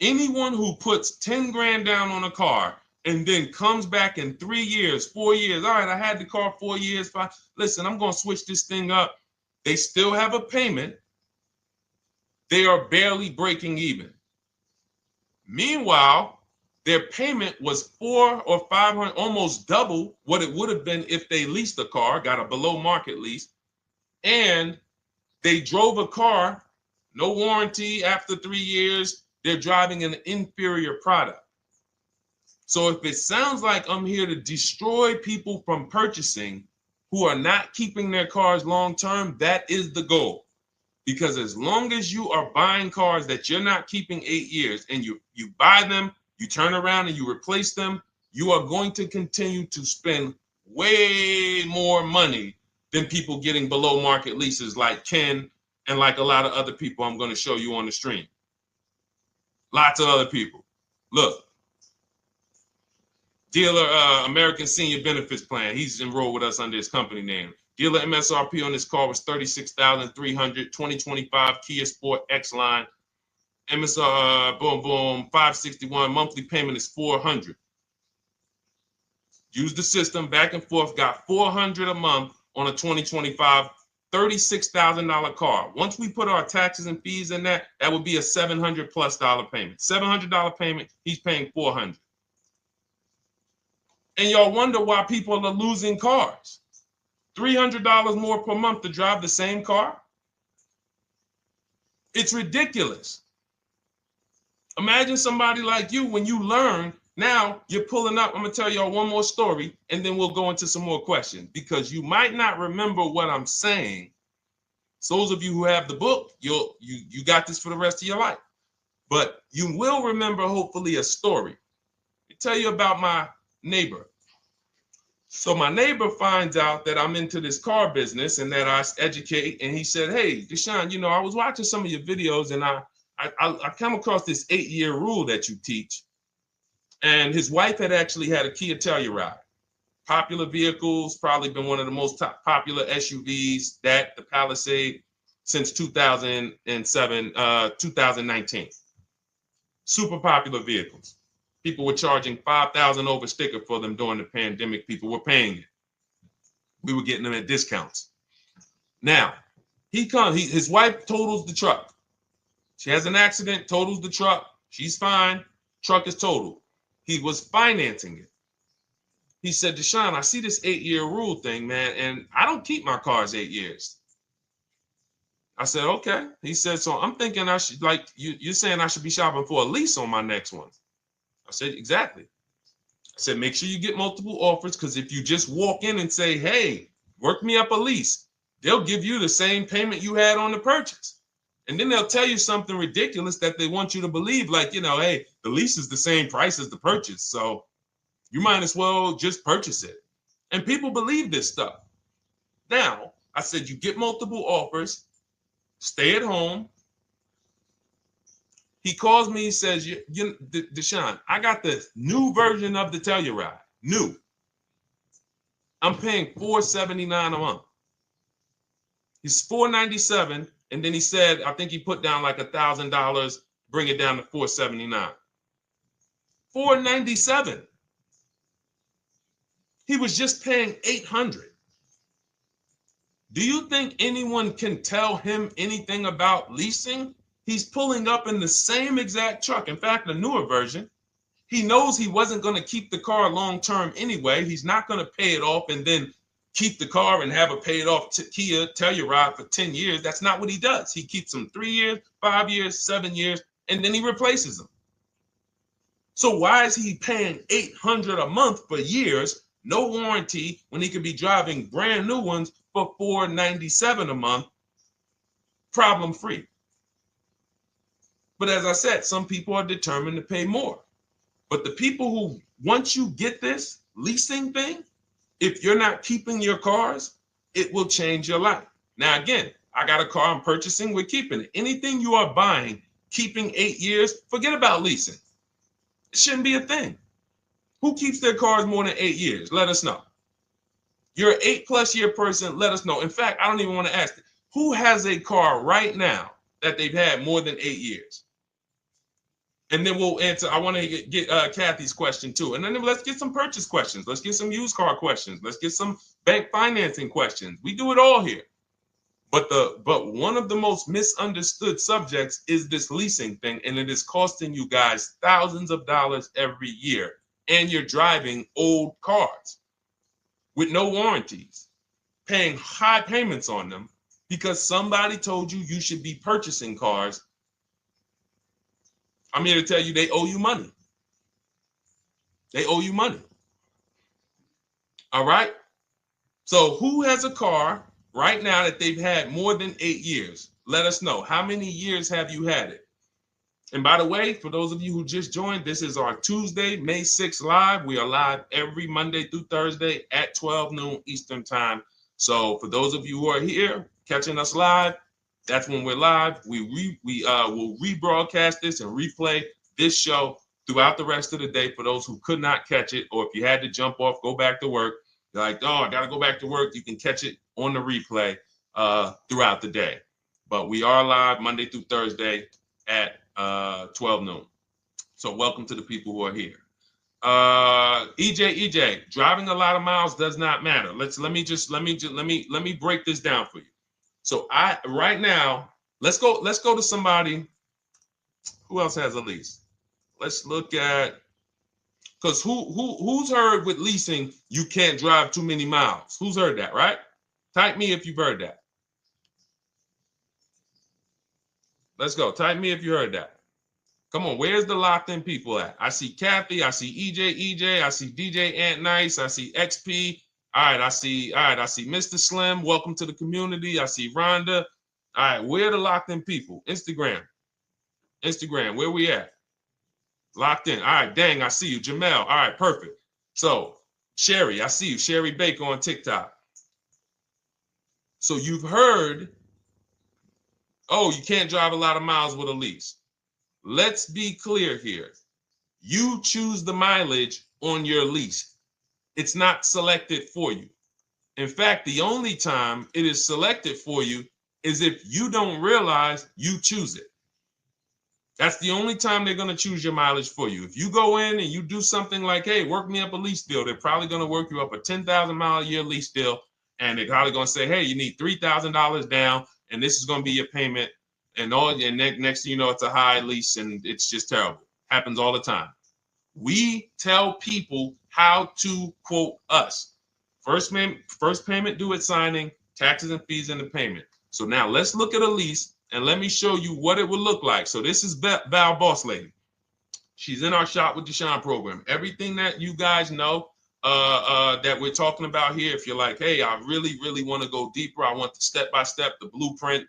Anyone who puts 10 grand down on a car and then comes back in 3 years, 4 years, all right, I had the car 4 years, 5, listen, I'm going to switch this thing up. They still have a payment. They are barely breaking even. Meanwhile, their payment was 400 or 500, almost double what it would have been if they leased a car, got a below market lease, and they drove a car, no warranty after 3 years. They're driving an inferior product. So if it sounds like I'm here to destroy people from purchasing who are not keeping their cars long term, that is the goal. Because as long as you are buying cars that you're not keeping 8 years and you buy them, you turn around and you replace them, you are going to continue to spend way more money than people getting below market leases like Ken and like a lot of other people I'm going to show you on the stream. Lots of other people. Look, dealer American Senior Benefits Plan. He's enrolled with us under his company name. Dealer MSRP on this car was $36,300. 2025 Kia Sport X line. MSR boom boom 561. Monthly payment is $400. Use the system back and forth. Got $400 a month on a 2025 $36,000 car. Once we put our taxes and fees in that would be a $700+ payment. $700 payment. He's paying $400. And y'all wonder why people are losing cars. $300 more per month to drive the same car? It's ridiculous. Imagine somebody like you, when you learn, now you're pulling up. I'm going to tell y'all one more story, and then we'll go into some more questions, because you might not remember what I'm saying. So those of you who have the book, you got this for the rest of your life. But you will remember, hopefully, a story. I'll tell you about my neighbor. So my neighbor finds out that I'm into this car business and that I educate. And he said, hey, Deshone, I was watching some of your videos and I come across this 8-year rule that you teach. And his wife had actually had a Kia Telluride. Popular vehicles, probably been one of the most popular SUVs, that the Palisade, since 2007, 2019. Super popular vehicles. People were charging $5,000 over sticker for them during the pandemic. People were paying it. We were getting them at discounts. Now, his wife totals the truck. She has an accident, totals the truck. She's fine. Truck is totaled. He was financing it. He said, Deshone, I see this 8-year rule thing, man, and I don't keep my cars 8 years. I said, okay. He said, so I'm thinking I should, like, you're saying I should be shopping for a lease on my next one. I said, exactly. I said, make sure you get multiple offers, because if you just walk in and say, hey, work me up a lease, they'll give you the same payment you had on the purchase. And then they'll tell you something ridiculous that they want you to believe, like, hey, the lease is the same price as the purchase, so you might as well just purchase it. And people believe this stuff. Now, I said, you get multiple offers, stay at home. He calls me, he says, Deshone, I got the new version of the Telluride, new. I'm paying $479 a month. He's $497, and then he said, I think he put down like $1,000, bring it down to $479. $497. He was just paying $800. Do you think anyone can tell him anything about leasing? He's pulling up in the same exact truck. In fact, the newer version. He knows he wasn't going to keep the car long term anyway. He's not going to pay it off and then keep the car and have a paid off Kia Telluride for 10 years. That's not what he does. He keeps them 3 years, 5 years, 7 years, and then he replaces them. So why is he paying $800 a month for years, no warranty, when he could be driving brand new ones for $497 a month, problem free? But as I said, some people are determined to pay more. But the people who, once you get this leasing thing, if you're not keeping your cars, it will change your life. Now, again, I got a car I'm purchasing, we're keeping it. Anything you are buying, keeping 8 years, forget about leasing. It shouldn't be a thing. Who keeps their cars more than 8 years? Let us know. You're an 8+ year person, let us know. In fact, I don't even want to ask, who has a car right now that they've had more than 8 years? And then we'll answer. I want to get Kathy's question too. And then let's get some purchase questions. Let's get some used car questions. Let's get some bank financing questions. We do it all here. But one of the most misunderstood subjects is this leasing thing, and it is costing you guys thousands of dollars every year. And you're driving old cars with no warranties, paying high payments on them because somebody told you you should be purchasing cars. I'm here to tell you they owe you money. They owe you money. All right? So who has a car right now that they've had more than 8 years? Let us know. How many years have you had it? And by the way, for those of you who just joined, this is our Tuesday, May 6th live. We are live every Monday through Thursday at 12 noon Eastern time. So for those of you who are here catching us live, that's when we're live. We will rebroadcast this and replay this show throughout the rest of the day for those who could not catch it, or if you had to jump off, go back to work. You're like, oh, I got to go back to work. You can catch it on the replay throughout the day. But we are live Monday through Thursday at 12 noon. So welcome to the people who are here. EJ, driving a lot of miles does not matter. Let me break this down for you. So right now, let's go to somebody who else has a lease. Let's look at, because who's heard with leasing you can't drive too many miles? Who's heard that, right? Type me if you've heard that. Let's go. Type me if you heard that. Come on, where's the locked in people at? I see Kathy, I see EJ, I see DJ Ant Nice, I see XP. All right, I see Mr. Slim. Welcome to the community. I see Rhonda. All right, where are the locked in people? Instagram, where we at? Locked in. All right, dang, I see you. Jamel. All right, perfect. So Sherry, I see you. Sherry Baker on TikTok. So you've heard, oh, you can't drive a lot of miles with a lease. Let's be clear here. You choose the mileage on your lease. It's not selected for you. In fact, the only time it is selected for you is if you don't realize you choose it. That's the only time they're going to choose your mileage for you. If you go in and you do something like, hey, work me up a lease deal, they're probably going to work you up a 10,000 mile a year lease deal. And they're probably going to say, hey, you need $3,000 down, and this is going to be your payment. And next thing you know, it's a high lease, and it's just terrible. Happens all the time. We tell people how to quote us. First payment due at signing, taxes and fees in the payment. So now let's look at a lease and let me show you what it would look like. So this is Val Boss Lady. She's in our Shop with Deshone program. Everything that you guys know that we're talking about here, if you're like, hey, I really, really want to go deeper, I want the step-by-step, the blueprint,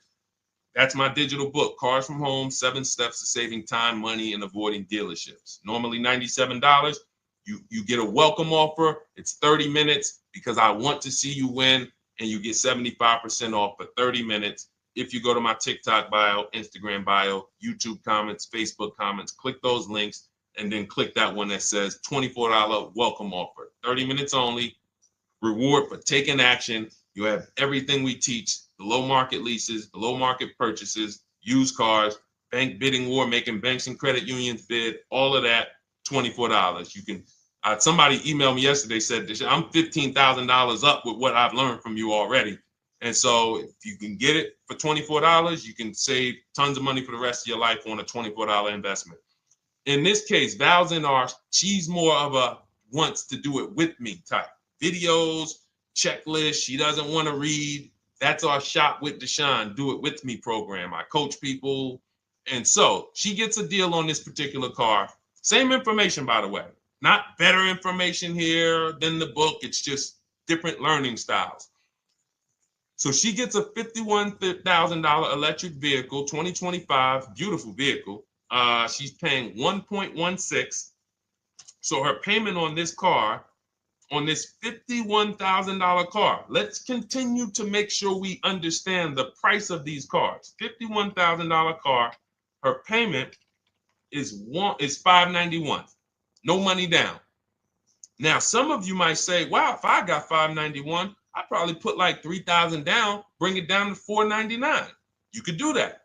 that's my digital book, Cars from Home, 7 Steps to Saving Time, Money, and Avoiding Dealerships. Normally $97. You get a welcome offer. It's 30 minutes because I want to see you win, and you get 75% off for 30 minutes. If you go to my TikTok bio, Instagram bio, YouTube comments, Facebook comments, click those links, and then click that one that says $24 welcome offer. 30 minutes only. Reward for taking action. You have everything we teach, the low market leases, the low market purchases, used cars, bank bidding war, making banks and credit unions bid, all of that, $24. You can, somebody emailed me yesterday, said, I'm $15,000 up with what I've learned from you already. And so if you can get it for $24, you can save tons of money for the rest of your life on a $24 investment. In this case, Val's in our, she's more of a wants to do it with me type. Videos, checklist, she doesn't want to read. That's our Shop with Deshone, do it with me program. I coach people. And so she gets a deal on this particular car. Same information, by the way. Not better information here than the book. It's just different learning styles. So she gets a $51,000 electric vehicle, 2025, beautiful vehicle. She's paying 1.16. So her payment on this car, on this $51,000 car, let's continue to make sure we understand the price of these cars. $51,000 car, her payment is $591. No money down. Now, some of you might say, wow, if I got $591, I probably put like $3,000 down, bring it down to $499. You could do that.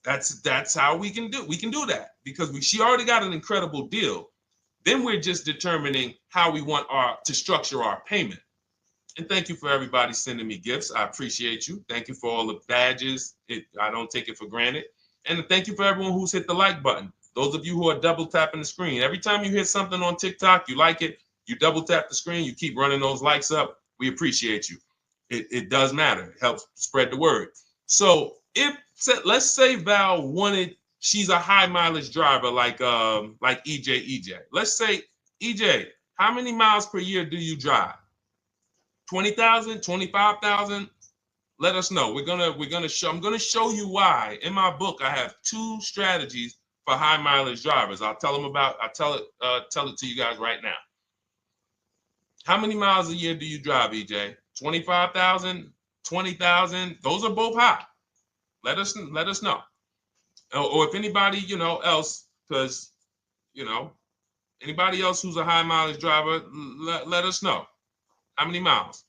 That's how we can do. We can do that because she already got an incredible deal. Then we're just determining how we want to structure our payment. And thank you for everybody sending me gifts. I appreciate you. Thank you for all the badges. I don't take it for granted. And thank you for everyone who's hit the like button. Those of you who are double tapping the screen. Every time you hit something on TikTok, you like it, you double tap the screen, you keep running those likes up. We appreciate you. It does matter. It helps spread the word. So let's say Val wanted, she's a high mileage driver like EJ. Let's say, EJ, how many miles per year do you drive? 20,000, 25,000? Let us know. I'm gonna show you why. In my book, I have 2 strategies for high mileage drivers. I'll tell it to you guys right now. How many miles a year do you drive, EJ? 25,000, 20,000? Those are both high. Let us know. Or if anybody, else, because, anybody else who's a high mileage driver, let us know. How many miles?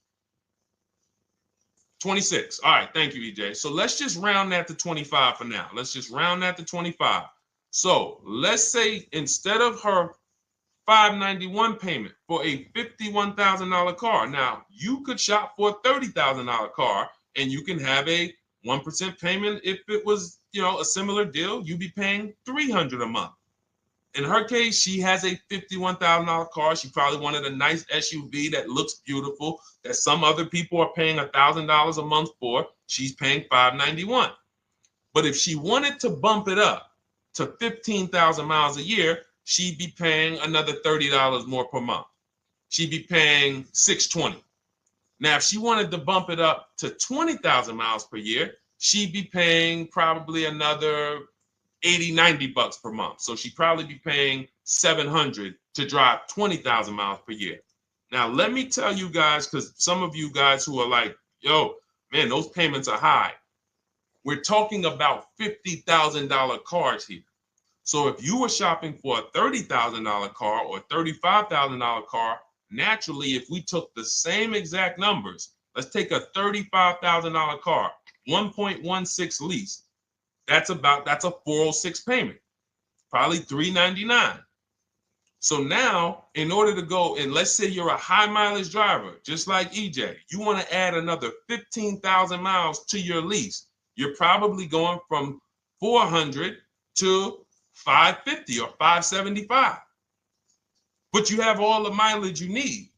26. All right. Thank you, EJ. So let's just round that to 25 for now. Let's just round that to 25. So let's say instead of her $591 payment for a $51,000 car, now you could shop for a $30,000 car and you can have a 1% payment. If it was, a similar deal, you'd be paying $300 a month. In her case, she has a $51,000 car. She probably wanted a nice SUV that looks beautiful, that some other people are paying $1,000 a month for. She's paying $591. But if she wanted to bump it up to 15,000 miles a year, she'd be paying another $30 more per month. She'd be paying $620. Now, if she wanted to bump it up to 20,000 miles per year, she'd be paying probably another $80-90 per month. So she'd probably be paying $700 to drive 20,000 miles per year. Now, let me tell you guys, because some of you guys who are like, yo, man, those payments are high. We're talking about $50,000 cars here. So if you were shopping for a $30,000 car or $35,000 car, naturally, if we took the same exact numbers, let's take a $35,000 car, 1.16 lease. That's a 406 payment, probably $399. So now, in order to go, and let's say you're a high mileage driver, just like EJ, you want to add another 15,000 miles to your lease. You're probably going from 400 to 550 or 575. But you have all the mileage you need.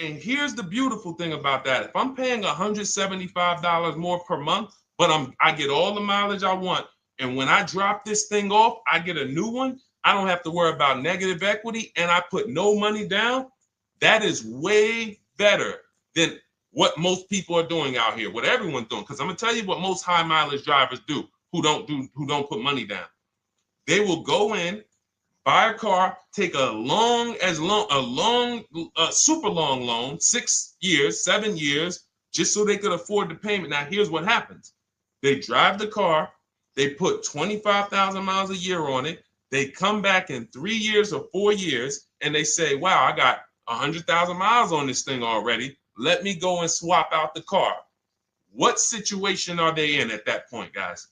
And here's the beautiful thing about that. If I'm paying $175 more per month, but I get all the mileage I want, and when I drop this thing off, I get a new one, I don't have to worry about negative equity, and I put no money down. That is way better than what most people are doing out here, what everyone's doing. Because I'm gonna tell you what most high mileage drivers do who don't put money down. They will go in, buy a car, take a super long loan, 6 years, 7 years, just so they could afford the payment. Now, here's what happens. They drive the car, they put 25,000 miles a year on it. They come back in 3 years or 4 years, and they say, wow, I got 100,000 miles on this thing already. Let me go and swap out the car. What situation are they in at that point, guys?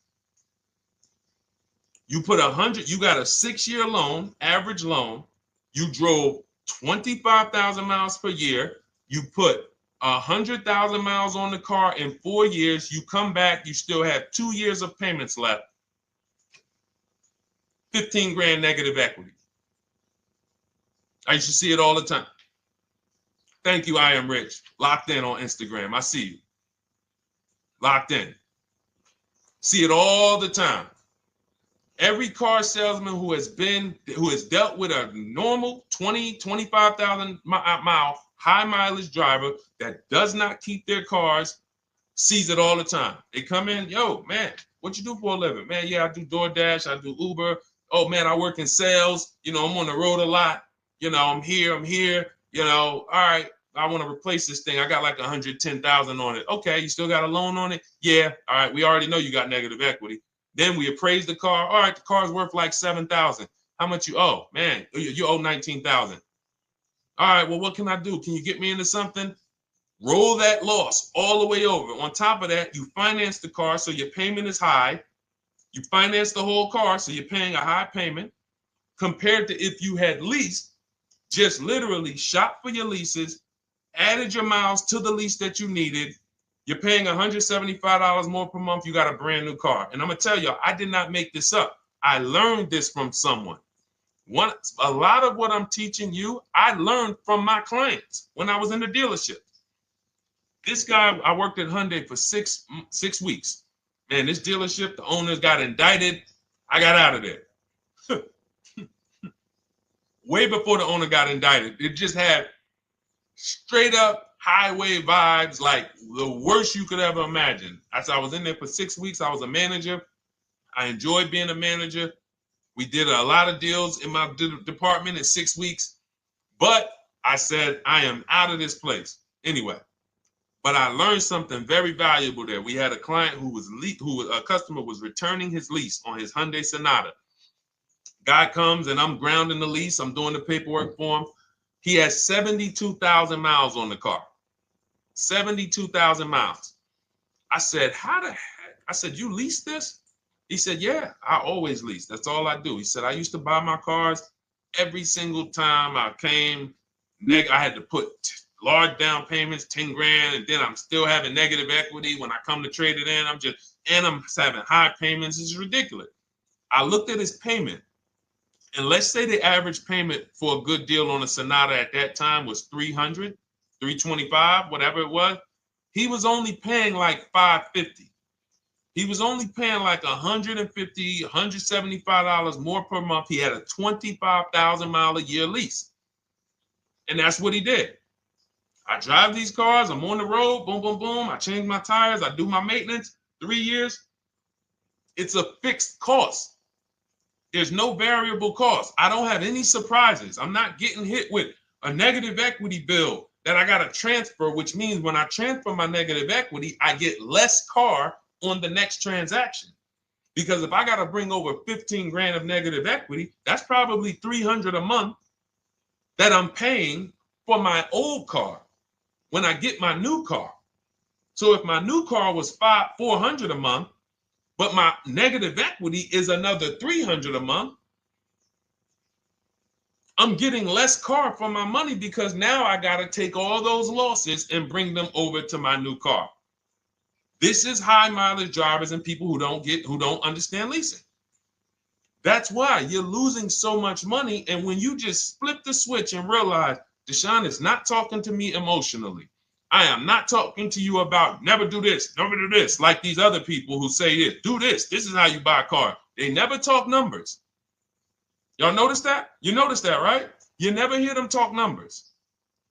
You put 100, you got a 6-year loan, average loan. You drove 25,000 miles per year. You put 100,000 miles on the car in 4 years. You come back, you still have 2 years of payments left. 15 grand negative equity. I used to see it all the time. Thank you, I am rich. Locked in on Instagram. I see you. Locked in. See it all the time. Every car salesman who has dealt with a normal 25,000 mile high mileage driver that does not keep their cars sees it all the time. They come in, yo, man, what you do for a living? Man, yeah, I do DoorDash, I do Uber. Oh man, I work in sales. You know, I'm on the road a lot. You know, I'm here. You know, all right, I want to replace this thing. I got like 110,000 on it. Okay, you still got a loan on it? Yeah. All right, we already know you got negative equity. Then we appraise the car. All right, the car's worth like 7,000. How much you owe? Man, you owe 19,000. All right, well, what can I do? Can you get me into something? Roll that loss all the way over. On top of that, you finance the car, so your payment is high. You finance the whole car, so you're paying a high payment compared to if you had leased, just literally shop for your leases, added your miles to the lease that you needed. You're paying $175 more per month. You got a brand new car. And I'm going to tell you, I did not make this up. I learned this from someone. A lot of what I'm teaching you, I learned from my clients when I was in the dealership. This guy, I worked at Hyundai for six weeks. Man, this dealership, the owners got indicted. I got out of there. Way before the owner got indicted. It just had straight up highway vibes, like the worst you could ever imagine. I was in there for 6 weeks. I was a manager. I enjoyed being a manager. We did a lot of deals in my department in 6 weeks. But I said, I am out of this place. Anyway, but I learned something very valuable there. We had a client a customer was returning his lease on his Hyundai Sonata. Guy comes and I'm grounding the lease. I'm doing the paperwork for him. He has 72,000 miles on the car. 72,000 miles. I said, how the heck? I said, you lease this? He said, yeah, I always lease. That's all I do. He said, I used to buy my cars every single time I came. I had to put large down payments, 10 grand, and then I'm still having negative equity when I come to trade it in. I'm having high payments. It's ridiculous. I looked at his payment, and let's say the average payment for a good deal on a Sonata at that time was 300, 325, whatever it was. He was only paying like 550. He was only paying like $150, $175 more per month. He had a 25,000 mile a year lease. And that's what he did. I drive these cars. I'm on the road. Boom, boom, boom. I change my tires. I do my maintenance. 3 years. It's a fixed cost. There's no variable cost. I don't have any surprises. I'm not getting hit with a negative equity bill that I got to transfer, which means when I transfer my negative equity, I get less car on the next transaction. Because if I got to bring over 15 grand of negative equity, that's probably 300 a month that I'm paying for my old car when I get my new car. So if my new car was 400 a month, but my negative equity is another 300 a month, I'm getting less car for my money because now I got to take all those losses and bring them over to my new car. This is high mileage drivers and people who don't understand leasing. That's why you're losing so much money. And when you just flip the switch and realize Deshone is not talking to me emotionally, I am not talking to you about never do this, never do this, like these other people who say this, do this. This is how you buy a car. They never talk numbers. Y'all notice that? You notice that, right? You never hear them talk numbers.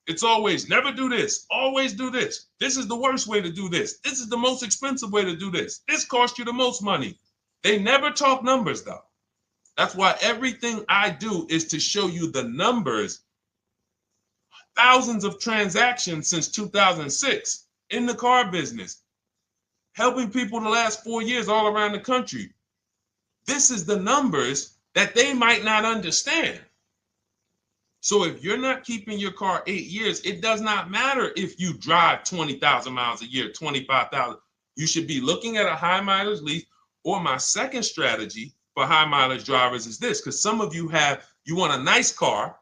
It's always never do this, always do this. This is the worst way to do this. This is the most expensive way to do this. This costs you the most money. They never talk numbers though. That's why everything I do is to show you the numbers. Thousands of transactions since 2006 in the car business, helping people the last 4 years all around the country. This is the numbers that they might not understand. So if you're not keeping your car 8 years, it does not matter if you drive 20,000 miles a year, 25,000. You should be looking at a high mileage lease. Or my second strategy for high mileage drivers is this, because some of you want a nice car.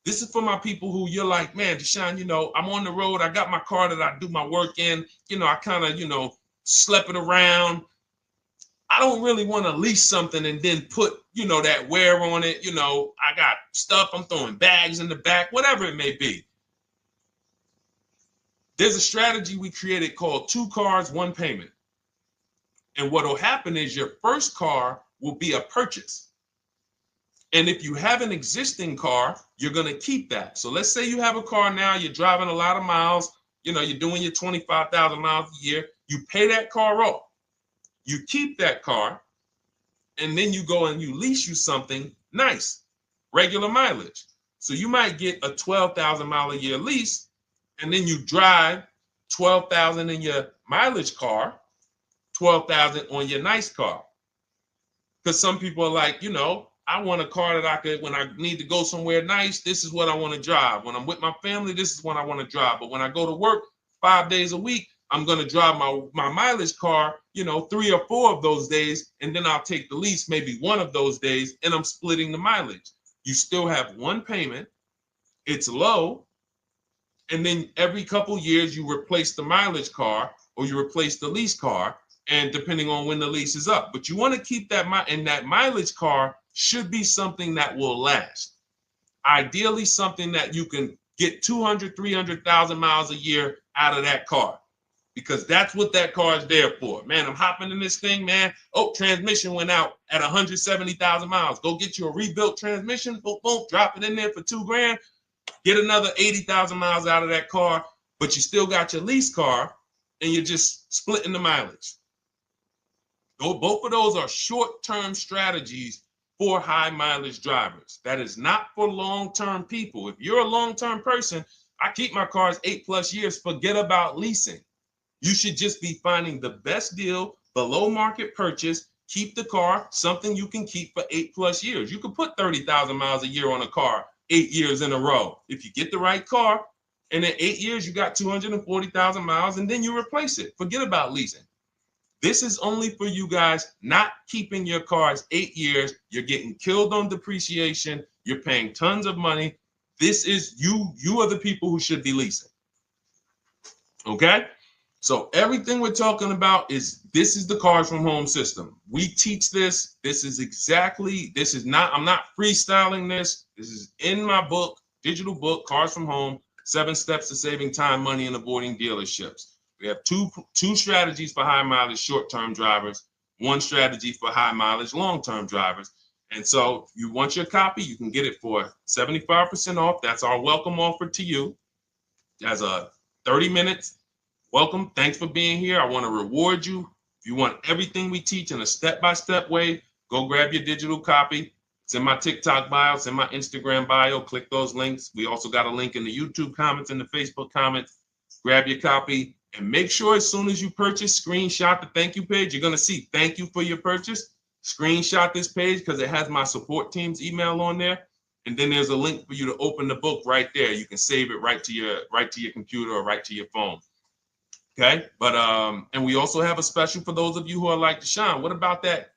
This is for my people who you're like, man, Deshone, I'm on the road. I got my car that I do my work in. I kind of, slep it around. I don't really want to lease something and then put, that wear on it. I got stuff. I'm throwing bags in the back, whatever it may be. There's a strategy we created called 2 cars, 1 payment. And what will happen is your first car will be a purchase. And if you have an existing car, you're going to keep that. So let's say you have a car now, you're driving a lot of miles, you're doing your 25,000 miles a year. You pay that car off. You keep that car, and then you go and you lease you something nice, regular mileage. So you might get a 12,000 mile a year lease, and then you drive 12,000 in your mileage car, 12,000 on your nice car. Because some people are like, I want a car that I could, when I need to go somewhere nice, this is what I want to drive. When I'm with my family, this is what I want to drive. But when I go to work 5 days a week, I'm going to drive my mileage car, 3 or 4 of those days. And then I'll take the lease maybe 1 of those days, and I'm splitting the mileage. You still have 1 payment. It's low. And then every couple years, you replace the mileage car or you replace the lease car. And depending on when the lease is up, but you want to keep that and that mileage car should be something that will last. Ideally, something that you can get 200, 300,000 miles a year out of that car, because that's what that car is there for. Man, I'm hopping in this thing, man. Oh, transmission went out at 170,000 miles. Go get you a rebuilt transmission. Boom, boom, drop it in there for $2 grand. Get another 80,000 miles out of that car, but you still got your lease car, and you're just splitting the mileage. Both of those are short-term strategies for high mileage drivers. That is not for long-term people. If you're a long-term person, I keep my cars 8+ years. Forget about leasing. You should just be finding the best deal, below market purchase, keep the car, something you can keep for 8+ years. You can put 30,000 miles a year on a car 8 years in a row. If you get the right car, and in 8 years, you got 240,000 miles, and then you replace it. Forget about leasing. This is only for you guys not keeping your cars 8 years. You're getting killed on depreciation. You're paying tons of money. This is you. You are the people who should be leasing. Okay? So everything we're talking about this is the Cars from Home system. We teach this. I'm not freestyling this. This is in my book, digital book, Cars from Home, 7 Steps to Saving Time, Money, and Avoiding Dealerships. We have two strategies for high mileage short-term drivers, 1 strategy for high mileage long-term drivers. And so if you want your copy, you can get it for 75% off. That's our welcome offer to you. As a 30 minutes welcome. Thanks for being here. I want to reward you. If you want everything we teach in a step-by-step way, go grab your digital copy. It's in my TikTok bio. It's in my Instagram bio. Click those links. We also got a link in the YouTube comments and the Facebook comments. Grab your copy. And make sure as soon as you purchase, screenshot the thank you page. You're going to see thank you for your purchase. screenshot this page because it has my support team's email on there. And then there's a link for you to open the book right there. You can save it right to your computer or right to your phone. Okay. But and we also have a special for those of you who are like Deshone. What about that,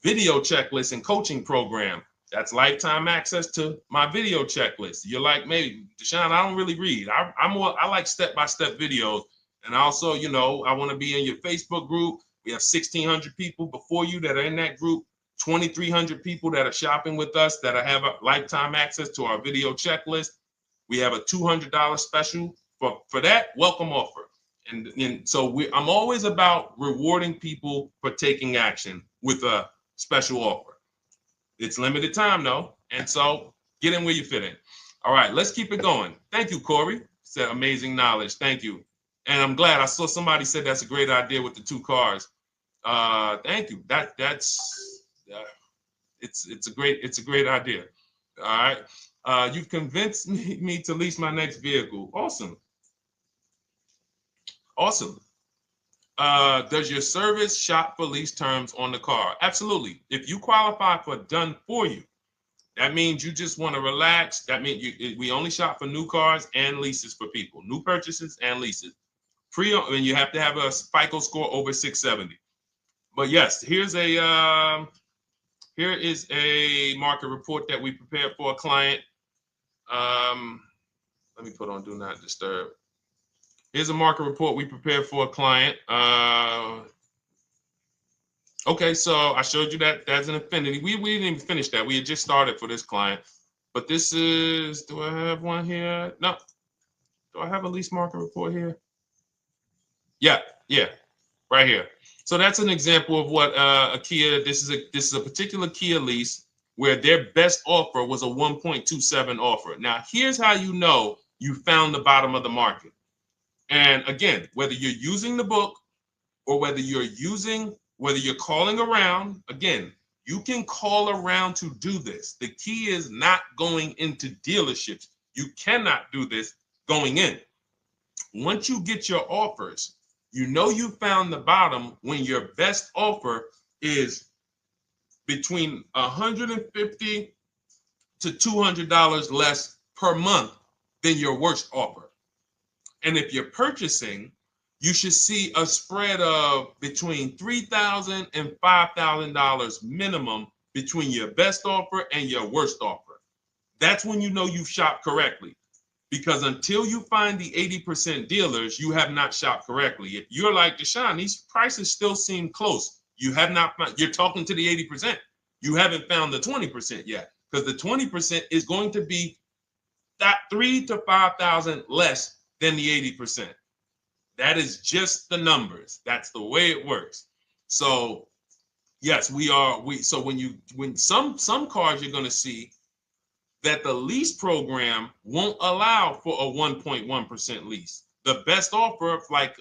video checklist and coaching program? That's lifetime access to my video checklist. You're like, maybe Deshone, I don't really read. I like step-by-step videos. And also, I want to be in your Facebook group. We have 1,600 people before you that are in that group, 2,300 people that are shopping with us that have a lifetime access to our video checklist. We have a $200 special for that welcome offer. And so I'm always about rewarding people for taking action with a special offer. It's limited time though. And so get in where you fit in. All right, let's keep it going. Thank you, Corey. Said amazing knowledge. Thank you. And I'm glad I saw somebody said that's a great idea with the 2 cars. Thank you. It's a great idea. All right. You've convinced me to lease my next vehicle. Awesome. Awesome. Does your service shop for lease terms on the car? Absolutely. If you qualify for done for you, that means you just want to relax. That means we only shop for new cars and leases for people, new purchases and leases. And you have to have a FICO score over 670. But yes, here is a market report that we prepared for a client. Let me put on do not disturb. Here's a market report we prepared for a client. Okay, so I showed you that that's an Infinity. We didn't even finish that. We had just started for this client. But this is, do I have one here? No. Do I have a lease market report here? Yeah, right here. So that's an example of what a Kia, this is a particular Kia lease where their best offer was a 1.27 offer. Now, here's how you know you found the bottom of the market. And again, whether you're using the book or whether you're calling around, again, you can call around to do this. The key is not going into dealerships. You cannot do this going in. Once you get your offers, you know you found the bottom when your best offer is between $150 to $200 less per month than your worst offer. And if you're purchasing, you should see a spread of between $3,000 and $5,000 minimum between your best offer and your worst offer. That's when you know you've shopped correctly. Because until you find the 80% dealers, you have not shopped correctly. If you're like Deshone, these prices still seem close. You have not found, you're talking to the 80%. You haven't found the 20% yet. Because the 20% is going to be that $3,000 to $5,000 less than the 80%. That is just the numbers. That's the way it works. So yes, so when some cars you're going to see that the lease program won't allow for a 1.1% lease. The best offer, like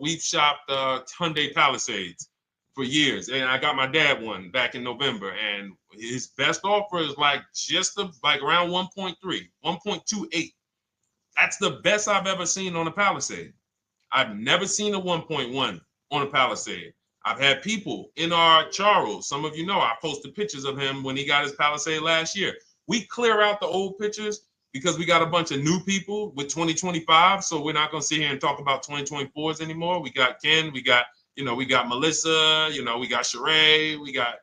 we've shopped Hyundai Palisades for years, and I got my dad one back in November, and his best offer is like around 1.3, 1.28. That's the best I've ever seen on a Palisade. I've never seen a 1.1 on a Palisade. I've had people in our Charles. Some of you know I posted pictures of him when he got his Palisade last year. We clear out the old pictures because we got a bunch of new people with 2025. So we're not going to sit here and talk about 2024s anymore. We got Ken, we got Melissa, we got Sheree, we got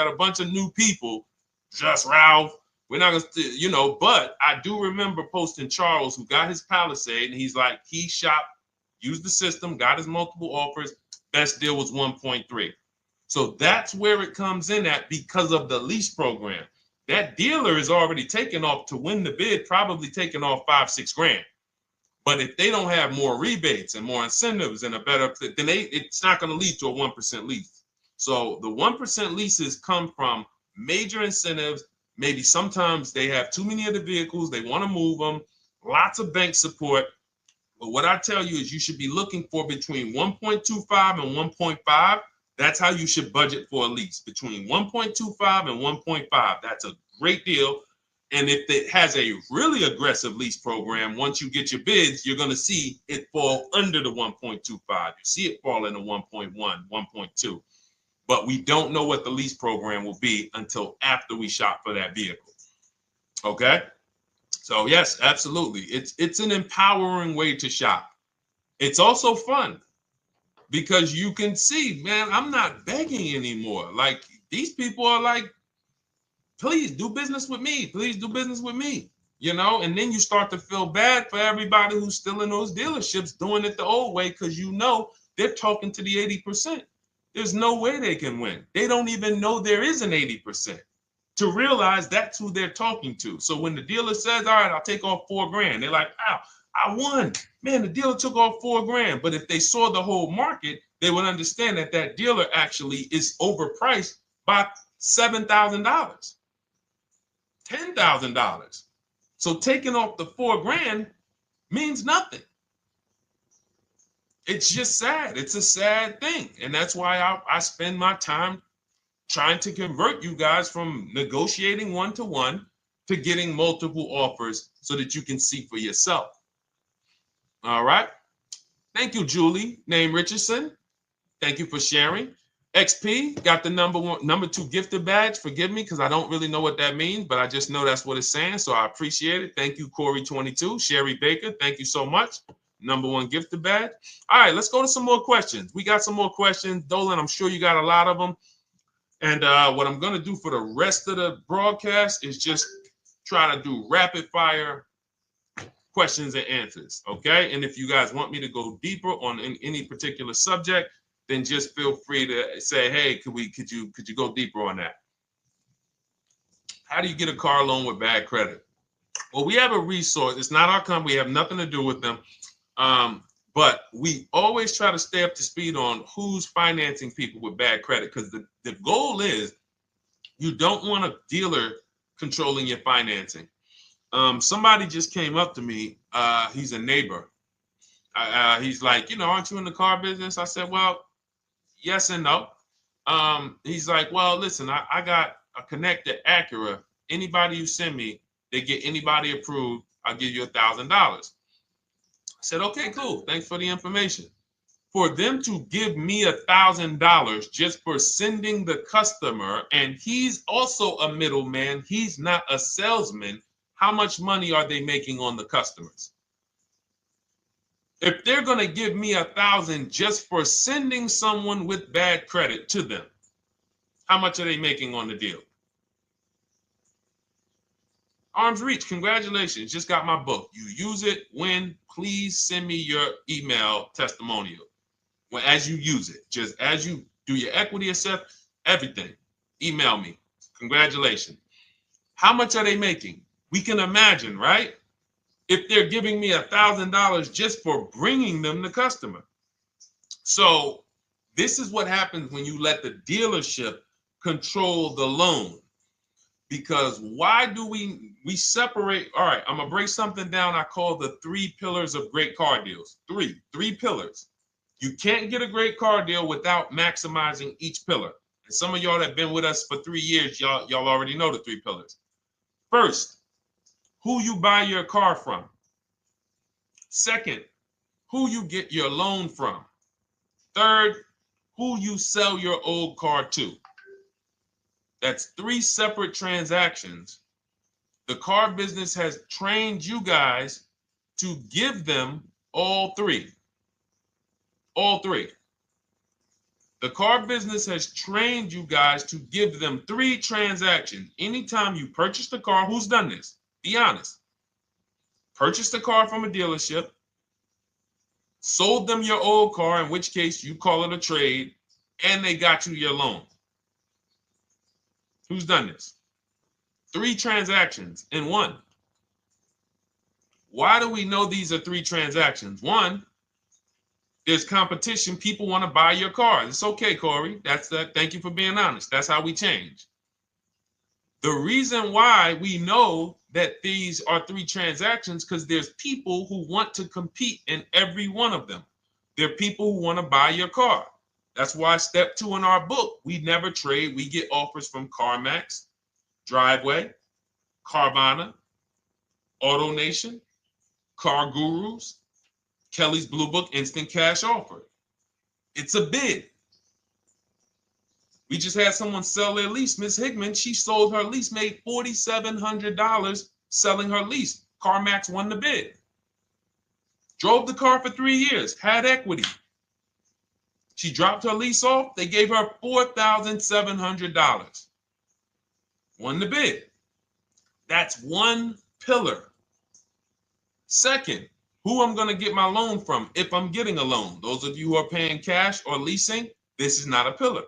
a bunch of new people, just Ralph. We're not going to, but I do remember posting Charles, who got his Palisade, and he's like, he shopped, used the system, got his multiple offers. Best deal was 1.3. So that's where it comes in at because of the lease program. That dealer is already taken off to win the bid, probably taking off $5-6 grand. But if they don't have more rebates and more incentives and a better, then it's not going to lead to a 1% lease. So the 1% leases come from major incentives. Maybe sometimes they have too many of the vehicles. They want to move them. Lots of bank support. But what I tell you is you should be looking for between 1.25 and 1.5. That's how you should budget for a lease, between 1.25 and 1.5. That's a great deal. And if it has a really aggressive lease program, once you get your bids, you're going to see it fall under the 1.25. You see it fall into 1.1, 1.2. but we don't know what the lease program will be until after we shop for that vehicle. Okay? So yes, absolutely. It's an empowering way to shop. It's also fun because you can see, man, I'm not begging anymore. Like these people are like, please do business with me. Please do business with me. You know, and then you start to feel bad for everybody who's still in those dealerships doing it the old way because you know they're talking to the 80%. There's no way they can win. They don't even know there is an 80% to realize that's who they're talking to. So when the dealer says, all right, I'll take off $4,000, they're like, ow, I won. Man, the dealer took off $4,000. But if they saw the whole market, they would understand that that dealer actually is overpriced by $7,000, $10,000. So taking off the $4,000 means nothing. It's just sad. It's a sad thing. And that's why I spend my time trying to convert you guys from negotiating one-to-one to getting multiple offers so that you can see for yourself. All right. Thank you, Julie, name Richardson. Thank you for sharing. XP got the number 2 gifted badge. Forgive me because I don't really know what that means, but I just know that's what it's saying. So I appreciate it. Thank you, Corey22. Sherry Baker, thank you so much. Number 1 gifted badge. All right, let's go to some more questions. We got some more questions. Dolan, I'm sure you got a lot of them. And what I'm going to do for the rest of the broadcast is just try to do rapid fire questions and answers. Okay. And if you guys want me to go deeper on any particular subject, then just feel free to say, hey, could you go deeper on that? How do you get a car loan with bad credit? Well, we have a resource. It's not our company. We have nothing to do with them. But we always try to stay up to speed on who's financing people with bad credit, because the goal is you don't want a dealer controlling your financing. Somebody just came up to me. He's a neighbor. He's like, aren't you in the car business? I said, well, yes and no. He's like, well, listen, I got a Connect to Acura. Anybody you send me, they get anybody approved, I'll give you $1,000. I said, okay, cool. Thanks for the information. For them to give me $1,000 just for sending the customer, and he's also a middleman, he's not a salesman, how much money are they making on the customers? If they're going to give me $1,000 just for sending someone with bad credit to them, how much are they making on the deal? Arms Reach, congratulations. Just got my book. You use it when, please send me your email testimonial. Well, as you use it, just as you do your equity assessment, everything, email me. Congratulations. How much are they making? We can imagine, right? If they're giving me $1,000 just for bringing them the customer. So this is what happens when you let the dealership control the loan. Because why do we separate? All right, I'm going to break something down I call the 3 pillars of great car deals. Three pillars. You can't get a great car deal without maximizing each pillar. And some of y'all that have been with us for 3 years, y'all already know the 3 pillars. First, who you buy your car from. Second, who you get your loan from. Third, who you sell your old car to. That's 3 separate transactions. The car business has trained you guys to give them all 3. All 3. The car business has trained you guys to give them 3 transactions. Anytime you purchase the car, who's done this? Be honest. Purchased the car from a dealership, sold them your old car, in which case you call it a trade, and they got you your loan. Who's done this? 3 transactions in one. Why do we know these are 3 transactions? One, there's competition. People want to buy your car. It's okay, Corey. That's that. Thank you for being honest. That's how we change. The reason why we know that these are 3 transactions, because there's people who want to compete in every one of them. There are people who want to buy your car. That's why step 2 in our book, we never trade. We get offers from CarMax, Driveway, Carvana, AutoNation, Car Gurus, Kelly's Blue Book Instant Cash Offer. It's a bid. We just had someone sell their lease. Miss Hickman, she sold her lease, made $4,700 selling her lease. CarMax won the bid. Drove the car for 3 years, had equity. She dropped her lease off. They gave her $4,700. Won the bid. That's one pillar. Second, who I'm going to get my loan from if I'm getting a loan. Those of you who are paying cash or leasing, this is not a pillar.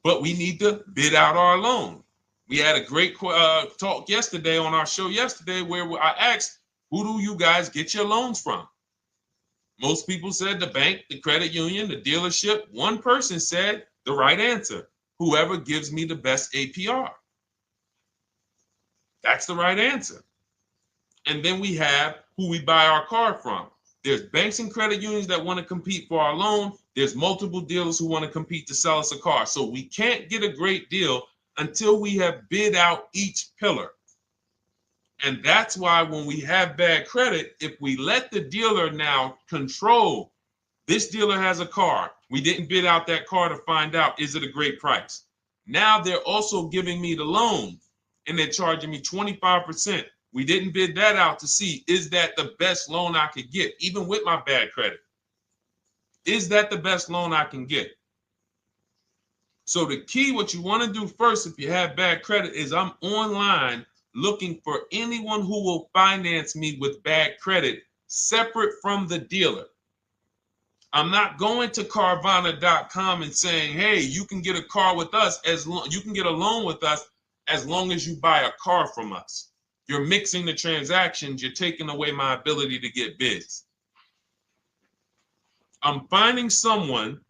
But we need to bid out our loan. We had a great talk yesterday on our show yesterday where I asked, who do you guys get your loans from? Most people said the bank, the credit union, the dealership. One person said the right answer, whoever gives me the best APR. That's the right answer. And then we have who we buy our car from. There's banks and credit unions that want to compete for our loan. There's multiple dealers who want to compete to sell us a car. So we can't get a great deal until we have bid out each pillar. And that's why when we have bad credit, if we let the dealer now control, this dealer has a car. We didn't bid out that car to find out, is it a great price? Now they're also giving me the loan and they're charging me 25%. We didn't bid that out to see, is that the best loan I could get, even with my bad credit? Is that the best loan I can get? So the key, what you want to do first, if you have bad credit, is I'm online looking for anyone who will finance me with bad credit separate from the dealer. I'm not going to Carvana.com and saying, hey, you can get a car with us you can get a loan with us as long as you buy a car from us. You're mixing the transactions. You're taking away my ability to get bids. I'm finding someone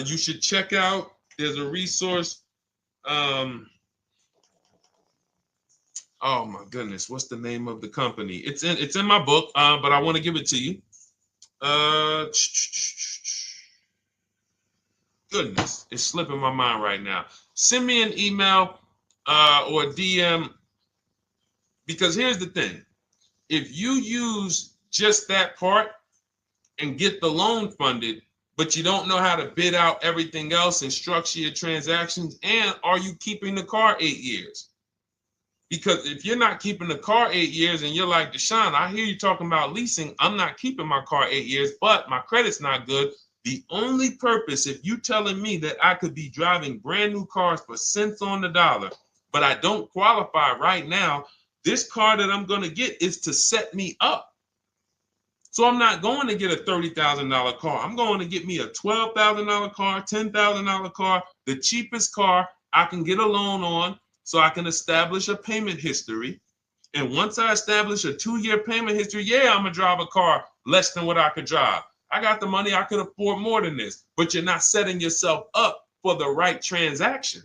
you should check out. There's a resource. Oh my goodness, what's the name of the company? It's in my book, but I want to give it to you. Goodness, it's slipping my mind right now. Send me an email or a DM, because here's the thing. If you use just that part and get the loan funded, but you don't know how to bid out everything else and structure your transactions, and are you keeping the car 8 years? Because if you're not keeping the car 8 years and you're like, Deshone, I hear you talking about leasing. I'm not keeping my car 8 years, but my credit's not good. The only purpose, if you telling me that I could be driving brand new cars for cents on the dollar, but I don't qualify right now, this car that I'm going to get is to set me up. So I'm not going to get a $30,000 car. I'm going to get me a $12,000 car, $10,000 car, the cheapest car I can get a loan on, so I can establish a payment history. And once I establish a 2-year payment history, yeah, I'm going to drive a car less than what I could drive. I got the money. I could afford more than this. But you're not setting yourself up for the right transaction.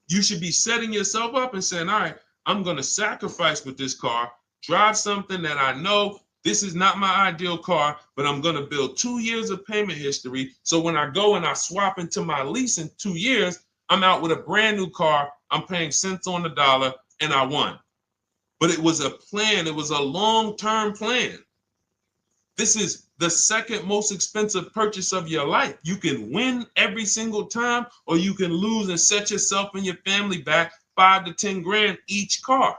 You should be setting yourself up and saying, all right, I'm going to sacrifice with this car, drive something that I know this is not my ideal car, but I'm going to build 2 years of payment history. So when I go and I swap into my lease in 2 years, I'm out with a brand new car. I'm paying cents on the dollar, and I won. But it was a plan. It was a long-term plan. This is the second most expensive purchase of your life. You can win every single time, or you can lose and set yourself and your family back 5 to 10 grand each car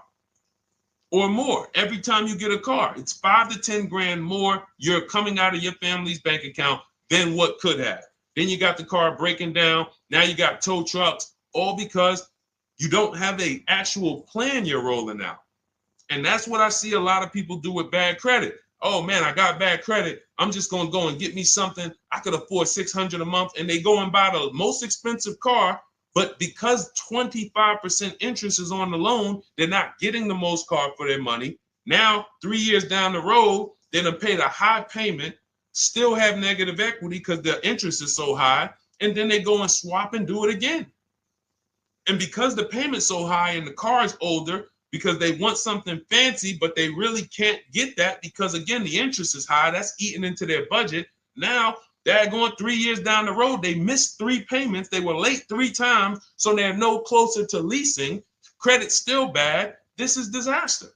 or more. Every time you get a car, it's 5 to 10 grand more you're coming out of your family's bank account than what could have. Then you got the car breaking down. Now you got tow trucks, all because you don't have an actual plan you're rolling out. And that's what I see a lot of people do with bad credit. Oh man, I got bad credit. I'm just going to go and get me something. I could afford $600 a month. And they go and buy the most expensive car. But because 25% interest is on the loan, they're not getting the most car for their money. Now, 3 years down the road, they're going to pay the high payment, still have negative equity because the interest is so high, and then they go and swap and do it again. And because the payment's so high and the car is older, because they want something fancy, but they really can't get that because, again, the interest is high. That's eating into their budget. Now, they're going 3 years down the road. They missed 3 payments. They were late 3 times, so they're no closer to leasing. Credit's still bad. This is disaster.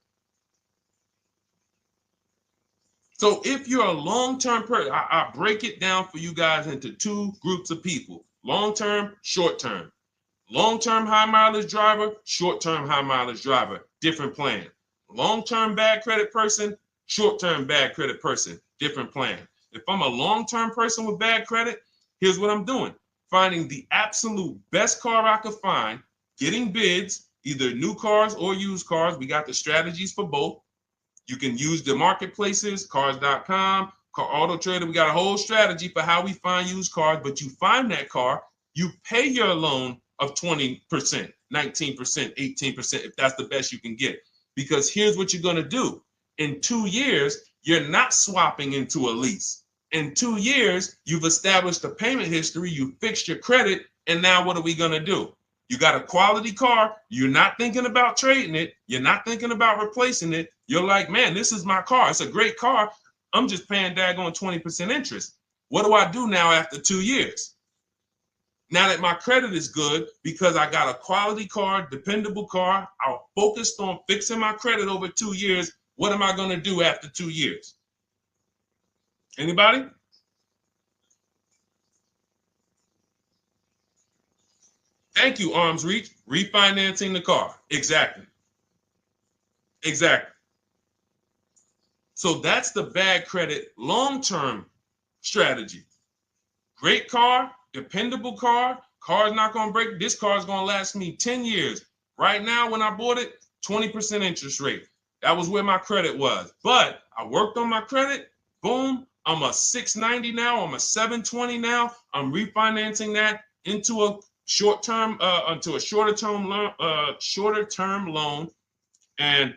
So if you're a long-term person, I break it down for you guys into two groups of people: long-term, short-term. Long-term high mileage driver, short-term high mileage driver, different plan. Long-term bad credit person, short-term bad credit person, different plan. If I'm a long-term person with bad credit, here's what I'm doing: finding the absolute best car I could find, getting bids, either new cars or used cars. We got the strategies for both. You can use the marketplaces, cars.com, Car Auto Trader. We got a whole strategy for how we find used cars, but you find that car, you pay your loan of 20%, 19%, 18%, if that's the best you can get. Because here's what you're going to do. In 2 years, you're not swapping into a lease. In 2 years, you've established a payment history, you fixed your credit, and now what are we going to do? You got a quality car. You're not thinking about trading it. You're not thinking about replacing it. You're like, man, this is my car. It's a great car. I'm just paying daggone 20% interest. What do I do now after 2 years? Now that my credit is good because I got a quality car, dependable car, I focused on fixing my credit over 2 years. What am I going to do after 2 years? Anybody? Thank you, Arms Reach. Refinancing the car. Exactly. Exactly. So that's the bad credit long-term strategy. Great car, dependable car, car's not going to break. This car is going to last me 10 years. Right now, when I bought it, 20% interest rate. That was where my credit was. But I worked on my credit. Boom. I'm a 690 now. I'm a 720 now. I'm refinancing that into a short-term, into a shorter-term loan, and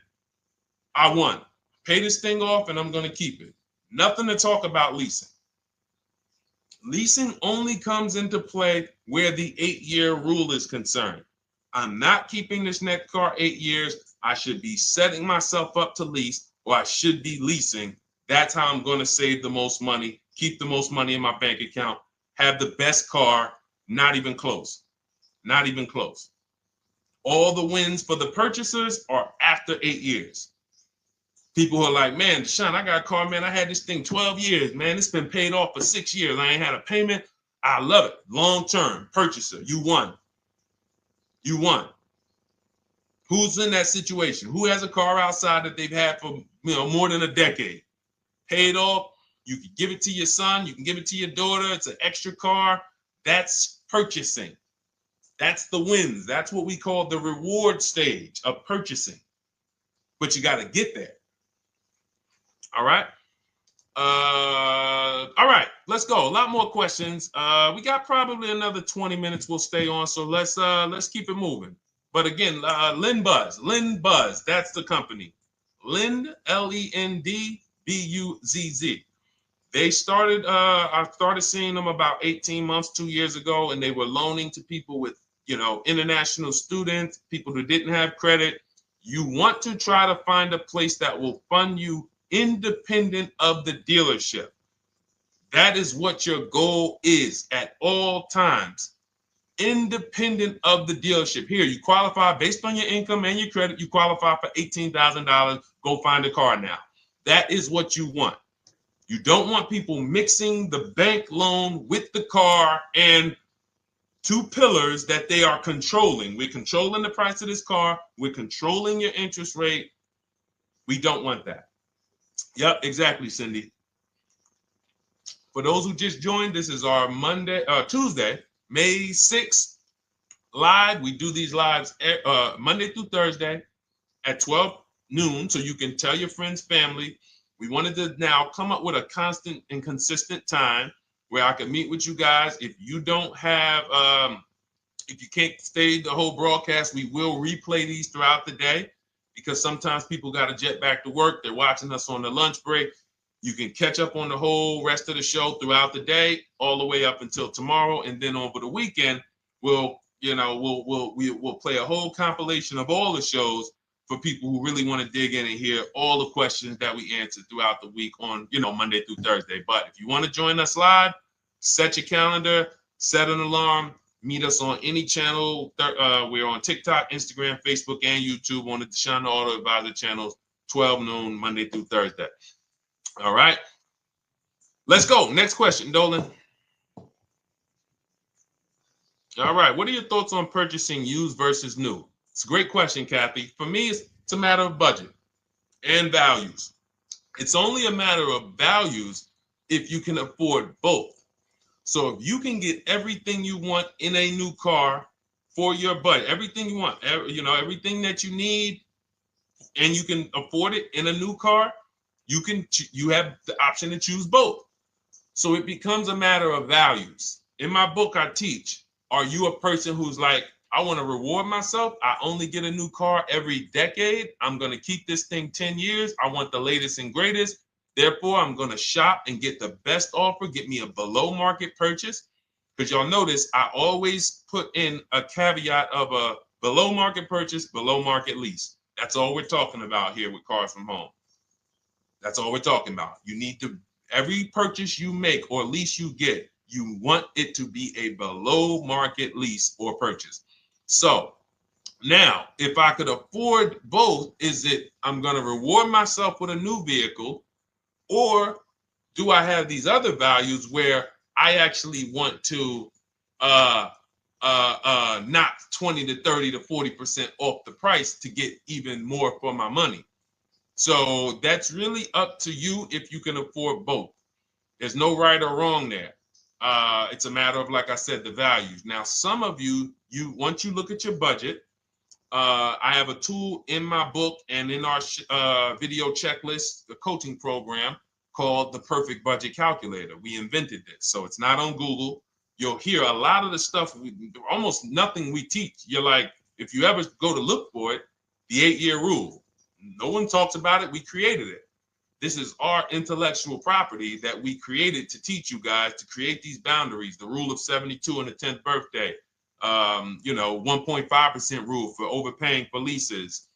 I won. Pay this thing off, and I'm going to keep it. Nothing to talk about leasing. Leasing only comes into play where the 8-year rule is concerned. I'm not keeping this next car 8 years. I should be setting myself up to lease, or I should be leasing. That's how I'm going to save the most money, keep the most money in my bank account, have the best car. Not even close. Not even close. All the wins for the purchasers are after 8 years. People who are like, man, Deshone, I got a car, man. I had this thing 12 years, man. It's been paid off for 6 years. I ain't had a payment. I love it. Long-term purchaser. You won. You won. Who's in that situation? Who has a car outside that they've had for more than a decade? Paid off. You can give it to your son. You can give it to your daughter. It's an extra car. That's purchasing. That's the wins. That's what we call the reward stage of purchasing. But you got to get there. All right. All right. Let's go. A lot more questions. We got probably another 20 minutes. We'll stay on. So let's keep it moving. But again, Lend Buzz. That's the company. Lend, LEND, BUZZ. They started, I started seeing them about 18 months, 2 years ago, and they were loaning to people with, international students, people who didn't have credit. You want to try to find a place that will fund you independent of the dealership. That is what your goal is at all times. Independent of the dealership. Here, you qualify based on your income and your credit. You qualify for $18,000. Go find a car now. That is what you want. You don't want people mixing the bank loan with the car and two pillars that they are controlling. We're controlling the price of this car. We're controlling your interest rate. We don't want that. Yep, exactly, Cindy. For those who just joined, this is our Tuesday, May 6th live. We do these lives Monday through Thursday at 12 noon, so you can tell your friends, family. We wanted to now come up with a constant and consistent time where I can meet with you guys. If you don't have, if you can't stay the whole broadcast, we will replay these throughout the day because sometimes people got to jet back to work. They're watching us on the lunch break. You can catch up on the whole rest of the show throughout the day, all the way up until tomorrow, and then over the weekend, we'll play a whole compilation of all the shows for people who really want to dig in and hear all the questions that we answered throughout the week on, Monday through Thursday. But if you want to join us live, set your calendar, set an alarm, meet us on any channel. We're on TikTok, Instagram, Facebook, and YouTube on the Deshone the Auto Advisor channels, 12 noon, Monday through Thursday. All right. Let's go. Next question, Dolan. All right. What are your thoughts on purchasing used versus new? It's a great question, Kathy. For me, it's a matter of budget and values. It's only a matter of values if you can afford both. So if you can get everything you want in a new car for your budget, everything you want, everything that you need, and you can afford it in a new car, you have the option to choose both. So it becomes a matter of values. In my book, I teach, are you a person who's like, I want to reward myself. I only get a new car every decade. I'm going to keep this thing 10 years. I want the latest and greatest. Therefore, I'm going to shop and get the best offer, get me a below market purchase. Because y'all notice I always put in a caveat of a below market purchase, below market lease. That's all we're talking about here with Cars from Home. That's all we're talking about. You need to, every purchase you make or lease you get, you want it to be a below market lease or purchase. So now, if I could afford both, is it I'm going to reward myself with a new vehicle, or do I have these other values where I actually want to knock 20 to 30 to 40% off the price to get even more for my money? So that's really up to you if you can afford both. There's no right or wrong there. It's a matter of, like I said, the values. Now, some of you once you look at your budget, I have a tool in my book and in our video checklist, the coaching program called the Perfect Budget Calculator. We invented this, so it's not on Google. You'll hear a lot of the stuff, almost nothing we teach. You're like, if you ever go to look for it, the 8-year rule. No one talks about it. We created it. This is our intellectual property that we created to teach you guys to create these boundaries, the rule of 72 and the 10th birthday, 1.5% rule for overpaying for leases.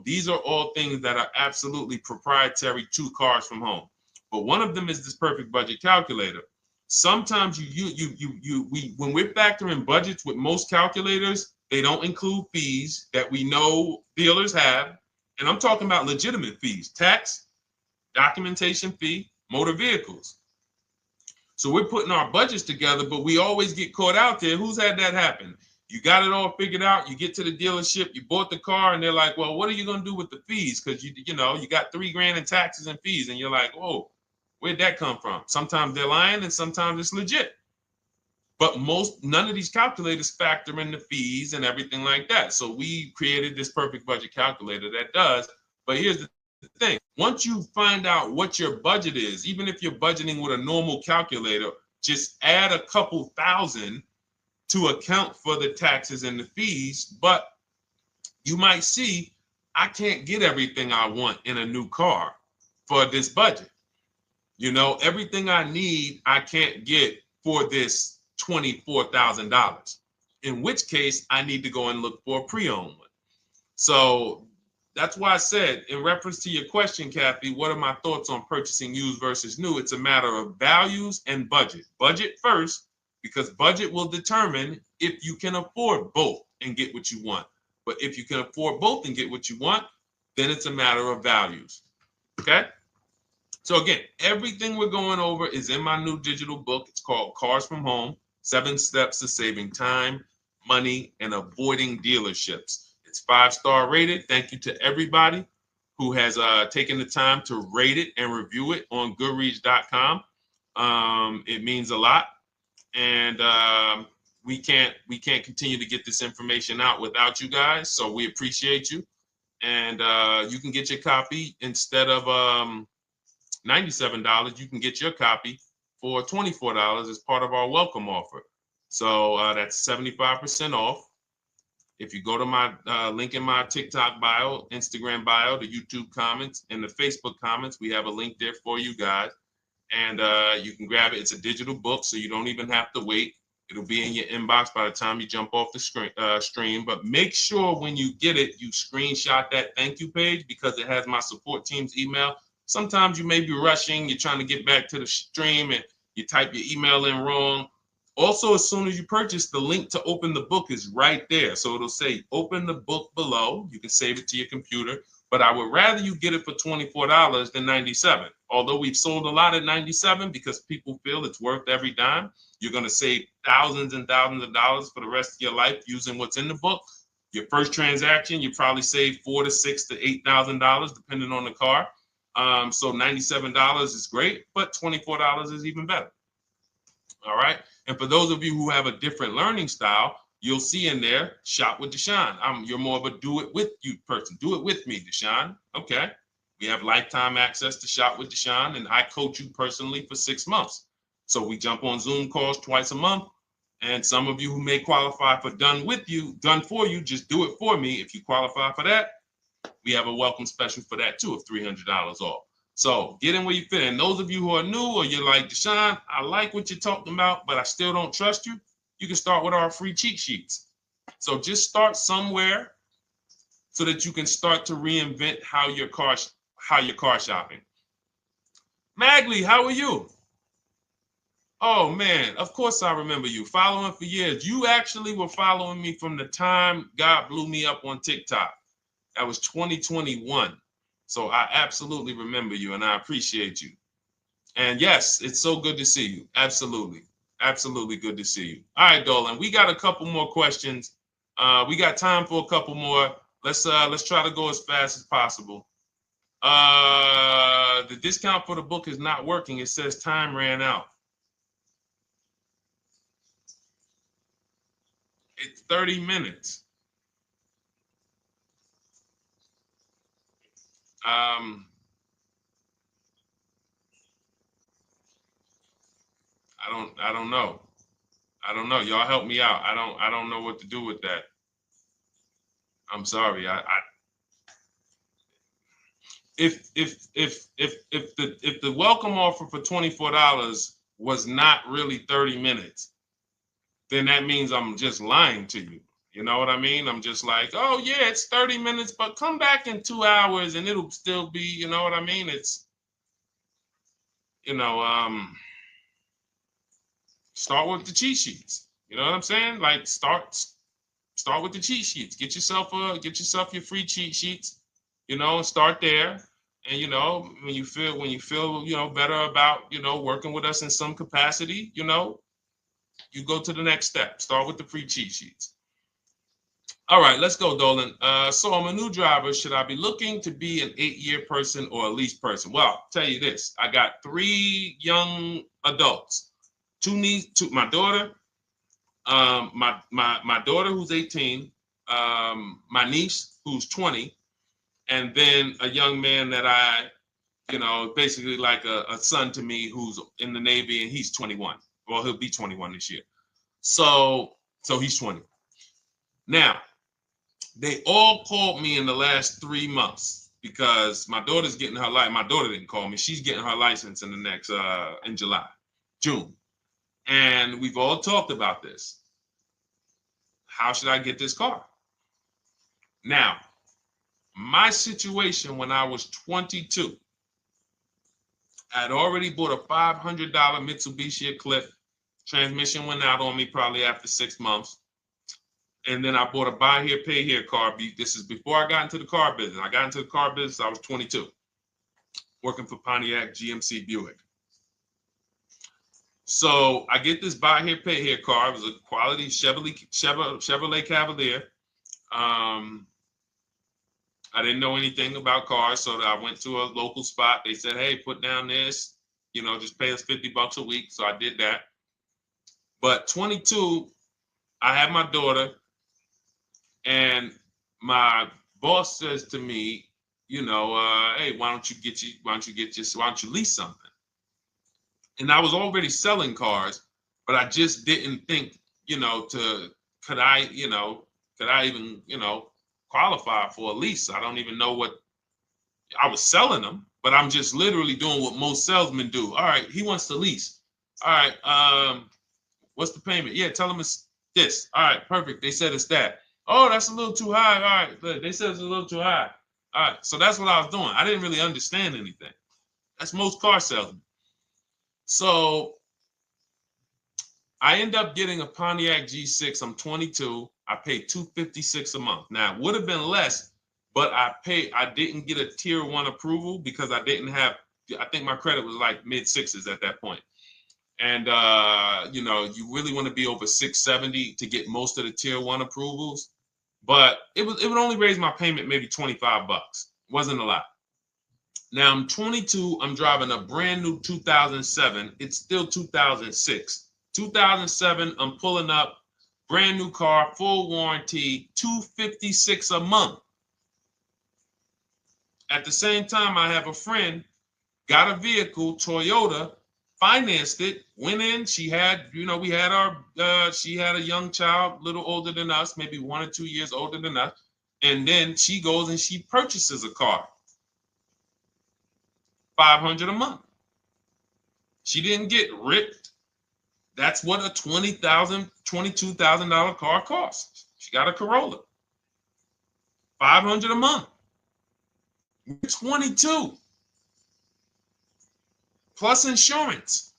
These are all things that are absolutely proprietary to Cars from Home. But one of them is this Perfect Budget Calculator. Sometimes when we're factoring budgets with most calculators, they don't include fees that we know dealers have. And I'm talking about legitimate fees, tax, documentation fee, motor vehicles. So we're putting our budgets together, but we always get caught out there. Who's had that happen? You got it all figured out. You get to the dealership, you bought the car, and they're like, well, what are you going to do with the fees? Because you got $3,000 in taxes and fees. And you're like, whoa, where'd that come from? Sometimes they're lying and sometimes it's legit. But none of these calculators factor in the fees and everything like that. So we created this Perfect Budget Calculator that does. But here's the thing. Once you find out what your budget is, even if you're budgeting with a normal calculator, just add a couple thousand to account for the taxes and the fees. But you might see, I can't get everything I want in a new car for this budget. Everything I need, I can't get for this $24,000, in which case I need to go and look for a pre-owned one. So that's why I said, in reference to your question, Kathy, what are my thoughts on purchasing used versus new? It's a matter of values and budget. Budget first, because budget will determine if you can afford both and get what you want. But if you can afford both and get what you want, then it's a matter of values. Okay? So again, everything we're going over is in my new digital book. It's called Cars from Home, 7 Steps to Saving Time, Money, and Avoiding Dealerships. It's 5-star rated. Thank you to everybody who has taken the time to rate it and review it on Goodreads.com. It means a lot. And we can't continue to get this information out without you guys. So we appreciate you. And you can get your copy instead of $97, you can get your copy for $24 as part of our welcome offer. So that's 75% off. If you go to my link in my TikTok bio, Instagram bio, the YouTube comments, and the Facebook comments, we have a link there for you guys. And you can grab it. It's a digital book, so you don't even have to wait. It'll be in your inbox by the time you jump off the stream. But make sure when you get it, you screenshot that thank you page, because it has my support team's email. Sometimes you may be rushing, you're trying to get back to the stream and you type your email in wrong. Also, as soon as you purchase, the link to open the book is right there. So it'll say open the book below. You can save it to your computer. but I would rather you get it for $24 than $97. Although we've sold a lot at $97 because people feel it's worth every dime. You're going to save thousands and thousands of dollars for the rest of your life using what's in the book. Your first transaction, you probably save $4,000 to $6,000 to $8,000 depending on the car. So $97 is great, but $24 is even better. All right. And for those of you who have a different learning style, you'll see in there, shop with Deshone. You're more of a do it with you person. Do it with me, Deshone. Okay. We have lifetime access to shop with Deshone, and I coach you personally for 6 months. So we jump on Zoom calls twice a month. And some of you who may qualify for done for you, just do it for me. If you qualify for that, we have a welcome special for that too of $300 off. So get in where you fit. And those of you who are new or you're like, Deshone, I like what you're talking about, but I still don't trust you. You can start with our free cheat sheets. So just start somewhere so that you can start to reinvent how you're car shopping. Magley, how are you? Oh man, of course I remember you. Following for years. You actually were following me from the time God blew me up on TikTok. That was 2021. So I absolutely remember you and I appreciate you. And yes, it's so good to see you. Absolutely. Absolutely good to see you. All right, Dolan, we got a couple more questions. We got time for a couple more. Let's try to go as fast as possible. The discount for the book is not working. It says time ran out. It's 30 minutes. I don't know. I don't know. Y'all help me out. I don't know what to do with that. I'm sorry. If the welcome offer for $24 was not really 30 minutes, then that means I'm just lying to you. You know what I mean? I'm just like, oh yeah, it's 30 minutes, but come back in 2 hours and it'll still be, you know what I mean? It's, start with the cheat sheets. You know what I'm saying? Like start with the cheat sheets. Get yourself your free cheat sheets, and start there. And when you feel better about working with us in some capacity, you go to the next step. Start with the free cheat sheets. All right, let's go, Dolan. So I'm a new driver. Should I be looking to be an 8-year person or a lease person? Well, I'll tell you this. I got 3 young adults. My daughter, my daughter who's 18, my niece who's 20, and then a young man that I, basically like a son to me who's in the Navy and he's 21. Well, he'll be 21 this year. So he's 20. Now, they all called me in the last 3 months because my daughter's getting her license. My daughter didn't call me. She's getting her license in the next, in June. And we've all talked about this. How should I get this car? Now, my situation when I was 22, I'd already bought a $500 Mitsubishi Eclipse. Transmission went out on me probably after 6 months. And then I bought a buy here, pay here car. This is before I got into the car business. I got into the car business, I was 22, working for Pontiac GMC Buick. So I get this buy here, pay here car. It was a quality Chevrolet Cavalier. I didn't know anything about cars, so I went to a local spot. They said, hey, put down this, just pay us $50 a week. So I did that. But 22, I had my daughter, and my boss says to me, hey, why don't you lease something? And I was already selling cars, but I just didn't think, could I even, qualify for a lease? I don't even know what I was selling them, but I'm just literally doing what most salesmen do. All right, he wants to lease. All right, what's the payment? Yeah, tell him it's this. All right, perfect. They said it's that. Oh, that's a little too high. All right, they said it's a little too high. All right, so that's what I was doing. I didn't really understand anything. That's most car salesmen. So I end up getting a Pontiac G6. I'm 22. I paid $256 a month. Now, it would have been less, but I didn't get a tier 1 approval because I didn't have, I think my credit was like mid 6s at that point. And you know, you really want to be over 670 to get most of the tier 1 approvals. But it would only raise my payment maybe $25. Wasn't a lot. Now I'm 22. I'm driving a brand new 2007. It's still 2006. 2007. I'm pulling up, brand new car, full warranty, $256 a month. At the same time, I have a friend, got a vehicle, Toyota, financed it, went in. She had, you know, we had our, she had a young child, a little older than us, maybe 1 or 2 years older than us. And then she goes and she purchases a car, $500 a month. She didn't get ripped. That's what a $20,000, $22,000 car costs. She got a Corolla, $500 a month. We're 22. Plus insurance.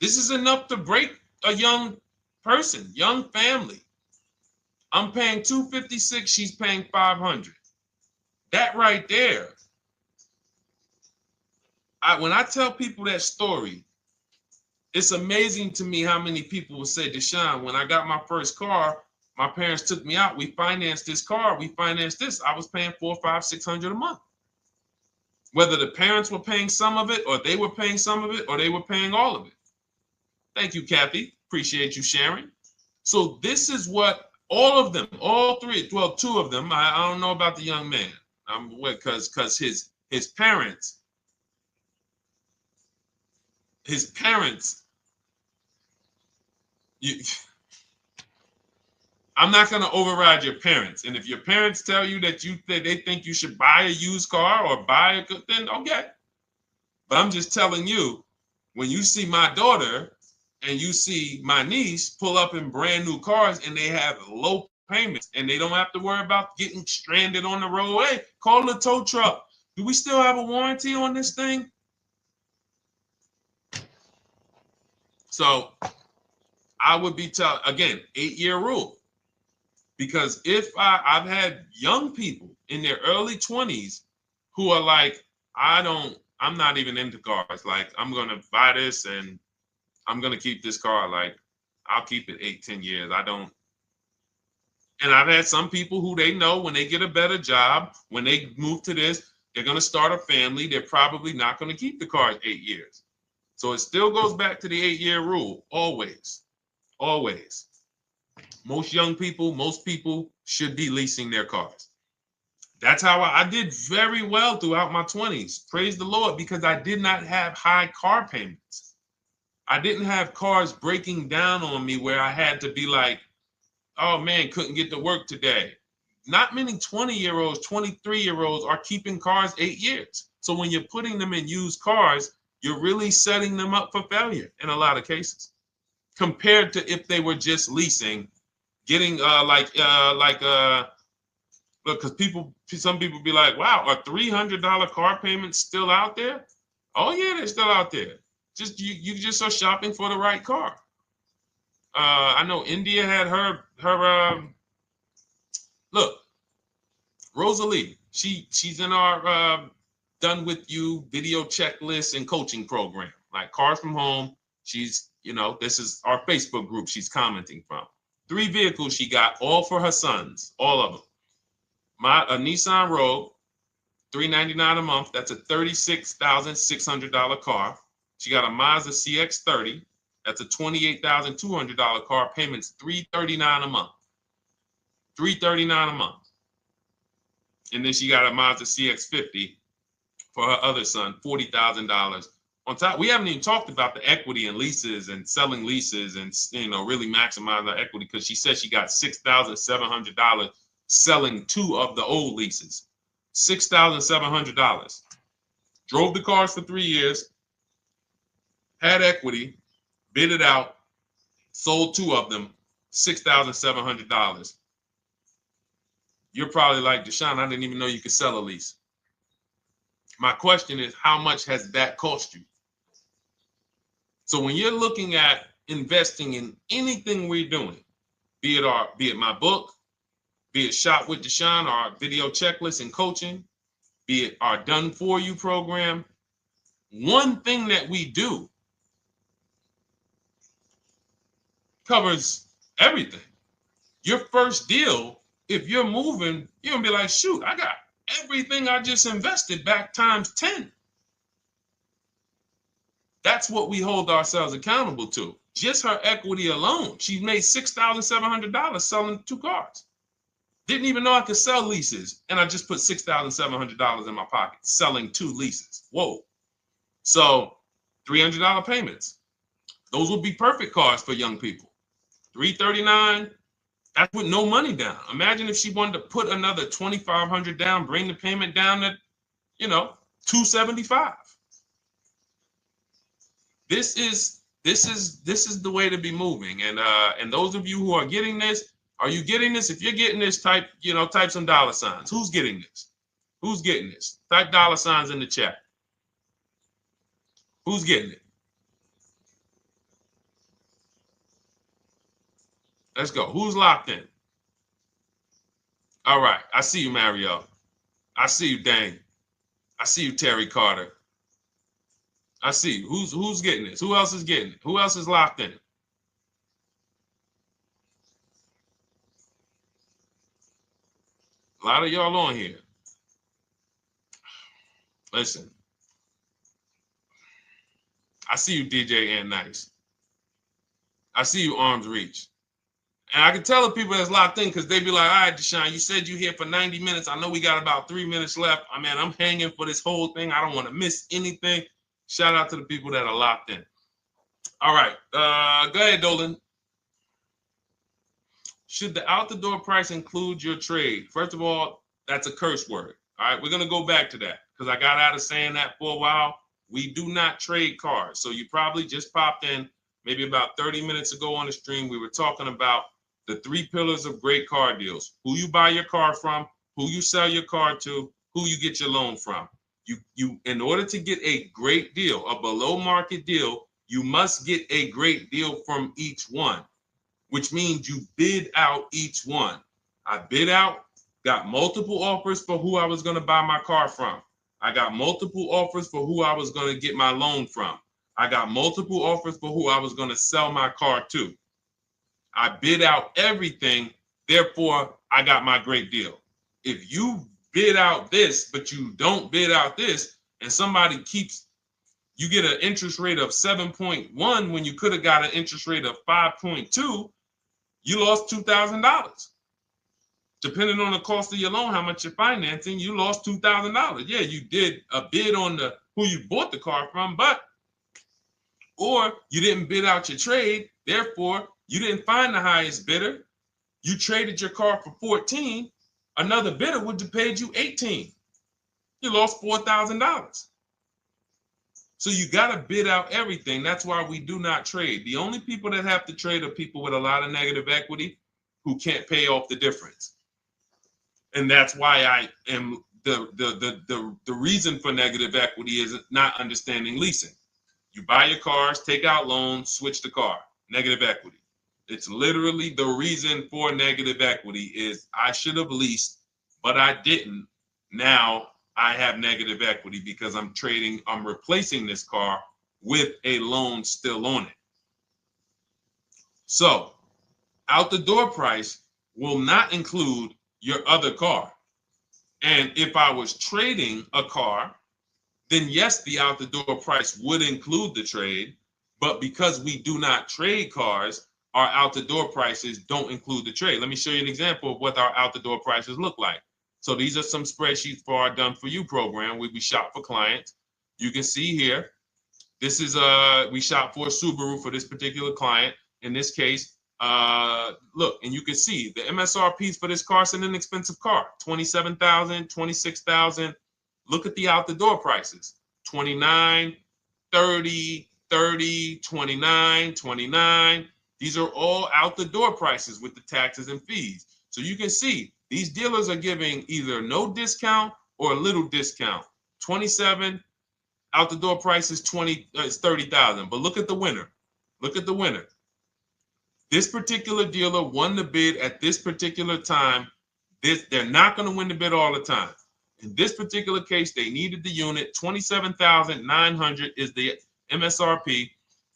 This is enough to break a young person, young family. I'm paying $256, she's paying $500. That right there. When I tell people that story, it's amazing to me how many people will say, Deshone, when I got my first car, my parents took me out, we financed this car, we financed this, I was paying $400, $500, $600 a month. Whether the parents were paying some of it, or they were paying some of it, or they were paying all of it. Thank you, Kathy. Appreciate you sharing. So this is what all of them, all three, well, 2 of them, I don't know about the young man, because his parents, I'm not going to override your parents. And if your parents tell you that they think you should buy a used car or buy a good, then okay. But I'm just telling you, when you see my daughter and you see my niece pull up in brand new cars and they have low payments and they don't have to worry about getting stranded on the road, hey, call the tow truck. Do we still have a warranty on this thing? So I would be telling, again, 8-year rule. Because if I've had young people in their early 20s who are like, I'm not even into cars. Like, I'm going to buy this and I'm going to keep this car. Like, I'll keep it 8-10 years. And I've had some people who they know when they get a better job, when they move to this, they're going to start a family. They're probably not going to keep the car 8 years. So it still goes back to the 8-year rule. Always, always. Most people should be leasing their cars. That's how I did very well throughout my 20s. Praise the Lord, because I did not have high car payments. I didn't have cars breaking down on me where I had to be like, oh man, couldn't get to work today. Not many 20-year-olds, 23-year-olds are keeping cars 8 years. So when you're putting them in used cars, you're really setting them up for failure in a lot of cases, compared to if they were just leasing, getting look, because some people be like, wow, are $300 car payments still out there? Oh yeah, they're still out there. Just you just are shopping for the right car. I know India had her look, Rosalie, she's in our Done With You video checklist and coaching program, like Cars from Home. She's, this is our Facebook group she's commenting from. 3 vehicles she got, all for her sons, all of them. A Nissan Rogue, $399 a month. That's a $36,600 car. She got a Mazda CX-30. That's a $28,200 car. Payments $339 a month. $339 a month. And then she got a Mazda CX-50 for her other son, $40,000. On top, we haven't even talked about the equity and leases and selling leases and really maximizing her equity, because she said she got $6,700 selling 2 of the old leases. $6,700. Drove the cars for 3 years, had equity, bid it out, sold 2 of them, $6,700. You're probably like, Deshone, I didn't even know you could sell a lease. My question is, how much has that cost you? So when you're looking at investing in anything we're doing, be it my book, be it Shop with Deshone, our video checklist and coaching, be it our Done For You program, one thing that we do covers everything. Your first deal, if you're moving, you're gonna be like, shoot, I got everything I just invested back times 10. That's what we hold ourselves accountable to. Just her equity alone, she made $6,700 selling 2 cars. Didn't even know I could sell leases, and I just put $6,700 in my pocket selling 2 leases. Whoa. So $300 payments. Those would be perfect cars for young people. $339, that's with no money down. Imagine if she wanted to put another $2,500 down, bring the payment down to, $275. This is the way to be moving. And those of you who are getting this, are you getting this? If you're getting this, type some dollar signs. Who's getting this? Who's getting this? Type dollar signs in the chat. Who's getting it? Let's go. Who's locked in? All right. I see you, Mario. I see you, Dane. I see you, Terry Carter. I see you. Who's getting this? Who else is getting it? Who else is locked in? A lot of y'all on here. Listen. I see you, DJ and Nice. I see you, Arms Reach. And I can tell the people that's locked in because they be like, all right, Deshone, you said you here for 90 minutes. I know we got about 3 minutes left. I'm hanging for this whole thing. I don't want to miss anything. Shout out to the people that are locked in. All right. Go ahead, Dolan. Should the out-the-door price include your trade? First of all, that's a curse word. All right. We're going to go back to that because I got out of saying that for a while. We do not trade cars. So you probably just popped in maybe about 30 minutes ago on the stream. We were talking about the 3 pillars of great car deals: who you buy your car from, who you sell your car to, who you get your loan from. You in order to get a great deal, a below market deal, you must get a great deal from each one, which means you bid out each one. I bid out, got multiple offers for who I was going to buy my car from. I got multiple offers for who I was going to get my loan from. I got multiple offers for who I was going to sell my car to. I bid out everything, therefore I got my great deal. If you bid out this, but you don't bid out this, and somebody you get an interest rate of 7.1 when you could have got an interest rate of 5.2, you lost $2,000. Depending on the cost of your loan, how much you're financing, you lost $2,000. Yeah, you did a bid on who you bought the car from, or you didn't bid out your trade, therefore you didn't find the highest bidder. You traded your car for 14. Another bidder would have paid you 18. You lost $4,000. So you got to bid out everything. That's why we do not trade. The only people that have to trade are people with a lot of negative equity who can't pay off the difference. And that's why I am the reason for negative equity is not understanding leasing. You buy your cars, take out loans, switch the car. Negative equity. It's literally the reason for negative equity is I should have leased, but I didn't. Now I have negative equity because I'm replacing this car with a loan still on it. So out the door price will not include your other car. And if I was trading a car, then yes, the out the door price would include the trade. But because we do not trade cars, our out the door prices don't include the trade. Let me show you an example of what our out the door prices look like. So these are some spreadsheets for our Done For You program where we shop for clients. You can see here, this is we shop for a Subaru for this particular client. In this case, look, and you can see the MSRPs for this car is an inexpensive car, $27,000, $26,000. Look at the out the door prices, 29, 30, 30, 29, 29. These are all out the door prices with the taxes and fees. So you can see these dealers are giving either no discount or a little discount. 27 out the door price is 30,000. But look at the winner. Look at the winner. This particular dealer won the bid at this particular time They're not going to win the bid all the time. In this particular case, they needed the unit. $27,900 is the MSRP.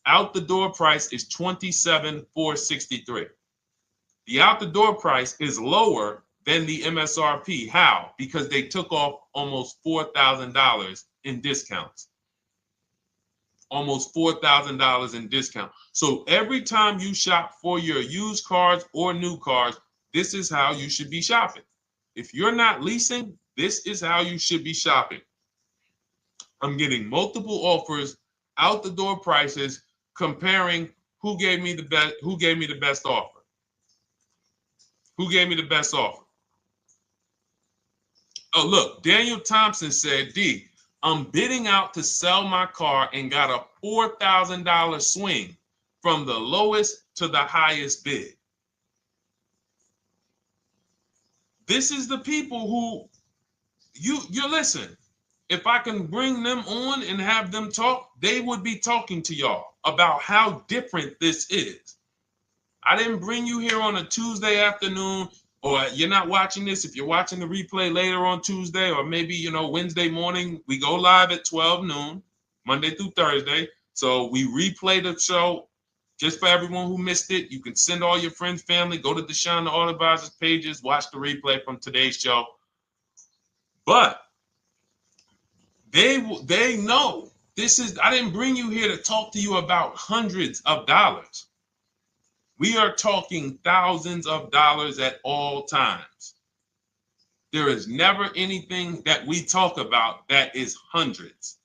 Out the door price is $27,463. The out the door price is lower than the MSRP. How? Because they took off almost $4,000 in discounts. Almost $4,000 in discount. So every time you shop for your used cars or new cars, this is how you should be shopping. If you're not leasing, this is how you should be shopping. I'm getting multiple offers, out the door prices, comparing who gave me the best offer. Who gave me the best offer? Oh, look, Daniel Thompson said, D, I'm bidding out to sell my car and got a $4,000 swing from the lowest to the highest bid. This is the people who you listen. If I can bring them on and have them talk, they would be talking to y'all about how different this is. I didn't bring you here on a Tuesday afternoon, or you're not watching this. If you're watching the replay later on Tuesday, or maybe, Wednesday morning, we go live at 12 noon, Monday through Thursday. So we replay the show just for everyone who missed it. You can send all your friends, family, go to Deshone the Auto Advisor's pages, watch the replay from today's show. But they know this is, I didn't bring you here to talk to you about hundreds of dollars. We are talking thousands of dollars at all times. There is never anything that we talk about that is hundreds.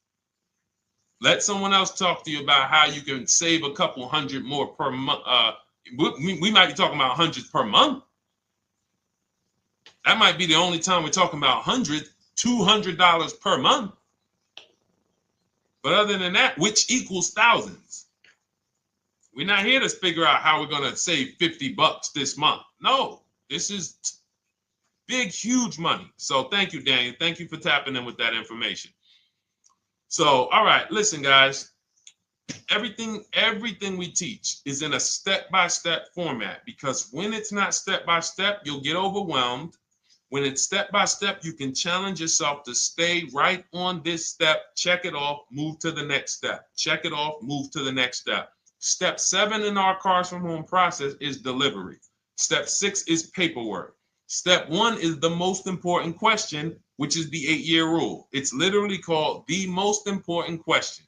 Let someone else talk to you about how you can save a couple hundred more per month. We might be talking about hundreds per month. That might be the only time we're talking about hundreds, $200 per month. But other than that, which equals thousands. We're not here to figure out how we're going to save $50 this month. No, this is big, huge money. So thank you, Daniel. Thank you for tapping in with that information. So, all right, listen, guys. Everything we teach is in a step-by-step format, because when it's not step-by-step, you'll get overwhelmed. When it's step-by-step, you can challenge yourself to stay right on this step, check it off, move to the next step. Check it off, move to the next step. Step 7 in our Cars from Home process is delivery. Step 6 is paperwork. Step 1 is the most important question, which is the 8-year rule. It's literally called the most important question.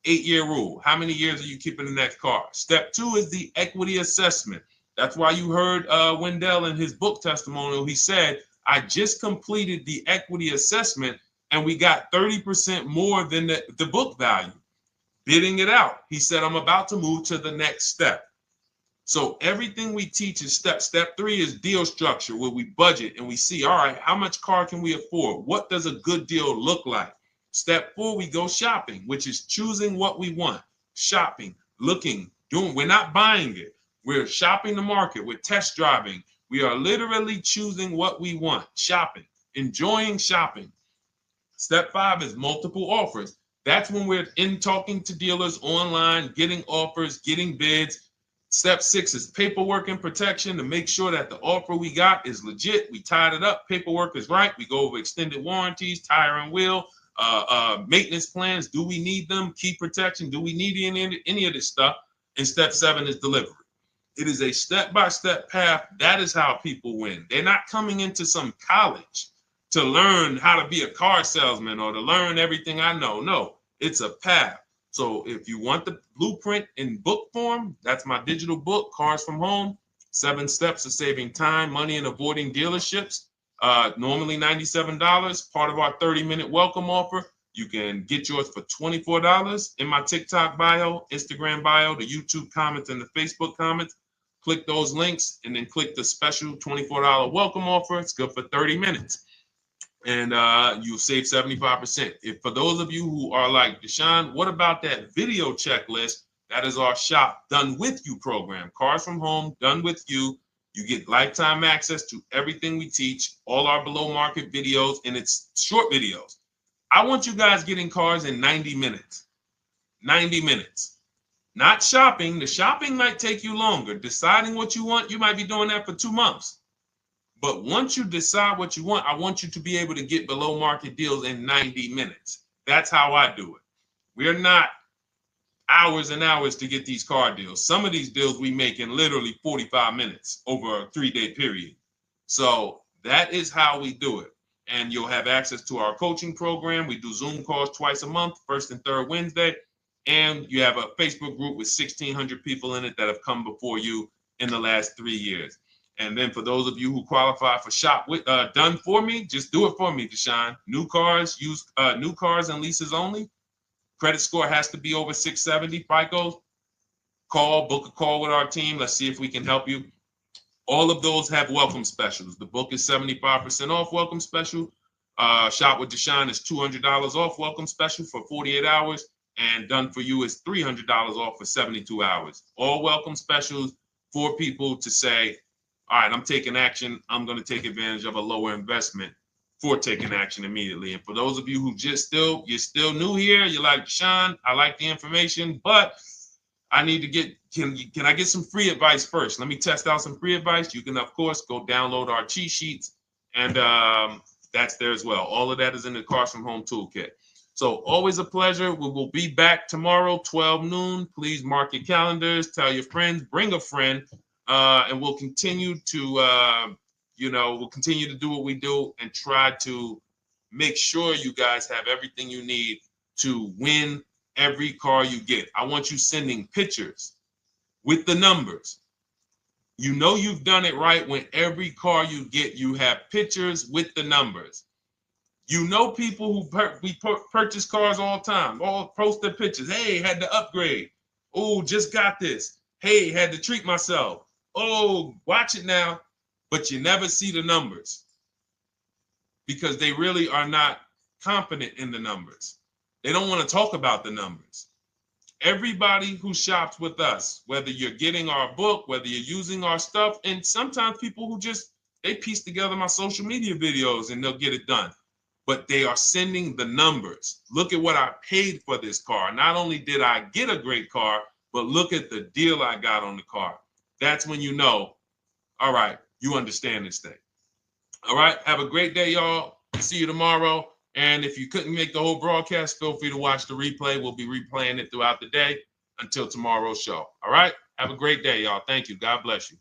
8-year rule. How many years are you keeping the next car? Step 2 is the equity assessment. That's why you heard Wendell in his book testimonial. He said, I just completed the equity assessment and we got 30% more than the book value. Bidding it out. He said, I'm about to move to the next step. So everything we teach is step. Step 3 is deal structure, where we budget and we see, all right, how much car can we afford? What does a good deal look like? Step 4, we go shopping, which is choosing what we want. Shopping, looking, doing. We're not buying it. We're shopping the market. We're test driving. We are literally choosing what we want. Shopping, enjoying shopping. Step 5 is multiple offers. That's when we're in talking to dealers online, getting offers, getting bids. Step 6 is paperwork and protection to make sure that the offer we got is legit. We tied it up. Paperwork is right. We go over extended warranties, tire and wheel, maintenance plans. Do we need them? Key protection. Do we need any of this stuff? And step 7 is delivery. It is a step-by-step path. That is how people win. They're not coming into some college to learn how to be a car salesman or to learn everything I know. No, it's a path. So if you want the blueprint in book form, that's my digital book, Cars from Home, 7 Steps of Saving Time, Money, and Avoiding Dealerships. Normally $97, part of our 30-minute welcome offer. You can get yours for $24 in my TikTok bio, Instagram bio, the YouTube comments, and the Facebook comments. Click those links and then click the special $24 welcome offer. It's good for 30 minutes. And you'll save 75%. If for those of you who are like, Deshone, what about that video checklist? That is our Shop Done With You program. Cars from Home, Done With You. You get lifetime access to everything we teach, all our below market videos, and it's short videos. I want you guys getting cars in 90 minutes. 90 minutes. Not shopping. The shopping might take you longer. Deciding what you want, you might be doing that for 2 months. But once you decide what you want, I want you to be able to get below market deals in 90 minutes. That's how I do it. We're not hours and hours to get these car deals. Some of these deals we make in literally 45 minutes over a 3-day period. So that is how we do it. And you'll have access to our coaching program. We do Zoom calls twice a month, first and third Wednesday. And you have a Facebook group with 1,600 people in it that have come before you in the last 3 years. And then for those of you who qualify for shop with done for me, just do it for me, Deshone. New cars, new cars and leases only. Credit score has to be over 670 FICO. Book a call with our team. Let's see if we can help you. All of those have welcome specials. The book is 75% off welcome special. Shop with Deshone is $200 off welcome special for 48 hours. And done for you is $300 off for 72 hours. All welcome specials for people to say, all right, I'm taking action. I'm going to take advantage of a lower investment for taking action immediately. And for those of you who you're still new here, you're like, Deshone, I like the information, but I need to get, can I get some free advice first? Let me test out some free advice. You can, of course, go download our cheat sheets, and that's there as well. All of that is in the Cars from Home Toolkit. So always a pleasure. We will be back tomorrow, 12 noon. Please mark your calendars, tell your friends, bring a friend, and we'll continue to, we'll continue to do what we do and try to make sure you guys have everything you need to win every car you get. I want you sending pictures with the numbers. You know you've done it right when every car you get, you have pictures with the numbers. You know people who purchase cars all the time, all post their pictures. Hey, had to upgrade. Oh, just got this. Hey, had to treat myself. Oh, watch it now. But you never see the numbers because they really are not confident in the numbers. They don't want to talk about the numbers. Everybody who shops with us, whether you're getting our book, whether you're using our stuff, and sometimes people who they piece together my social media videos and they'll get it done. But they are sending the numbers. Look at what I paid for this car. Not only did I get a great car, but look at the deal I got on the car. That's when you know, all right, you understand this thing. All right, have a great day, y'all. See you tomorrow. And if you couldn't make the whole broadcast, feel free to watch the replay. We'll be replaying it throughout the day until tomorrow's show. All right, have a great day, y'all. Thank you. God bless you.